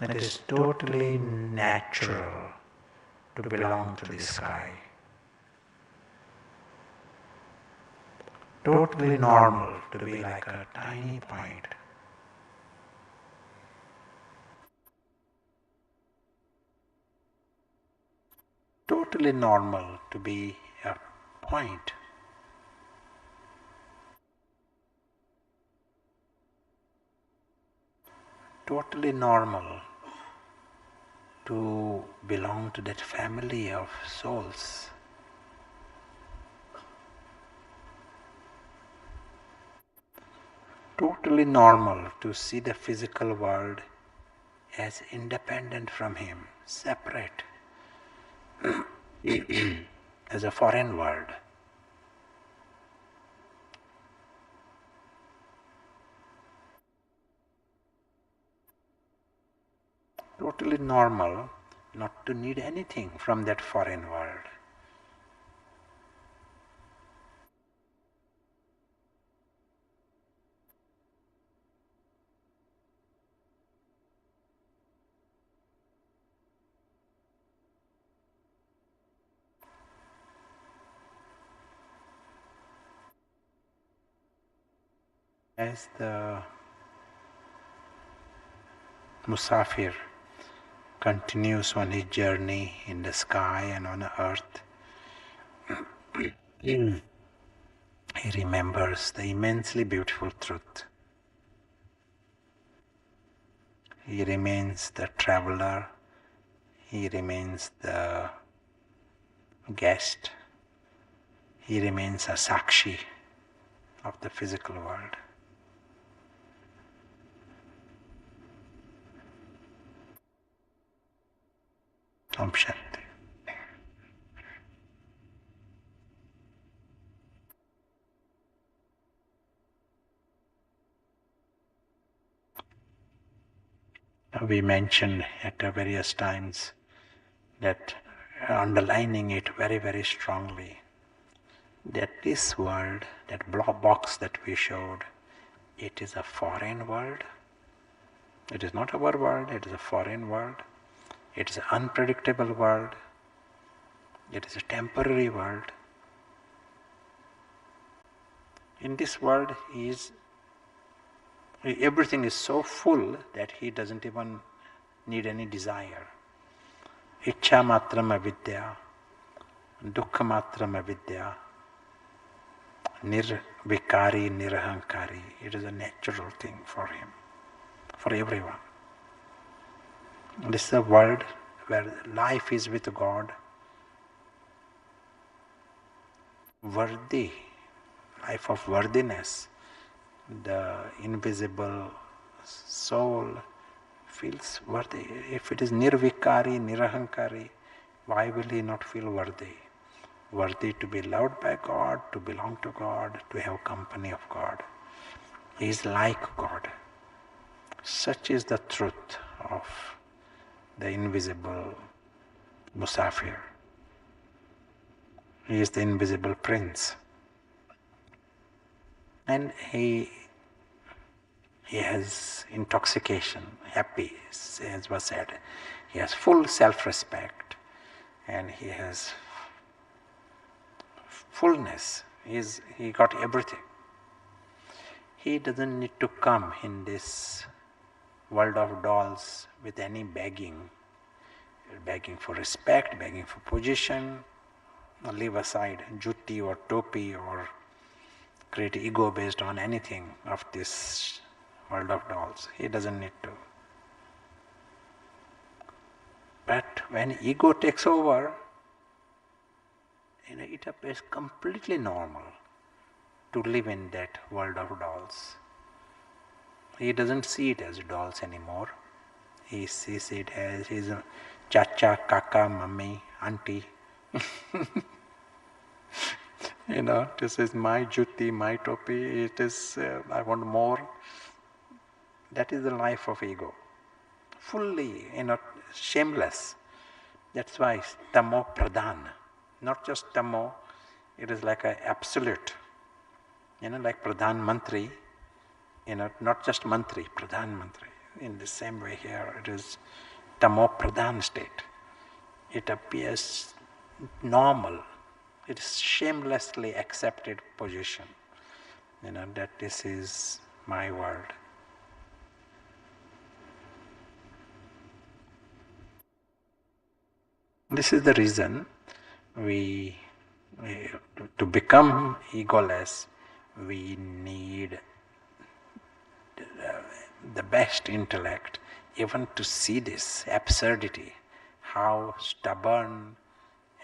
it is totally natural to belong to the sky. Totally normal to be like a tiny point. Totally normal to be a point. Totally normal to belong to that family of souls. Totally normal to see the physical world as independent from him, separate, as a foreign world. Totally normal not to need anything from that foreign world. As the Musafir continues on his journey in the sky and on the earth, he remembers the immensely beautiful truth. He remains the traveler, he remains the guest, he remains a sakshi of the physical world. Om Shanti. We mentioned at various times that underlining it very, very strongly, that this world, that box that we showed, it is a foreign world, It is not our world, it is a foreign world. It is an unpredictable world. It is a temporary world. In this world, everything is so full that he doesn't even need any desire. Ichha matram avidya, dukkha matram avidya, nirvikari, nirahankari. It is a natural thing for him, for everyone. This is a world where life is with God, worthy, life of worthiness. The invisible soul feels worthy. If it is nirvikari, nirahankari, why will he not feel worthy? Worthy to be loved by God, to belong to God, to have company of God. He is like God. Such is the truth of the invisible Musafir. He is the invisible prince. And he has intoxication, happy, as was said. He has full self-respect and he has fullness. He got everything. He doesn't need to come in this world of dolls with any begging for respect, begging for position. Leave aside jutti or topi or create ego based on anything of this world of dolls. He doesn't need to. But when ego takes over, it appears completely normal to live in that world of dolls. He doesn't see it as dolls anymore. He sees it as his chacha, kaka, mummy, auntie. This is my jutti, my topi. It is, I want more. That is the life of ego. Fully, shameless. That's why tamo pradhan. Not just tamo, it is like an absolute. Like pradhan mantri. Not just mantri, pradhan mantri. In the same way here, it is tamo pradhan state. It appears normal. It is shamelessly accepted position. That this is my world. This is the reason to become egoless, we need the best intellect, even to see this absurdity, how stubborn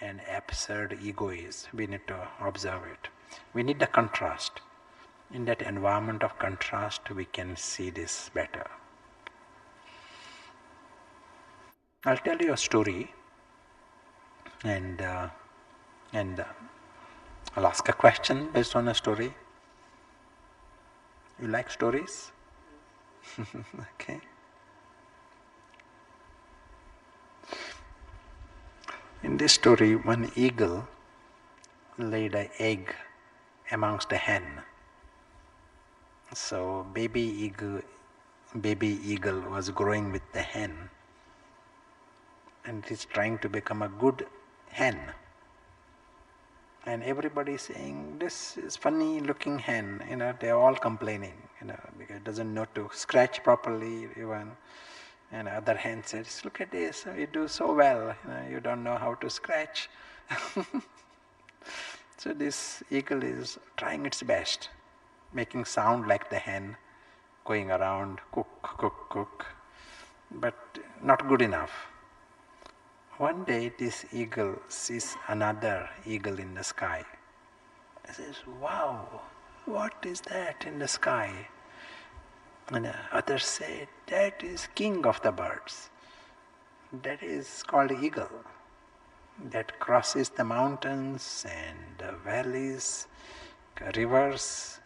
and absurd ego is. We need to observe it. We need the contrast. In that environment of contrast, we can see this better. I'll tell you a story, and I'll ask a question based on a story. You like stories? Okay. In this story, one eagle laid an egg amongst a hen. So baby eagle was growing with the hen, and it is trying to become a good hen. And everybody is saying, this is funny looking hen, they're all complaining, because it doesn't know to scratch properly even. And other hen says, look at this, you do so well, you don't know how to scratch. So this eagle is trying its best, making sound like the hen, going around, cook, cook, cook, but not good enough. One day this eagle sees another eagle in the sky. He says, wow, what is that in the sky? And others say, that is king of the birds. That is called eagle. That crosses the mountains and the valleys, rivers.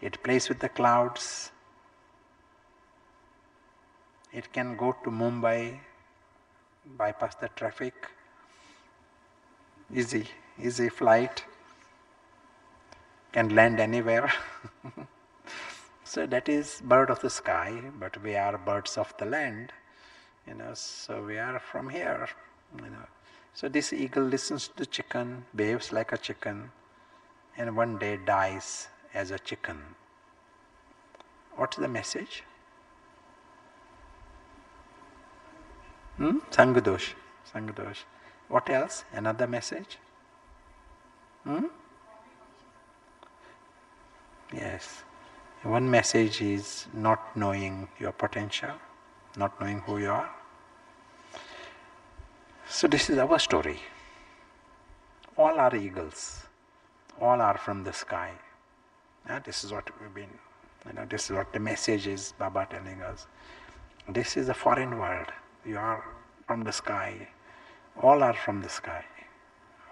It plays with the clouds. It can go to Mumbai, bypass the traffic, easy flight, can land anywhere. So that is bird of the sky, but we are birds of the land, so we are from here, So this eagle listens to the chicken, behaves like a chicken, and one day dies as a chicken. What's the message? Sangadosh. What else? Another message? Yes. One message is not knowing your potential, not knowing who you are. So this is our story. All are eagles. All are from the sky. This is what we've been, this is what the message is Baba telling us. This is a foreign world. You are from the sky. All are from the sky.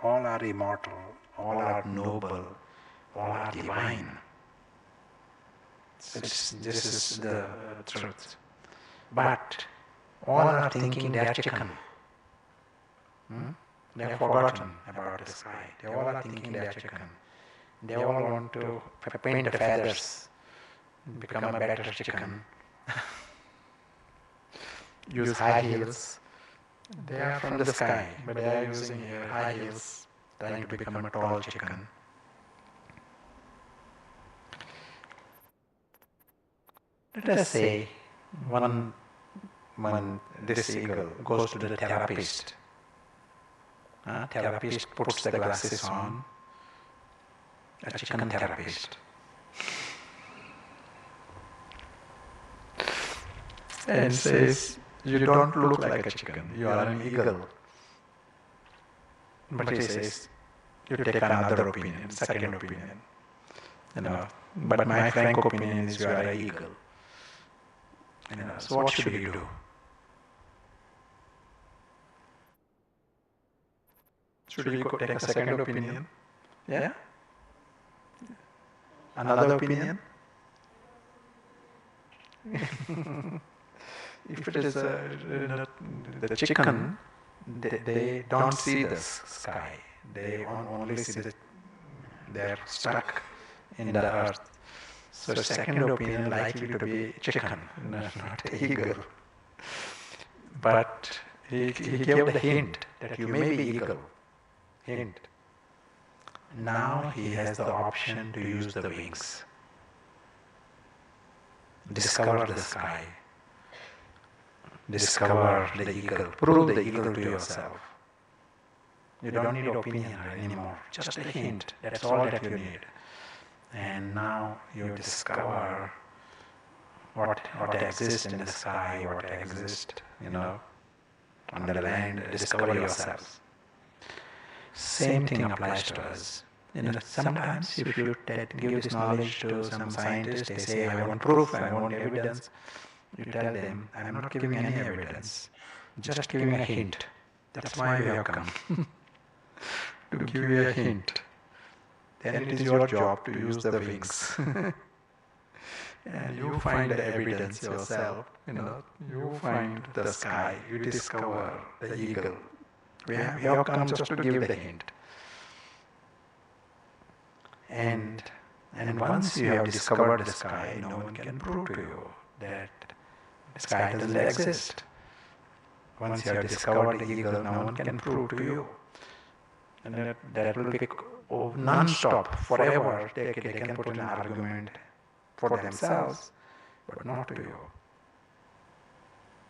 All are immortal. All are noble. All are divine. So this is the truth. But all are thinking they are chicken. They have forgotten about the sky. They all are thinking they are chicken. They all want to paint the feathers, become a better chicken, use high heels. They are from the sky, but they are using high heels, trying to become a tall chicken. Let us say this eagle goes to the therapist. Therapist puts the glasses on, a chicken therapist, and says, "You don't look like a chicken, you are an eagle." But he says, "You take another opinion, second opinion. But my frank opinion is you are an eagle." So what should you do? Should you take a second opinion? Yeah? Another opinion? If it is the chicken, they don't see the sky. They only see they're stuck in the earth. So second opinion likely to be chicken, not eagle. But he gave the hint that you may be eagle. Hint. Now he has the option to use the wings. Discover the sky. Discover the eagle. Prove the eagle to yourself. You don't need opinion anymore. Just a hint. That's all that you need. And now you discover what exists in the sky, what exists, on the land. Discover yourselves. Same thing applies to us. Sometimes if you give this knowledge to some scientist, they say, "I want proof, I want evidence." You tell them, "I'm not giving any evidence, just giving a hint. That's why we have come, to give you a hint. Then it is your job to use the wings." And you find the evidence yourself, you find the sky, you discover the eagle. We have come just to give the hint. And once you have discovered the sky, no one can prove to you that the sky doesn't exist. Once you have discovered the eagle, no one can prove to you. And that will be non-stop, forever. They can put an argument for themselves, but not to you.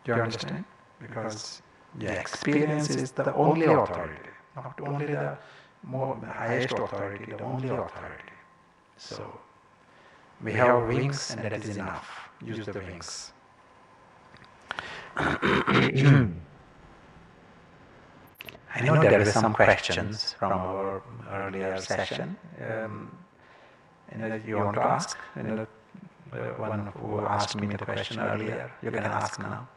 Do you understand? Because the experience is the only authority, not only the highest authority, the only authority. So we have wings, and that is enough. Use the wings. I know there were some questions from our earlier session. You want to ask? One who asked me the question earlier, you can ask now.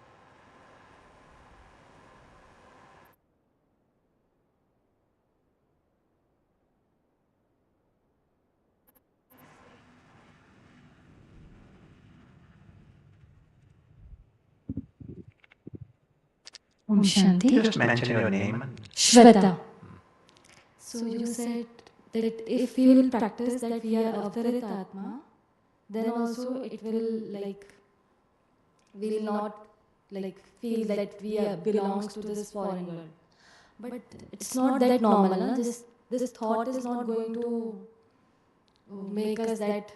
Om Shanti. Just mention your name. Shweta. So you said that if we will practice that we are Avtarit Atma, then also it will like, we will not like feel that we belongs to this foreign world. But it's not that normal. Na? This thought is not going to make us that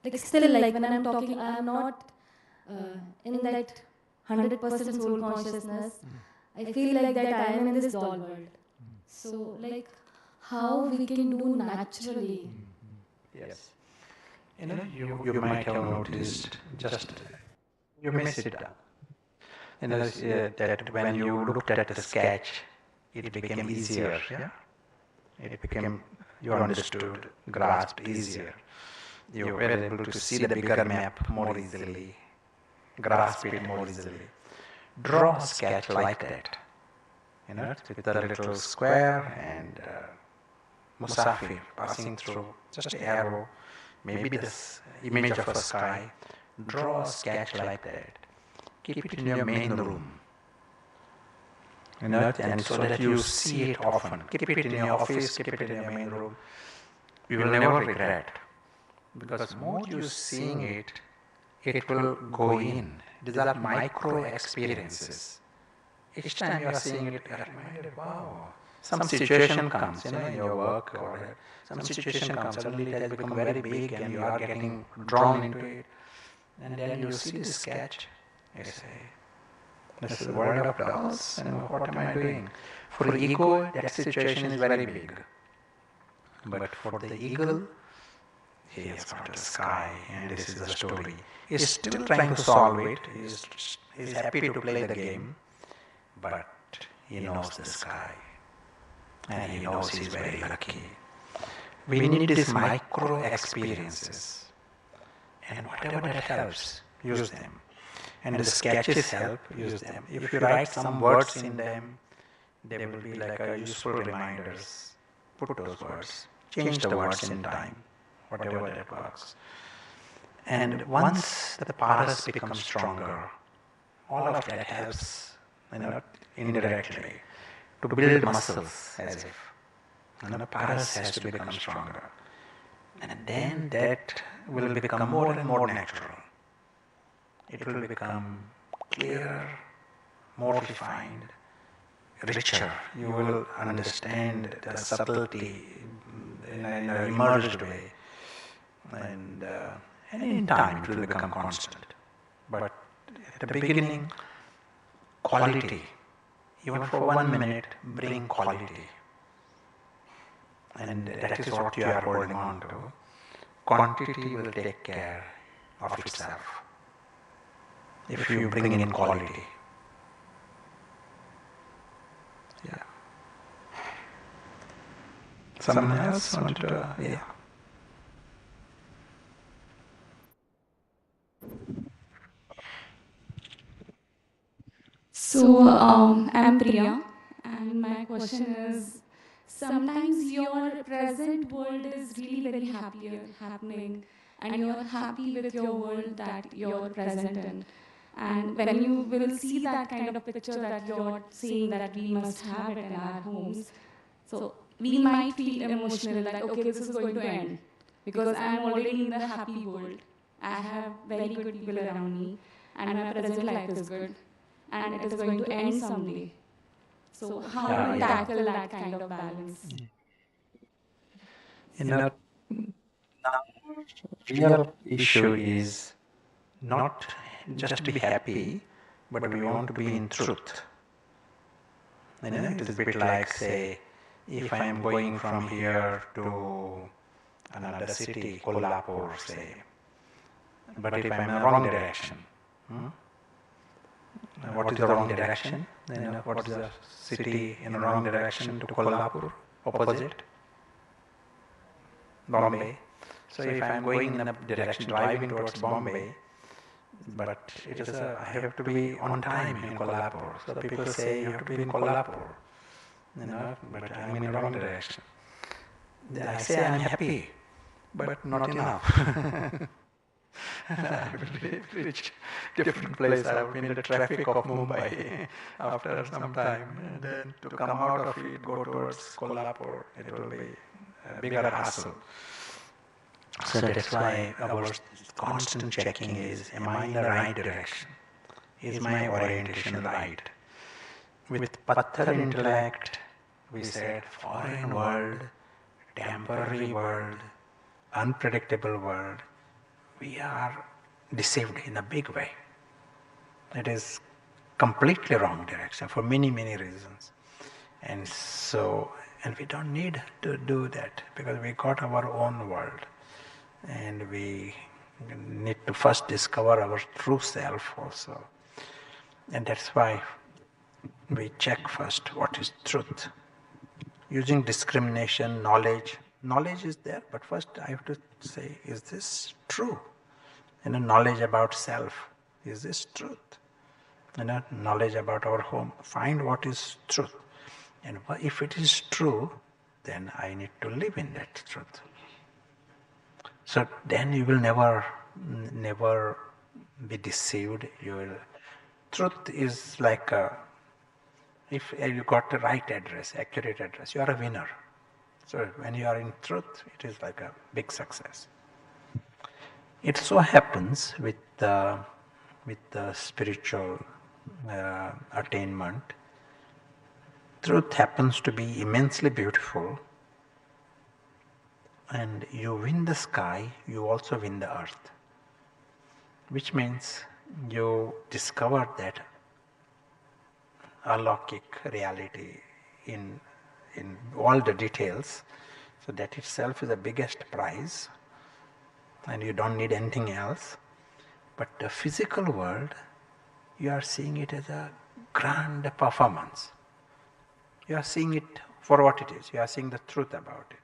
like still, like when I'm talking, I'm not in that 100% soul consciousness. I feel like that I am in this doll world. So like how we can do naturally. Yes. You might have noticed, just you may sit down. That when you looked at the sketch, it became easier. Yeah, it became, you understood, grasped easier. You were able to see the bigger map more easily, grasp it more easily. Draw a sketch like that, with a little square and musafir passing through, just an arrow, maybe this image of a sky. Draw a sketch like that. Keep it in your main room, and so that you see it often. Keep it in your office, keep it in your main room. You will never regret, because more you seeing it, it will go in. These are micro experiences. Each time you are seeing it, you are reminded, wow, some situation comes, in your work, or some situation comes, suddenly it has become very big and you are getting drawn into it. And then you see this sketch, you say, this is the world of dolls, and what am I doing? For the ego, that situation is very big. But for the eagle, he has got a sky, and this is the story. He's still trying to solve it. He's happy to play the game, but he knows the sky, and he knows he's very lucky. We need these micro experiences, and whatever that helps, use them. And the sketches help, use them. If you write some words in them, they will be like a useful reminders. Put those words, change the words in time, whatever that works. And once the paras become stronger, all of that helps, indirectly, to build muscles, as if. Paras has to become stronger. And then that will become more and more natural. It will become clearer, more refined, richer. You will understand the subtlety in an emerged way. And in time it will become constant. But at the beginning, quality, even for 1 minute, bring quality. And that is what you are holding on to. Quantity will take care of itself if you bring in quality. Yeah. Someone else wanted to, yeah. So, I'm Priya, and my question is, sometimes your present world is really very happier happening, and you're happy with your world that you're present in. And when you will see that kind of picture that you're saying that we must have it in our homes, so we might feel emotional, like, okay, this is going to end, because I'm already in the happy world. I have very good people around me, and my present life is good and it is going to end someday. So how do we tackle that kind of balance? Now, real issue is not just be happy, but we want to be in truth. It is a bit like, say, if I am going from here to another city, Kolhapur, say, but if I am in the wrong direction, what is the wrong direction? What is the city in the wrong direction to Kolhapur? Opposite? Bombay. So if I am going in a direction, driving towards Bombay, but it is I have to be on time in Kolhapur. So people say you have to be in Kolhapur, but I am in the wrong direction. I say I am happy, but not enough. I've reached different place. I've been in the traffic of Mumbai after some time, and then to come out of it, go towards Kolhapur, it will be a bigger hassle. So that's why our constant checking is, am I in the right direction? Is my orientation right? With Patthar intellect, we said foreign world, temporary world, unpredictable world, we are deceived in a big way. It is completely wrong direction for many, many reasons. And so, and we don't need to do that because we got our own world. And we need to first discover our true self also. And that's why we check first what is truth. Using discrimination, knowledge. Knowledge is there, but first I have to say, is this true? And a knowledge about self, is this truth? And a knowledge about our home, find what is truth. And if it is true, then I need to live in that truth. So then you will never be deceived. Truth is like if you got the right address, accurate address, you are a winner. So when you are in truth, it is like a big success. It so happens with the spiritual attainment, truth happens to be immensely beautiful, and you win the sky, you also win the earth, which means you discover that alaukic reality in all the details. So that itself is the biggest prize, and you don't need anything else. But the physical world, you are seeing it as a grand performance. You are seeing it for what it is. You are seeing the truth about it.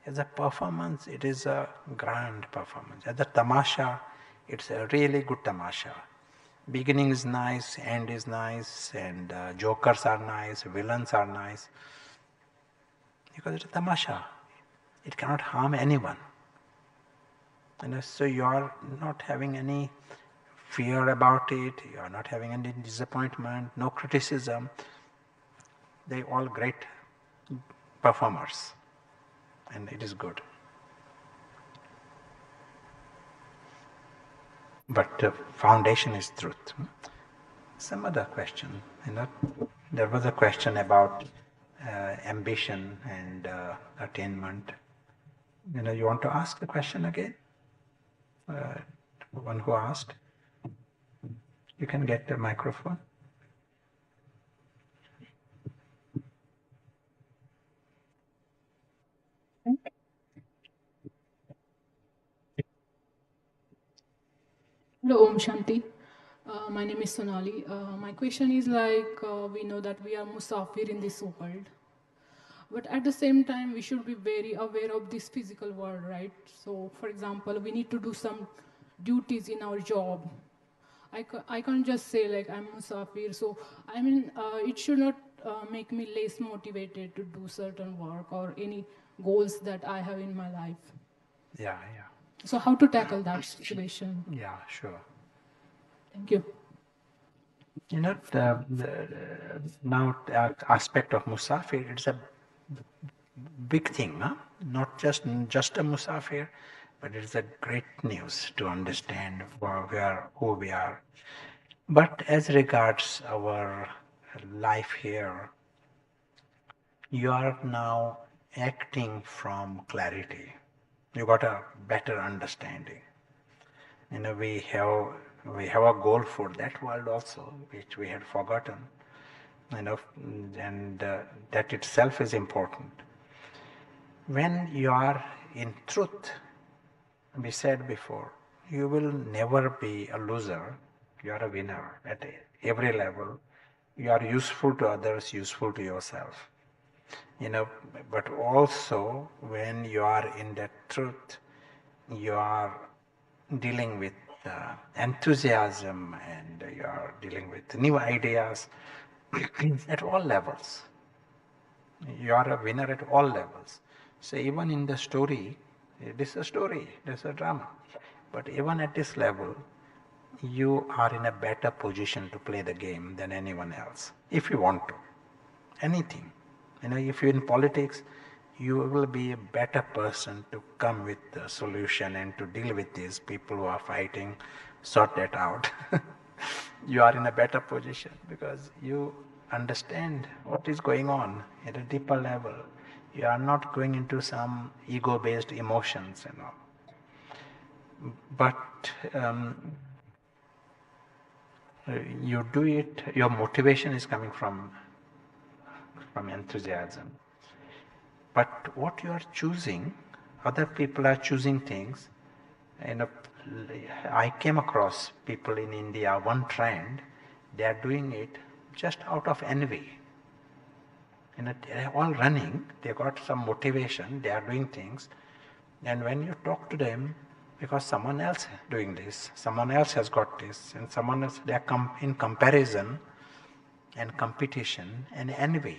As a performance, it is a grand performance. As a tamasha, it's a really good tamasha. Beginning is nice, end is nice, and jokers are nice, villains are nice. Because it's a tamasha. It cannot harm anyone. And so you are not having any fear about it, you are not having any disappointment, no criticism. They are all great performers, and it is good. But the foundation is truth. Some other question, there was a question about ambition and attainment. You want to ask the question again? One who asked. You can get the microphone. Hello, Om Shanti. My name is Sonali. My question is we know that we are musafir in this world, but at the same time, we should be very aware of this physical world, right? So, for example, we need to do some duties in our job. I can't just say like I'm musafir. So, I mean, it should not make me less motivated to do certain work or any goals that I have in my life. Yeah. So, how to tackle that situation? Yeah, sure. Thank you. Now the aspect of musafir, it's a big thing, huh? Not just a musafir, but it's a great news to understand who we are. But as regards our life here, you are now acting from clarity. You got a better understanding. We have a goal for that world also, which we had forgotten. And that itself is important. When you are in truth, we said before, you will never be a loser. You are a winner at every level. You are useful to others, useful to yourself. But also when you are in that truth, you are dealing with enthusiasm, and you are dealing with new ideas at all levels. You are a winner at all levels. So even in the story, this is a story, this is a drama. But even at this level, you are in a better position to play the game than anyone else, if you want to. Anything. If you're in politics, you will be a better person to come with the solution and to deal with these people who are fighting, sort that out. You are in a better position because you understand what is going on at a deeper level. You are not going into some ego-based emotions and all. But you do it, your motivation is coming from enthusiasm. But what you are choosing, other people are choosing things. And I came across people in India, one trend, they are doing it just out of envy. They are all running, they got some motivation, they are doing things. And when you talk to them, because someone else is doing this, someone else has got this, and someone else, they are in comparison and competition and envy.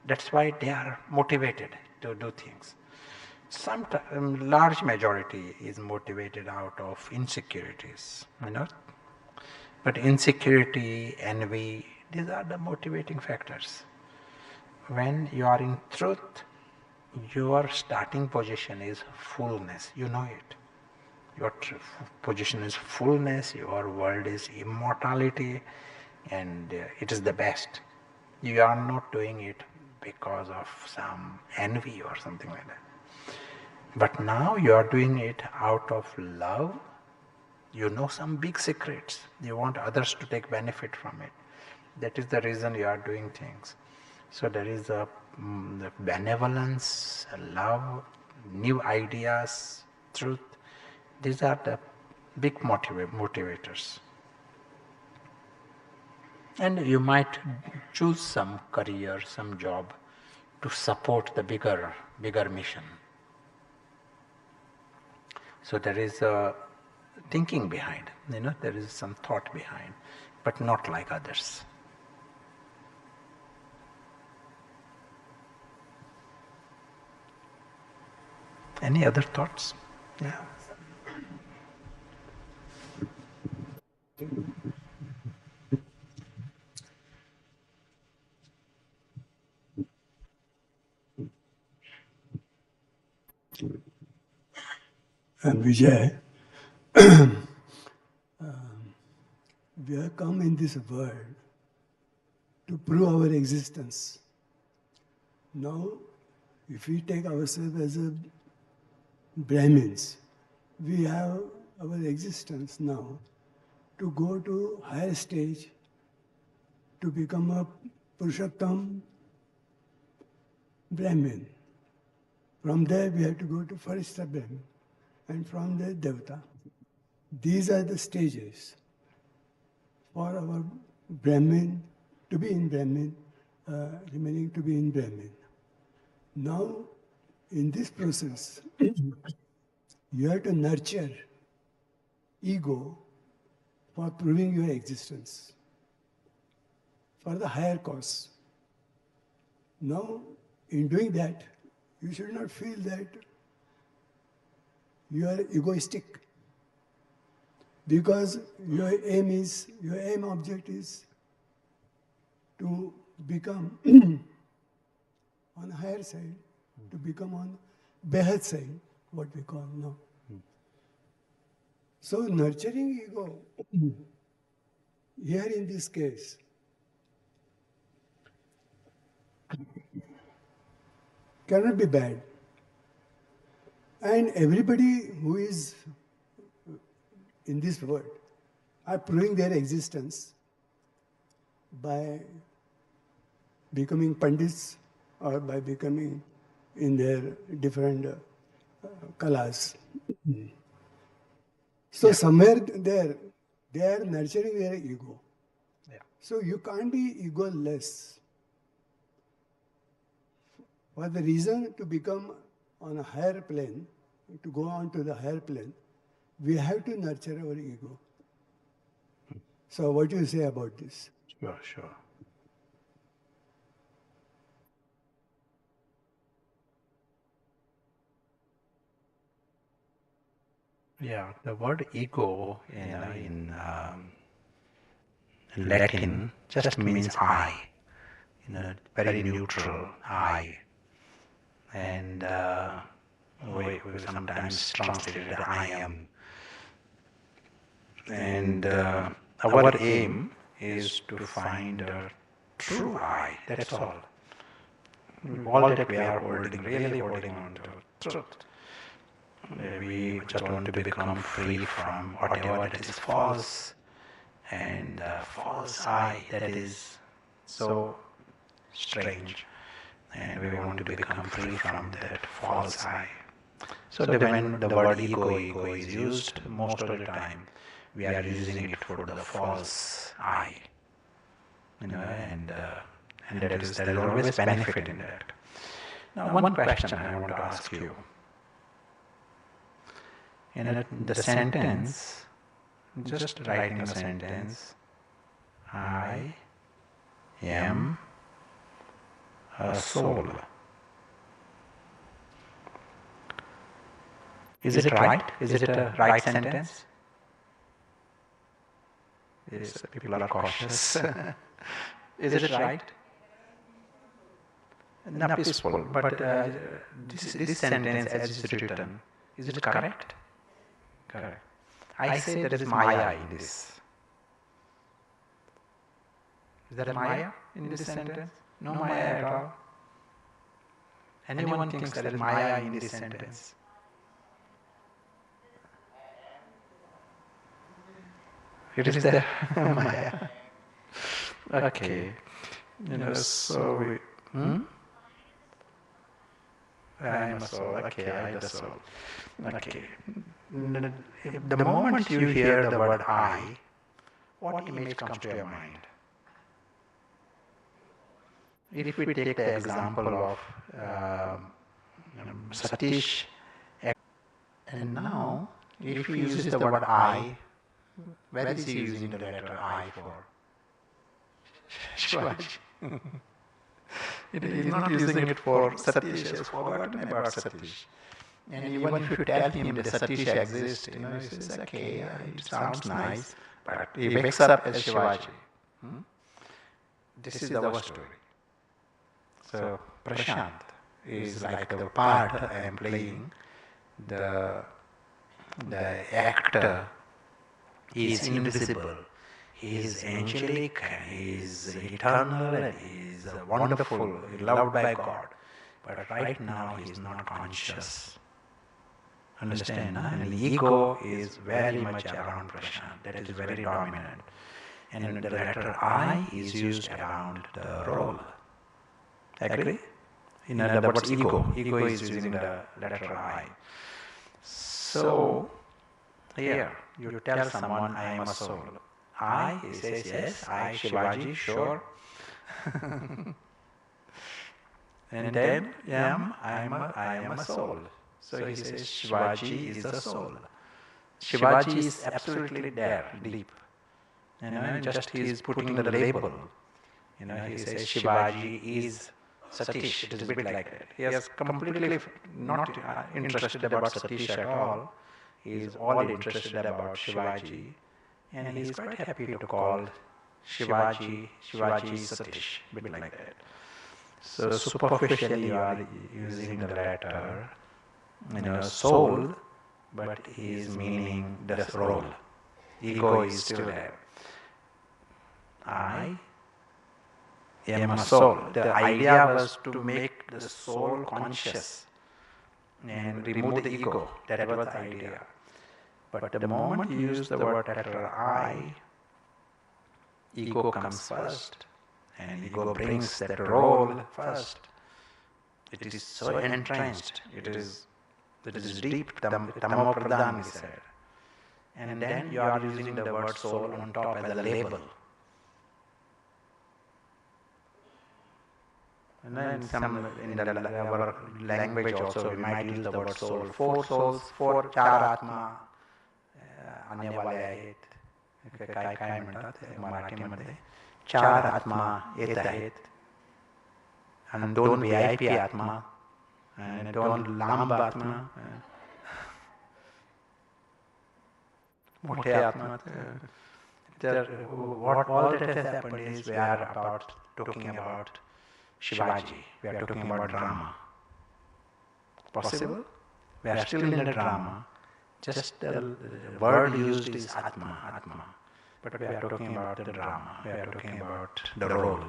That's why they are motivated to do things. Some large majority is motivated out of insecurities, But insecurity, envy, these are the motivating factors. When you are in truth, your starting position is fullness. You know it. Your position is fullness, your world is immortality, and it is the best. You are not doing it because of some envy or something like that. But now you are doing it out of love. You know some big secrets. You want others to take benefit from it. That is the reason you are doing things. So there is the benevolence, love, new ideas, truth. These are the big motivators. And you might choose some career, some job to support the bigger mission. So there is a thinking behind, there is some thought behind, but not like others. Any other thoughts? Yeah. Vijay, we have come in this world to prove our existence. Now, if we take ourselves as a Brahmins, we have our existence now to go to higher stage, to become a Purushottam Brahmin. From there, we have to go to Farishta Brahmin, and from there, Devata. These are the stages for our Brahmin to be in Brahmin, remaining to be in Brahmin. Now, in this process, you have to nurture ego for proving your existence, for the higher cause. Now, in doing that, you should not feel that you are egoistic, because your aim object is to become on higher side, to become on Behad side, what we call now. So nurturing ego, here in this case, cannot be bad. And everybody who is in this world are proving their existence by becoming pandits or by becoming in their different kalas. So somewhere there, they are nurturing their ego. Yeah. So you can't be egoless. For the reason to become on a higher plane, to go on to the higher plane, we have to nurture our ego. So what do you say about this? Sure. Yeah, the word ego in Latin just means I, very neutral I. and we sometimes translate it I am. And our aim is to find a true I, that's all. All that we are holding, really holding on to truth. We just want to become free from whatever that is false, and false I that is so strange, and we want to become free from that false I. So when the word ego is used, most of the time we are using it for the false I, and there is always benefit in that. Now, one question I want to ask you. In the sentence, just writing a sentence, I am a soul. Is it right? Is it a right sentence? Yes, people are cautious. Is it right? Not peaceful, but this sentence as it's written, is it correct? Correct. I say there is Maya in this. Is there Maya in this sentence? No Maya at all. Anyone thinks there is Maya in this sentence? It is there, Maya. Okay. So we. I am a soul. Okay, I am the soul. Okay. The moment you hear the word I, what image comes to your mind? If we take the example of Satish, and now if he uses the word I, where is he using the letter I for? Shivaji. He is not using it for Satish, he has forgotten about Satish. And even if you tell him that Satish exists, he says, okay, it sounds nice, but he wakes up as Shivaji. This is our story. So Prashant is like the part I am playing. The actor is invisible. He is angelic, he is eternal, and he is wonderful, loved by God. But right now he is not conscious. Understand? And the ego is very much around Prashant. That is very dominant. And the letter I is used around the role. Agree? In other words, ego. Ego is using the letter I. So, here, you tell someone, I am a soul. I, he says, yes, I, Shivaji, sure. And then, I am a soul. So he says, Shivaji is a soul. Shivaji is absolutely there, deep. Just he is putting the label. He says, Shivaji is Satish. It is a bit like that. He is completely not interested about Satish at all. He is all interested about Shivaji. And he is quite happy to call Shivaji Satish, a bit like that. So superficially you are using the letter, soul, but he is meaning the role. Ego is still there. I am a soul. The idea was to make the soul conscious and remove the ego. That was the idea. But the moment you use the word letter I, ego comes first, and ego brings that role first. It is so entrenched. It is deep. Tamo pradhan, we said. And then you are using the word soul on top as a label. And then in our language also we might use the word soul. 4 souls, 4 चार आत्मा आने वाले आहेत. काय म्हणतात मराठीमध्ये 4 आत्मा येत आहेत आणि 2 VIP आत्मा आणि 2 लांब आत्मा मोठे आत्मा. What all that has happened is we are talking about Shivaji, we are talking about drama. possible? We are still in the drama. Just the word used is Atma, Atma. But we are talking about the drama. We are talking about the role.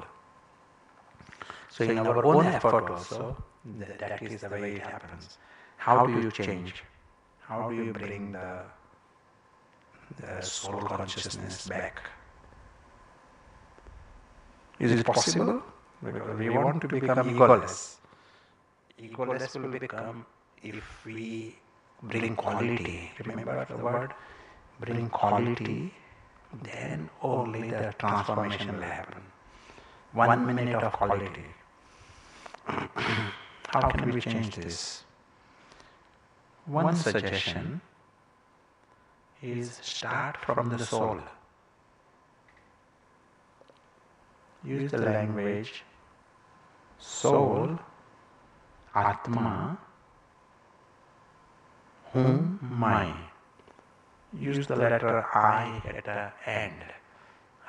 So in our own effort also, that is the way it happens. How do you change? How do you bring the soul consciousness back? Is it possible? Because we want to become egoless. Egoless will become if we bring quality. Remember the word? Bring quality, then only the transformation will happen. 1 minute of quality. How can we change this? One suggestion is start from the soul. Use the language soul, Atma, whom, my. Use the letter I at the end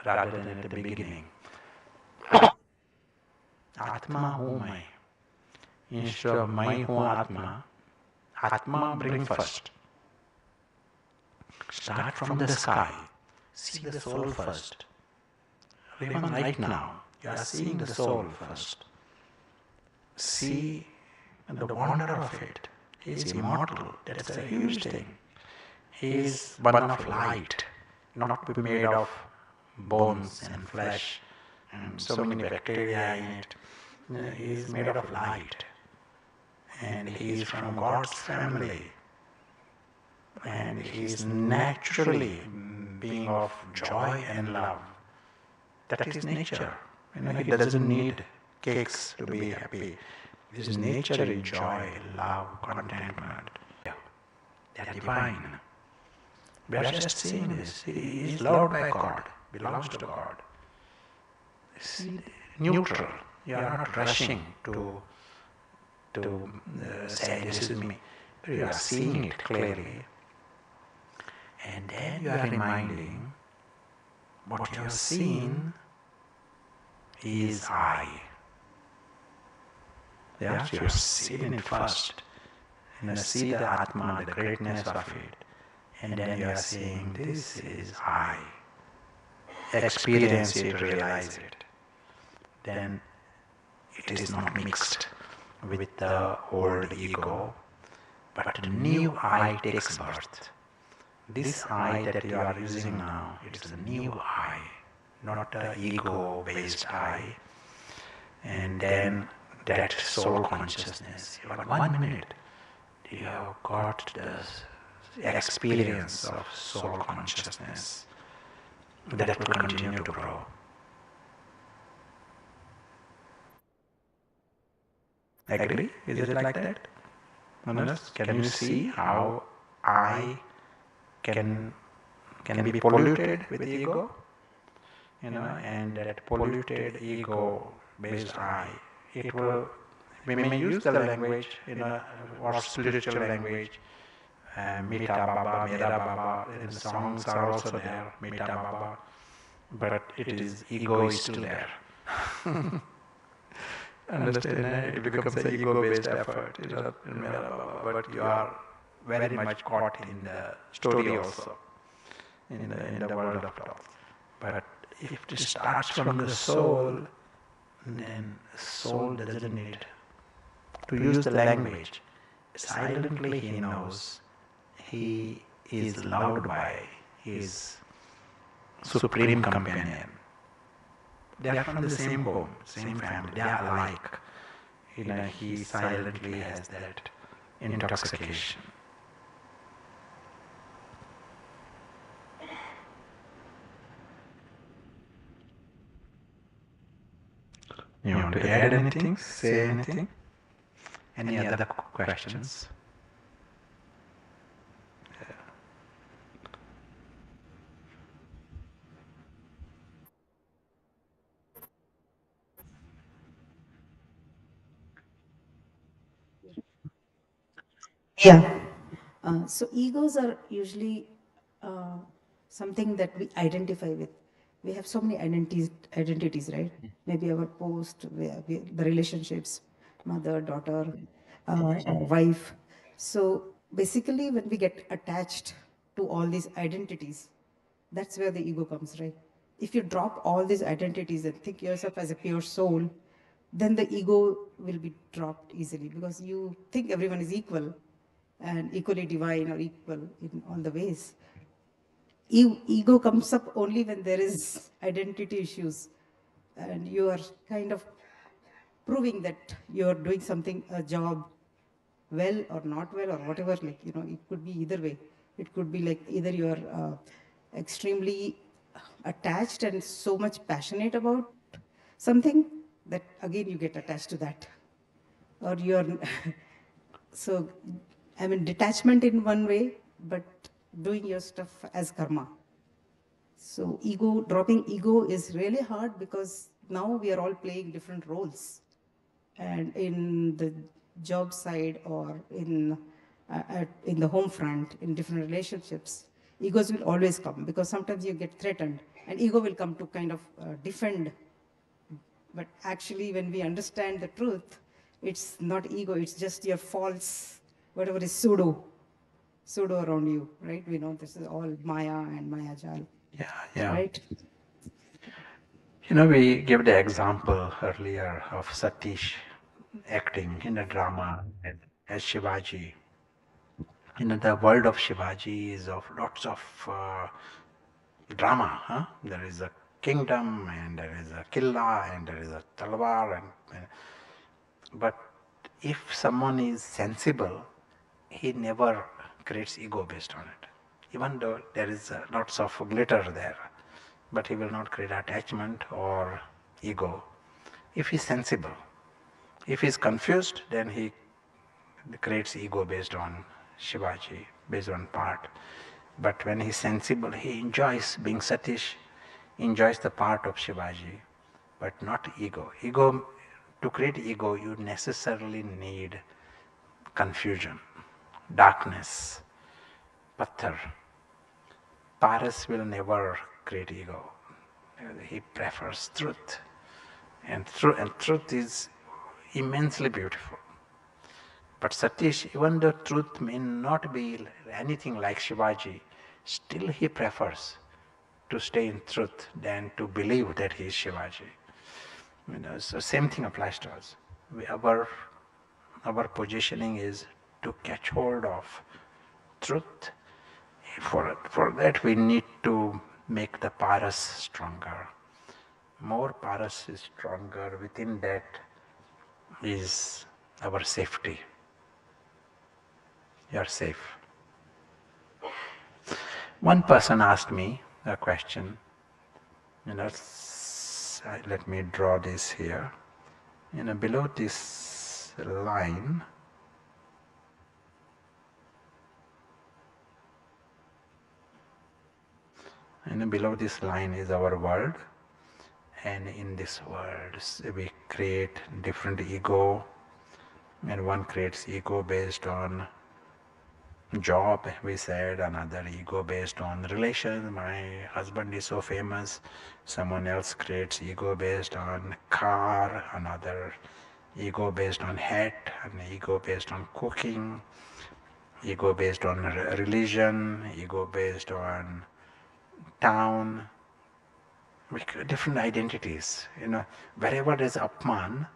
rather than at the beginning. Atma, whom, my. Instead of my, who, Atma, Atma bring first. Start from the sky. See the soul first. Even right now, you are seeing the soul first. See the wonder of it. He is immortal. That's a huge thing. He is one of light, not to be made of bones and flesh and so many bacteria in it. He is made of light. And he is from God's family. And he is naturally being of joy and love. That is nature. He doesn't need cakes to be happy. His nature is joy, love, contentment. They are divine. We are just seeing this. He is loved by God, belongs to God. See, neutral. You are not rushing to say this is me. You are seeing it clearly. And then you are reminding what you have seen is I. Yes, you have seen it first. See the Atma, the greatness of it. And then you are saying, this is I. Experience it, realize it. Then it is not mixed with the old ego, but a new I takes birth. This I that you are using now, it is a new I, not an ego-based I. And then that soul consciousness, about 1 minute, you have got the experience of soul consciousness that will continue to grow. Agree? Is it like that? Manas, can you see how I can be polluted with ego? And that polluted ego-based I, it will, we may use the language, or spiritual language, Mita Baba, Mera Baba, and the songs are also there, Mita Baba, but it is, ego is still there. Understand? It becomes an ego-based effort, Mera Baba, but you are very much caught in the story also, in the world of thought. But if it starts from the soul, then the soul doesn't need to use the language. Silently he knows he is loved by his supreme companion. They are from the same home, same family, they are alike. He silently has that intoxication. You want to add anything? Say anything? Any other questions? Yeah. So egos are usually something that we identify with. We have so many identities, right? Maybe our post, the relationships, mother, daughter, wife. So basically, when we get attached to all these identities, that's where the ego comes, right? If you drop all these identities and think yourself as a pure soul, then the ego will be dropped easily because you think everyone is equal and equally divine or equal in all the ways. Ego comes up only when there is identity issues and you are kind of proving that you are doing something, a job, well or not well or whatever, like, it could be either way. It could be like either you are extremely attached and so much passionate about something that again you get attached to that, or you're so I mean detachment in one way, but doing your stuff as karma. So dropping ego is really hard because now we are all playing different roles. And in the job side or in the home front, in different relationships, egos will always come because sometimes you get threatened and ego will come to kind of defend. But actually, when we understand the truth, it's not ego, it's just your false, whatever is pseudo around you, right? We know this is all Maya and Mayajal. Yeah. Right? We gave the example earlier of Satish acting in a drama as Shivaji. The world of Shivaji is of lots of drama. Huh? There is a kingdom, and there is a killa, and there is a talwar, but if someone is sensible, he never creates ego based on it. Even though there is lots of glitter there, but he will not create attachment or ego. If he's sensible, if he's confused, then he creates ego based on Shivaji, based on part. But when he's sensible, he enjoys being Satish, enjoys the part of Shivaji, but not ego. To create ego, you necessarily need confusion, darkness, patthar. Paras will never create ego. He prefers truth. And truth is immensely beautiful. But Satish, even though truth may not be anything like Shivaji, still he prefers to stay in truth than to believe that he is Shivaji. So same thing applies to us. Our positioning is to catch hold of truth. For that we need to make the paras stronger. More paras is stronger, within that is our safety. You are safe. One person asked me a question, let me draw this here. Below this line, below this line is our world, and in this world we create different ego, and one creates ego based on job, we said, another ego based on relations. My husband is so famous. Someone else creates ego based on car, another ego based on hat, an ego based on cooking, ego based on religion, ego based on town. Different identities. Wherever there is Apman,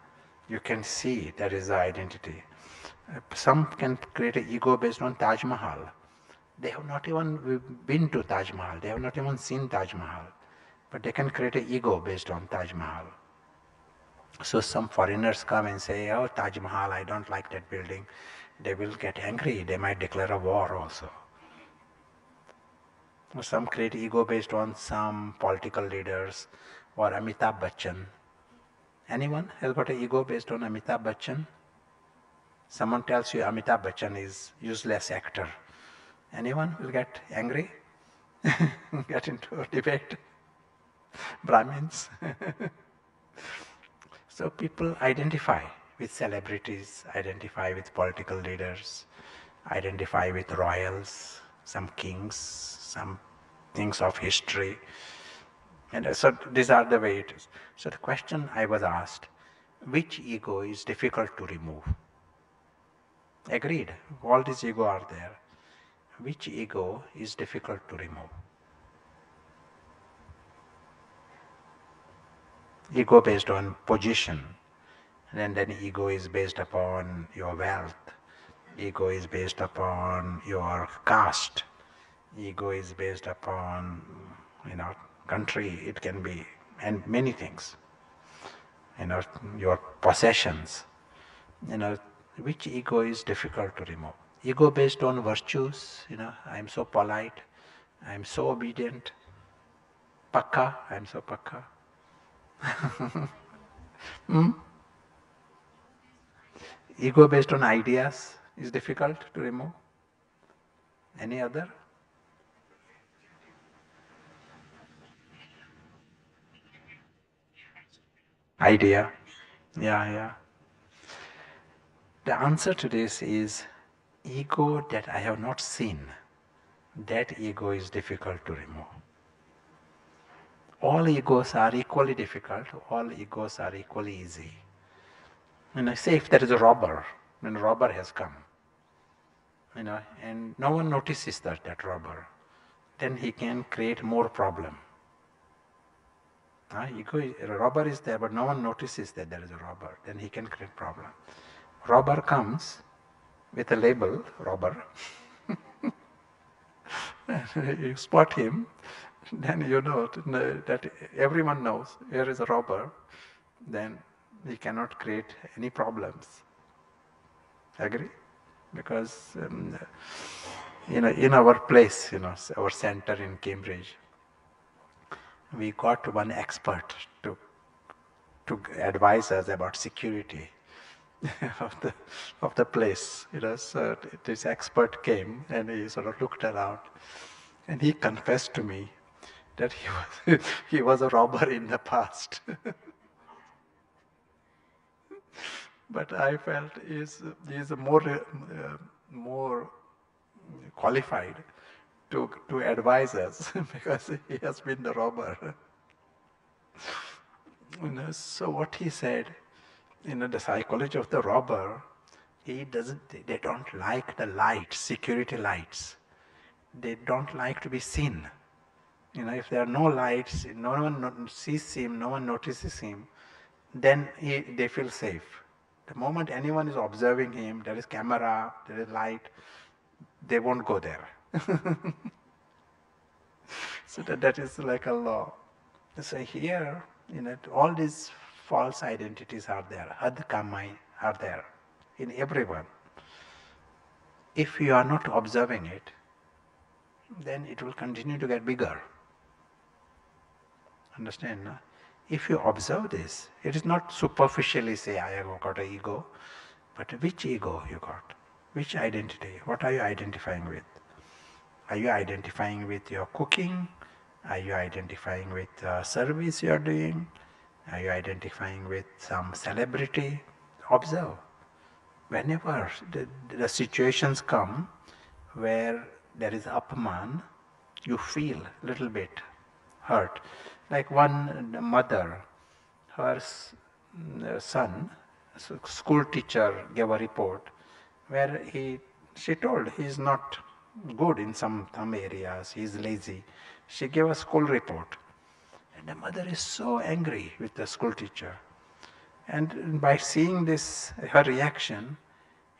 you can see there is an identity. Some can create an ego based on Taj Mahal. They have not even been to Taj Mahal. They have not even seen Taj Mahal. But they can create an ego based on Taj Mahal. So some foreigners come and say, oh, Taj Mahal, I don't like that building. They will get angry. They might declare a war also. Some create ego based on some political leaders or Amitabh Bachchan. Anyone has got an ego based on Amitabh Bachchan? Someone tells you Amitabh Bachchan is useless actor. Anyone will get angry? Get into a debate? Brahmins? So people identify with celebrities, identify with political leaders, identify with royals, some kings, some things of history. And so these are the way it is. So the question I was asked, which ego is difficult to remove? Agreed, all these ego are there. Which ego is difficult to remove? Ego based on position, and then ego is based upon your wealth. Ego is based upon your caste. Ego is based upon, country. It can be, and many things. Your possessions. Which ego is difficult to remove? Ego based on virtues. I am so polite. I am so obedient. Pakka. I am so pakka. Ego based on ideas is difficult to remove. Any other? Idea. Yeah. The answer to this is ego that I have not seen. That ego is difficult to remove. All egos are equally difficult. All egos are equally easy. Say if there is a robber, when a robber has come, and no one notices that robber, then he can create more problem. A robber is there, but no one notices that there is a robber. Then he can create problem. Robber comes with a label, robber. You spot him, then you know that everyone knows here is a robber. Then he cannot create any problems. Agree? Because in our place, our center in Cambridge, we got one expert to advise us about security of the place. So this expert came and he sort of looked around, and he confessed to me that he was a robber in the past. But I felt he is more qualified to advise us because he has been the robber. So what he said, the psychology of the robber, they don't like the lights, security lights. They don't like to be seen. If there are no lights, no one sees him, no one notices him, then they feel safe. The moment anyone is observing him, there is camera, there is light, they won't go there. So that is like a law. So here, all these false identities are there, adkamai are there in everyone. If you are not observing it, then it will continue to get bigger. Understand? No? If you observe this, it is not superficially say, I have got an ego, but which ego you got? Which identity? What are you identifying with? Are you identifying with your cooking? Are you identifying with service you are doing? Are you identifying with some celebrity? Observe. Whenever the situations come where there is apman, you feel a little bit hurt. Like one mother, her son, school teacher gave a report where she told he is not good in some areas, he is lazy. She gave a school report. And the mother is so angry with the school teacher. And by seeing this, her reaction,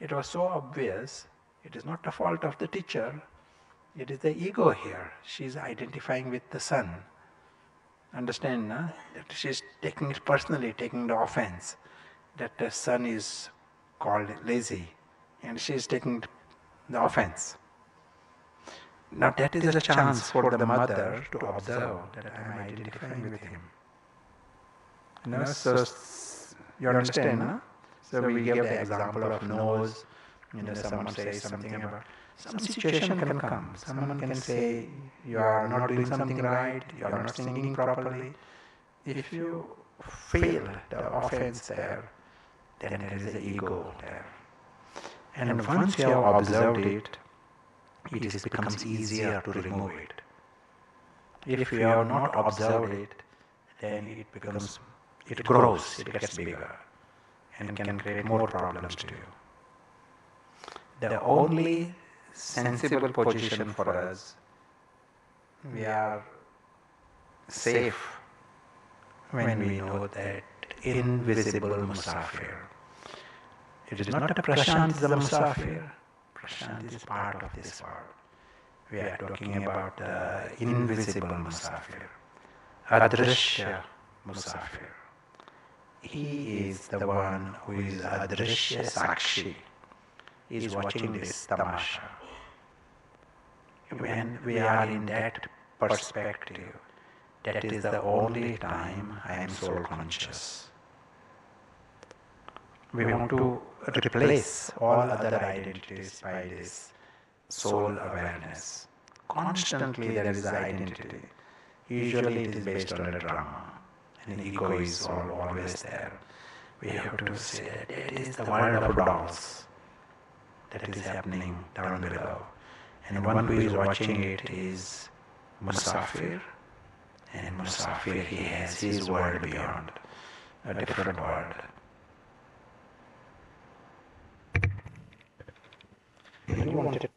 it was so obvious, it is not the fault of the teacher, it is the ego here. She is identifying with the son. Understand, no? That she is taking it personally, taking the offense, that the son is called lazy, and she is taking the offense. Now that is a chance for the mother to observe that I am identifying with him. So you understand, no? So we give the example of nose. Someone says something about some situation can come. Someone can say you are not doing something right, you are not singing properly. If you feel the offense there, then there is the ego there. And once you have observed it, it becomes easier to remove it. If you have not observed it, then it grows, it gets bigger, and can create more problems to you. the only sensible position for us, we are safe when we know that invisible Musafir. It is not a Prashant is a Musafir. Prashant is part of this world. We are talking about the invisible Musafir, Adrishya Musafir. He is the one who is Adrishya Sakshi. He is watching this tamasha. When we are in that perspective, that is the only time I am soul conscious. We want to replace all other identities by this soul awareness. Constantly there is identity. Usually it is based on a drama. And ego is always there. We have to say that is the world of dolls that is happening down below. And one who is watching it is Musafir. And Musafir, he has his world beyond, a different world. You wanted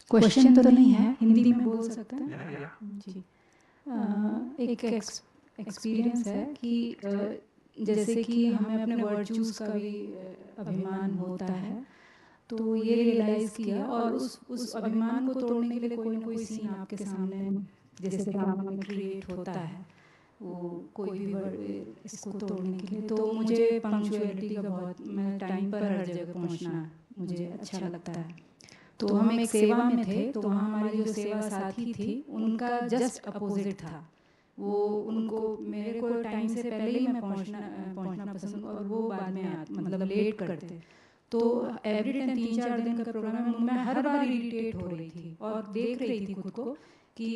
question तो नहीं है, हिंदी में बोल सकते हैं? जी। एक experience है कि जैसे कि हमें अपने वर्ड चूज़ का भी अभिमान होता है, तो ये रियलाइज़ किया और उस अभिमान को तोड़ने के लिए कोई ना कोई सीन आपके सामने जैसे ड्रामा में क्रिएट होता है, वो कोई भी वर्ड इसको तोड़ने के लिए। तो मुझे पंक्चुअलिटी का बहुत, मैं टाइम पर हर जगह पहुंचना मुझे अच्छा लगता है। तो हम एक सेवा में थे, तो वहाँ हमारी जो सेवा साथी थी उनका जस्ट अपोजिट था। वो उनको मेरे को टाइम से पहले ही मैं पहुँचना पसंद, और वो बाद में मतलब लेट करते। तो एवरी टाइम 3-4 दिन का प्रोग्राम है, मैं हर बार इरिटेट हो रही थी और देख रही थी खुद को कि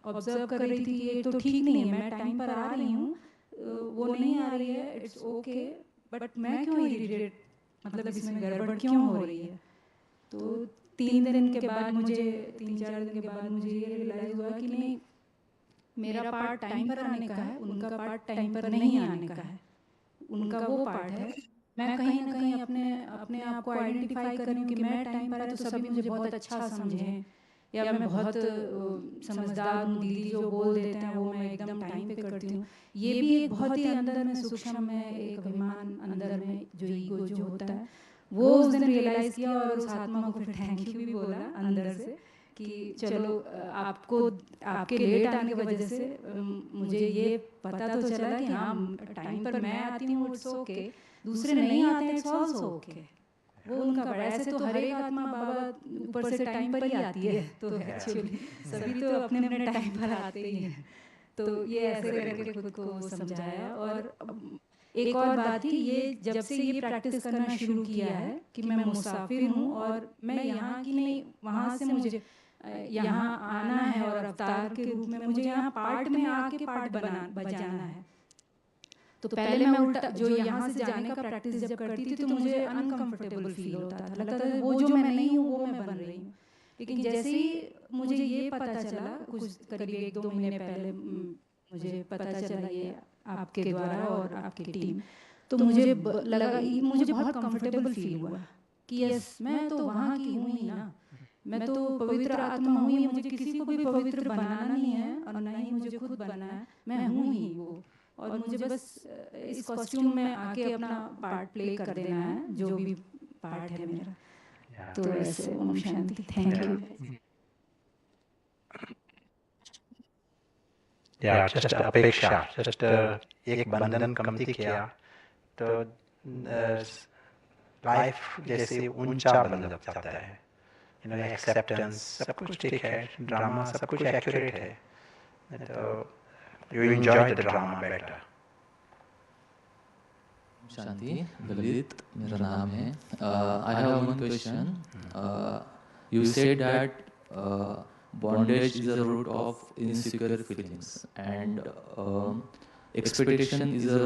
ऑब्जर्व कर रही थी कि ये तो ठीक नहीं है, मैं टाइम पर आ रही हूँ, वो नहीं आ रही है, इट्स ओके, बट मैं क्यों इरिटेट, मतलब इसमें गड़बड़ क्यों हो रही है। तो 3-4 दिन के बाद मुझे ये रियलाइज़ हुआ कि नहीं, मेरा पार्ट टाइम पर आने का है, उनका पार्ट टाइम पर नहीं आने का है। उनका वो पार्ट है, मैं कहीं ना कहीं अपने आप को आइडेंटिफाई कर रही हूँ कि मैं टाइम पर आए तो सभी मुझे बहुत अच्छा समझें, या मैं बहुत समझदार हूँ, दीदी जो बोल देते हैं वो मैं एकदम टाइम पे करती हूँ। ये भी एक बहुत ही अंदर में सूक्ष्म में एक अभिमान अंदर में जो ईगो जो होता है, वो उस दिन रियलाइज़ किया और उस आत्मा को फिर थैंक यू भी बोला अंदर से कि चलो आपके लेट आने की वजह से मुझे ये पता तो चला कि हाँ टाइम पर मैं आती हूँ, इट्स ओके, दूसरे नहीं आते हैं, इट्स ऑल्सो ओके। वो उनका बड़ा, ऐसे तो हर एक आत्मा बाबा ऊपर से टाइम पर ही आती है, तो एक्चुअली सभी तो अपने अपने टाइम पर आते ही हैं। तो ये ऐसे करके खुद को समझाया। और एक और बात थी, ये जब से ये प्रैक्टिस करना शुरू किया है कि मैं मुसाफिर हूँ और मैं यहाँ की नहीं, वहाँ से मुझे यहाँ आना है और अवतार के रूप में मुझे यहाँ पार्ट में आके पार्ट बजाना है। तो पहले मैं उल्टा, जो यहाँ से जाने का प्रैक्टिस जब करती थी तो मुझे अनकंफर्टेबल फील होता था, लगता था वो जो मैं नहीं हूँ वो मैं बन रही हूँ। लेकिन जैसे ही मुझे ये पता चला, कुछ करीब 1-2 महीने पहले मुझे पता चला ये आपके द्वारा और आपकी टीम, तो मुझे लगा, मुझे बहुत कंफर्टेबल फील हुआ कि यस मैं तो वहाँ की हूँ ही ना, मैं तो पवित्र आत्मा हूँ ही, मुझे किसी को भी पवित्र बनाना नहीं है और ना ही मुझे खुद बनना है, मैं हूँ ही वो। और मुझे बस इस कॉस्ट्यूम में आके अपना पार्ट प्ले कर देना है, जो भी पार्ट है मेरा। तो ऐसे Om Shanti, thank you. Just अपेक्षा, जस्ट एक बंधन कमती किया तो लाइफ जैसे ऊंचा बन जाता है। एक्सेप्टेंस, सब कुछ ठीक है, ड्रामा सब कुछ एक्यूरेट है, तो you enjoy the drama better. Shanti, Lalit मेरा नाम है। I have one question. You said that bondage is a root of insecure feelings, and expectation is a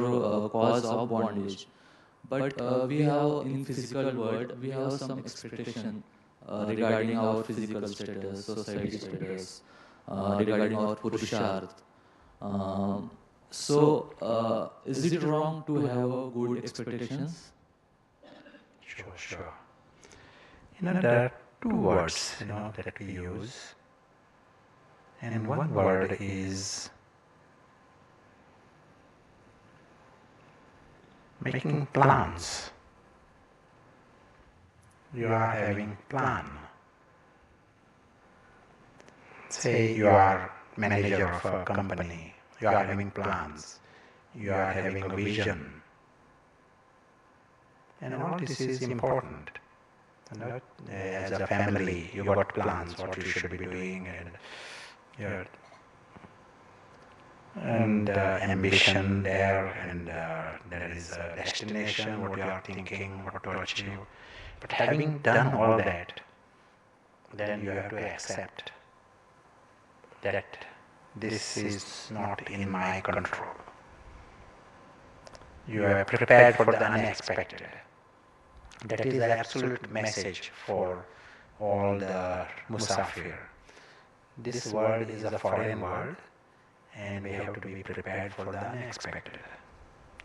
cause of bondage. But we have in physical world, we have some expectation regarding our physical status, society status, regarding our Purusharth. Is it wrong to have good expectations? Sure. There are two words, that we use. And one word is making plans. You are having plan. Say you are manager of a company. You are having plans. You are having a vision. And all this is important. As a family, you got plans, what you should be doing, and ambition there, and there is a destination, what you are thinking, what to achieve. But having done all that, then you have to accept that this is not in my control. You are prepared for the unexpected. That is the absolute message for all the Musafir. This world is a foreign world, and we have to be prepared for the unexpected.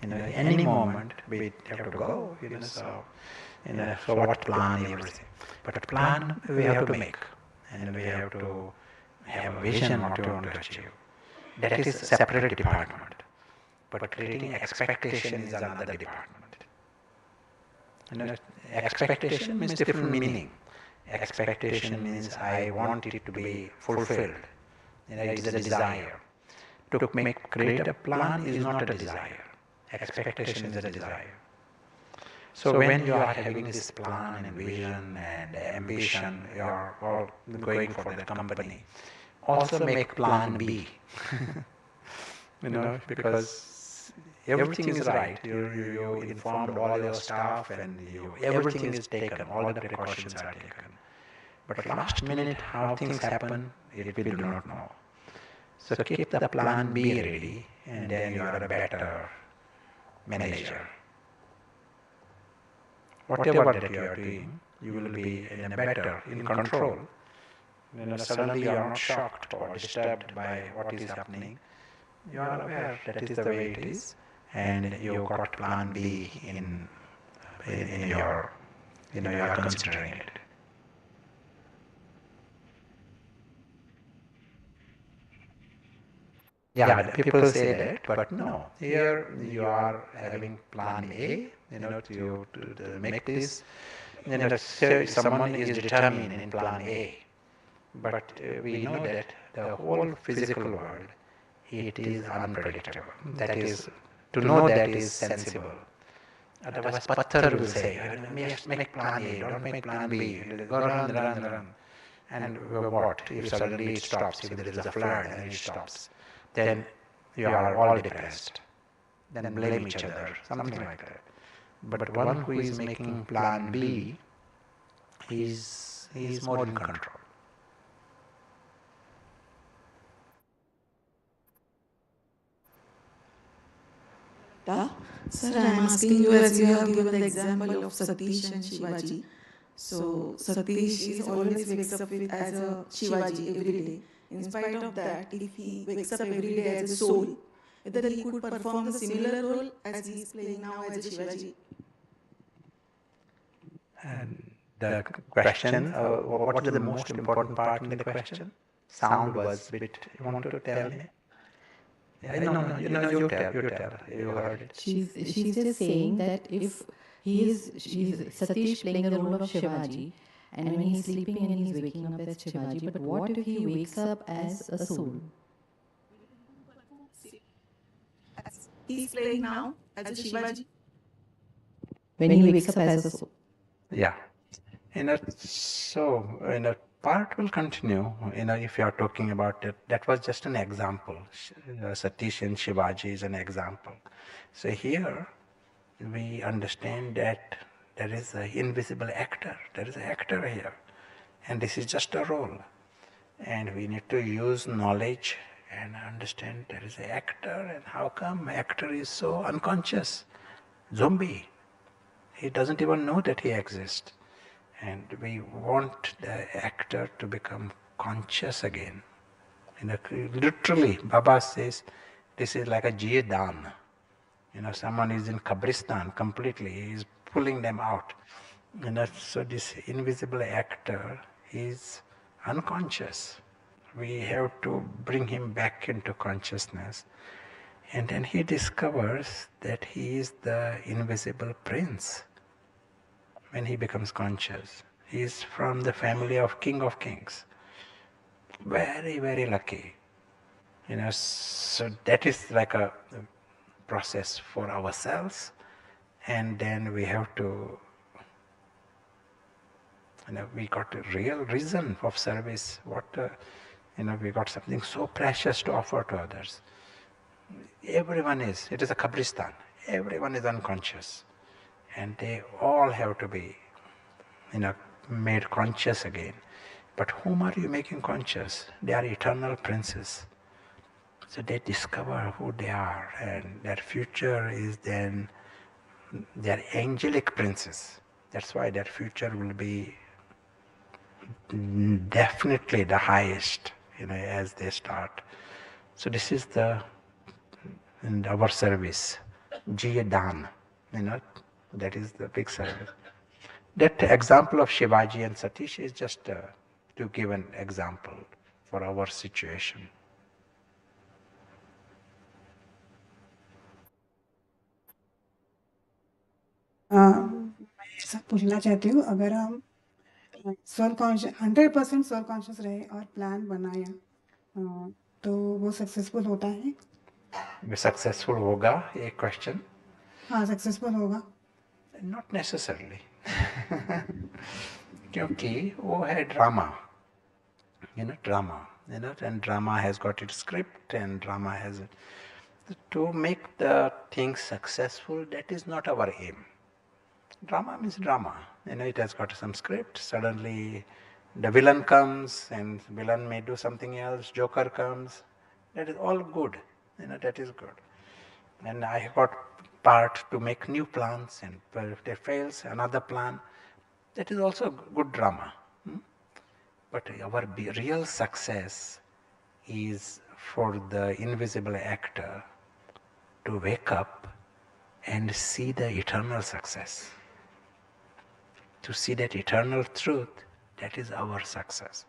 Any moment we have to go. So what plan, everything. But a plan we have to make, and we have to have a vision what we want to achieve. That is a separate department. But creating expectation is another department. Expectation means different meaning. Expectation means I want it to be fulfilled. It is a desire. To create a plan is not a desire. Expectation is a desire. So when you are having this plan and vision and ambition, you are all going for the company. Also make plan B. Because everything is right. You informed all your staff, and everything is taken. All the precautions are taken. But last minute, how things happen, we do not know. So keep the plan B ready, and then you are a better manager. Whatever that you are doing, you will be in control. Suddenly you are not shocked or disturbed by what is happening. You are aware that is the way it is, and you got plan B in your, you are considering it. Yeah, people say that, but no. Here you are having plan A, to make this. Say someone is determined in plan A, but we know that the whole physical world, it is unpredictable. That is, to know that is sensible. Otherwise, Patthar will say, make plan A, don't make plan B. Go run. And what? If suddenly it stops, if there is a flood and it stops, then you are all depressed. Then blame each other, something like that. But one who is making plan B, he is more in control. Sir, I am asking you, as you have given the example of Satish and Shivaji. So Satish is always wakes up as a Shivaji every day. In spite of that, if he wakes up every day as a soul, whether he could perform the similar role as he is playing now as a Shivaji. And the question, what is the most important part in the question? Sound was a bit, you want to tell me? No, you tell. You heard it. She's just saying that if she's Satish playing the role of Shivaji, and when he's sleeping and he's waking up as Shivaji, but what if he wakes up as a soul? He's playing now as a Shivaji. When he wakes up as a soul. Yeah. Part will continue. If you are talking about it, that was just an example. Satish and Shivaji is an example. So here we understand that there is an invisible actor. There is an actor here, and this is just a role. And we need to use knowledge and understand there is an actor, and how come actor is so unconscious, zombie. He doesn't even know that he exists. And we want the actor to become conscious again. Literally, Baba says, this is like a jidan. Someone is in Kabristan completely, he is pulling them out. So this invisible actor is unconscious. We have to bring him back into consciousness. And then he discovers that he is the invisible prince when he becomes conscious. He is from the family of King of Kings. Very, very lucky. So that is like a process for ourselves. And then we have to, we got a real reason of service. We got something so precious to offer to others. Everyone is, it is a Kabristan. Everyone is unconscious. And they all have to be, made conscious again. But whom are you making conscious? They are eternal princes. So they discover who they are, and their future is then, they are angelic princes. That's why their future will be definitely the highest, as they start. So this is our service, Jiyadan, that is the big service. That example of Shivaji and Satish is just to give an example for our situation. मैं सब पूछना चाहती हूँ, अगर हम soul conscious 100% soul conscious रहे और plan बनाया तो वो सक्सेसफुल होता है? सक्सेसफुल होगा ये क्वेश्चन? हाँ, सक्सेसफुल होगा. नॉट नेसेसरली क्योंकि वो है drama, drama, and drama has got its script, and drama has to make the thing successful. That is not our aim. Drama means drama. It has got some script. Suddenly the villain comes and villain may do something else. Joker comes. That is all good. That is good. And I have got part to make new plans, and if it fails, another plan. That is also good drama. But our real success is for the invisible actor to wake up and see the eternal success. To see that eternal truth, that is our success.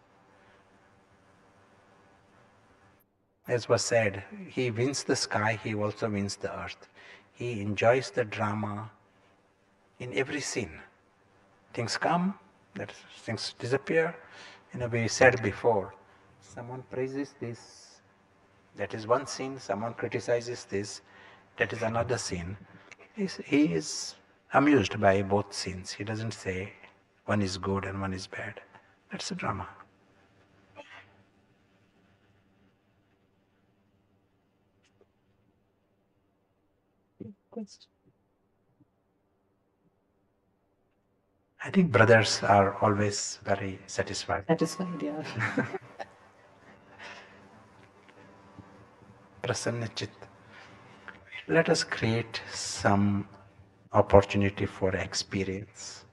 As was said, he wins the sky, he also wins the earth. He enjoys the drama in every scene. Things come, things disappear. We said before, someone praises this, that is one scene, someone criticizes this, that is another scene. He is amused by both scenes. He doesn't say one is good and one is bad. That's a drama. I think brothers are always very satisfied. Satisfied, yeah. Prasanna Chit. Let us create some opportunity for experience.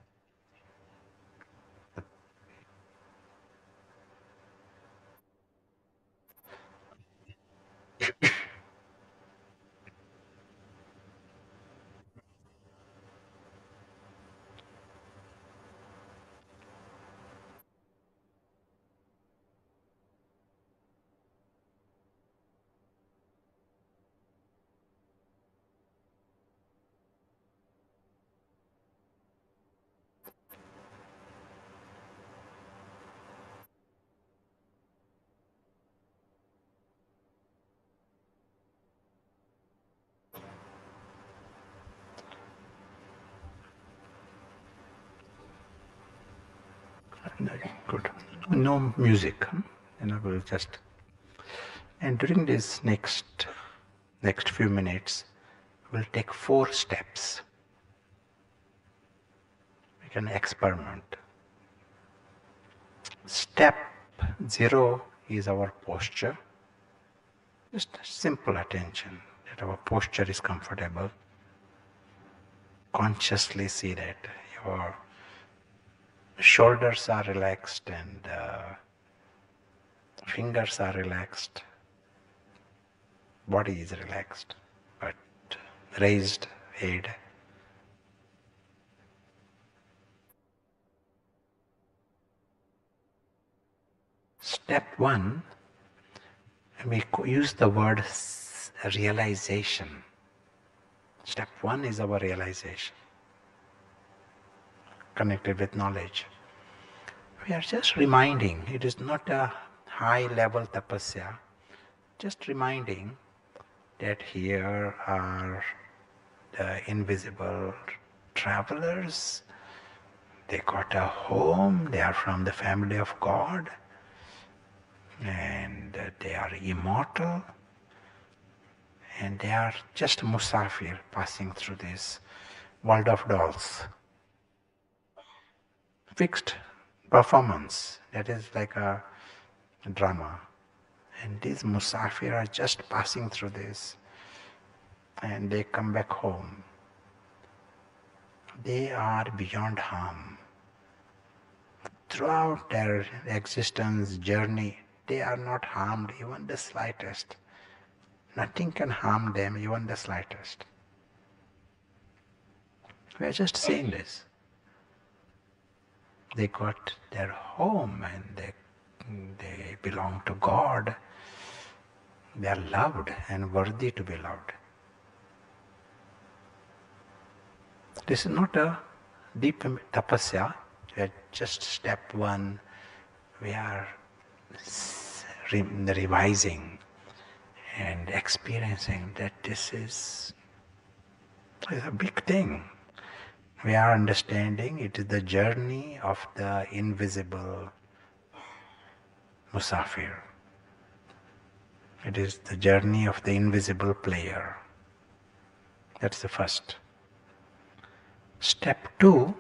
Good. No music. We'll just. And during this next few minutes, we'll take 4 steps. We can experiment. Step 0 is our posture. Just simple attention that our posture is comfortable. Consciously see that your shoulders are relaxed and Fingers are relaxed, body is relaxed, but raised head. Step one, we use the word realization. Step one is our realization, connected with knowledge. We are just reminding, it is not a high level tapasya, just reminding that here are the invisible travelers. They got a home, they are from the family of God, and they are immortal, and they are just musafir passing through this world of dolls. Fixed performance, that is like a drama. And these musafir are just passing through this, and they come back home. They are beyond harm. Throughout their existence, journey, they are not harmed even the slightest. Nothing can harm them even the slightest. We are just saying this. They got their home and they belong to God. They are loved and worthy to be loved. This is not a deep tapasya. We are just step one. We are revising and experiencing that this is a big thing. We are understanding it is the journey of the invisible musafir. It is the journey of the invisible player. That's the first. Step two,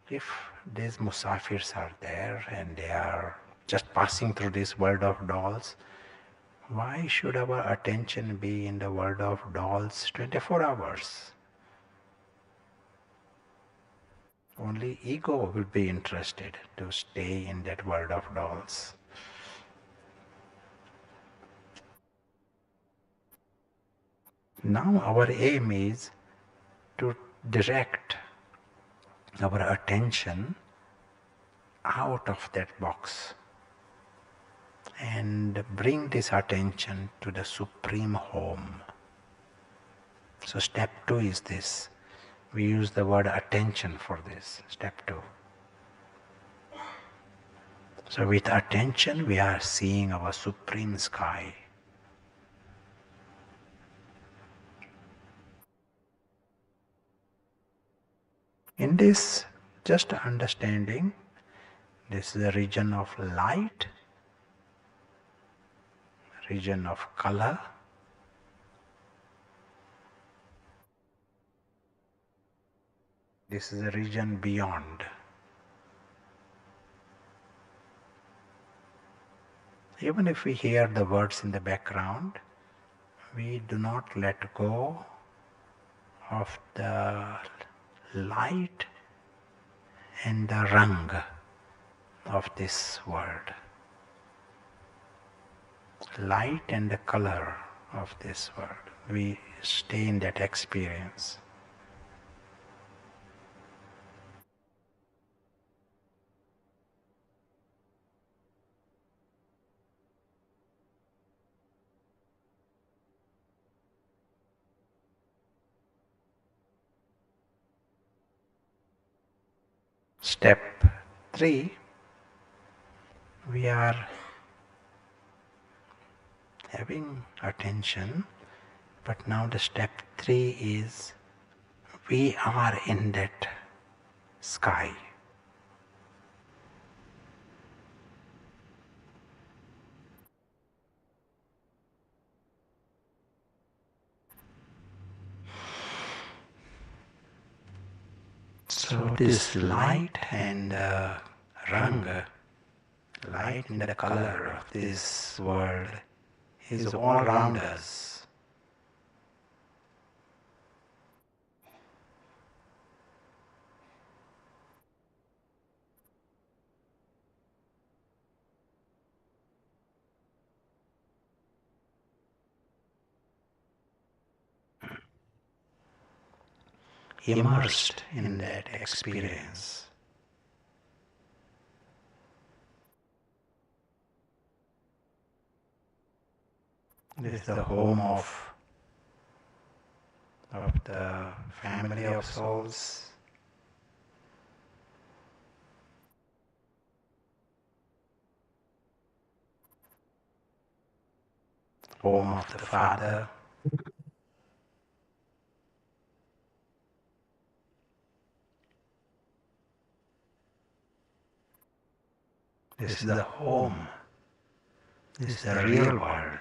if these musafirs are there and they are just passing through this world of dolls, why should our attention be in the world of dolls 24 hours? Only ego will be interested to stay in that world of dolls. Now our aim is to direct our attention out of that box and bring this attention to the supreme home. So step two is this. We use the word attention for this, step two. So with attention we are seeing our supreme sky. In this, just understanding, this is a region of light, region of color, this is a region beyond. Even if we hear the words in the background, we do not let go of the light and the rang of this world. Light and the color of this world. We stay in that experience. Step 3, we are having attention, but now the step 3 is we are in that sky. So this light and rang, light and the color of this world is all around us. immersed in that experience. This is the home of the family of souls. Home of the Father. This is the home. This is the real world.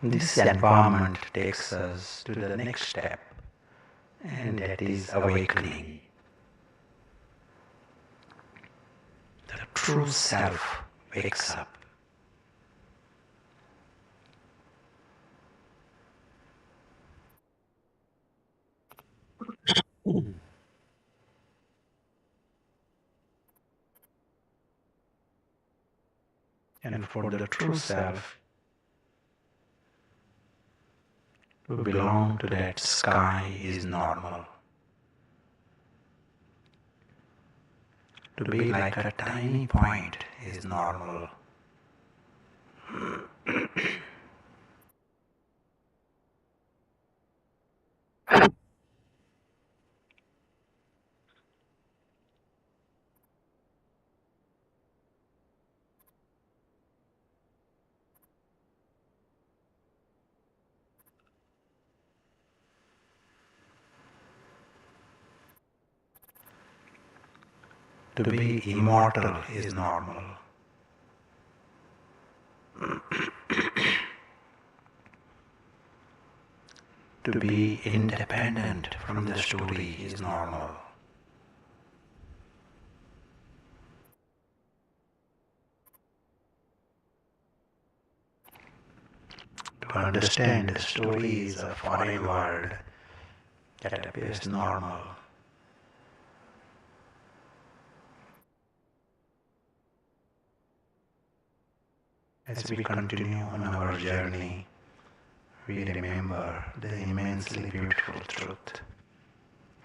This environment takes us to the next step, and that is awakening. The true self wakes up. And for the true self to belong to that sky is normal. To be like a tiny point is normal. To be immortal is normal. To be independent from the story is normal. To understand the story is a foreign word that appears normal. As we continue on our journey, we remember the immensely beautiful truth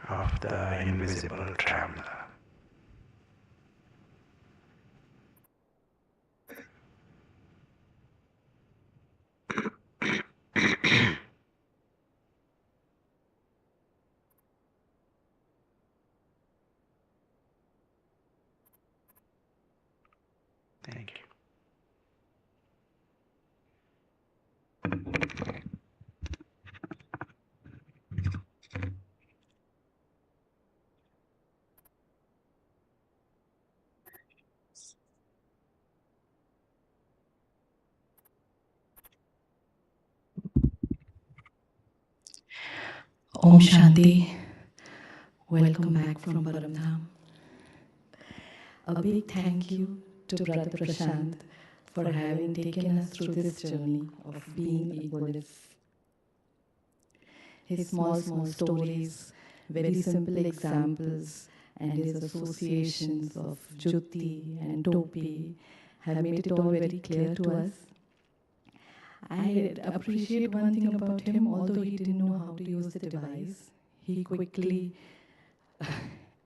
of the invisible traveler. Thank you. Om Shanti. Welcome back from Paramdham. A big thank you to Brother Prashant for having taken us through this journey of being egoless. His small stories, very simple examples, and his associations of Jyoti and Topi have made it all very clear to us. I appreciate one thing about him, although he didn't know how to use the device, he quickly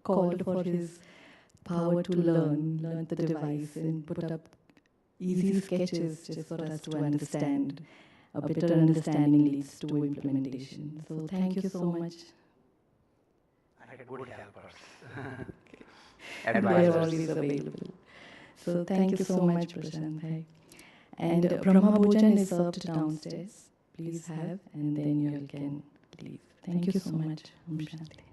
called for his power to learn the device and put up easy sketches just for us to understand. A better understanding leads to implementation. So thank you so much. Like a good helpers. And they are always available. So thank you so much, Prashant. Bhai. And Brahma Bhojan is served downstairs. Please have, and then you can leave. Thank you so much. Om Shanti.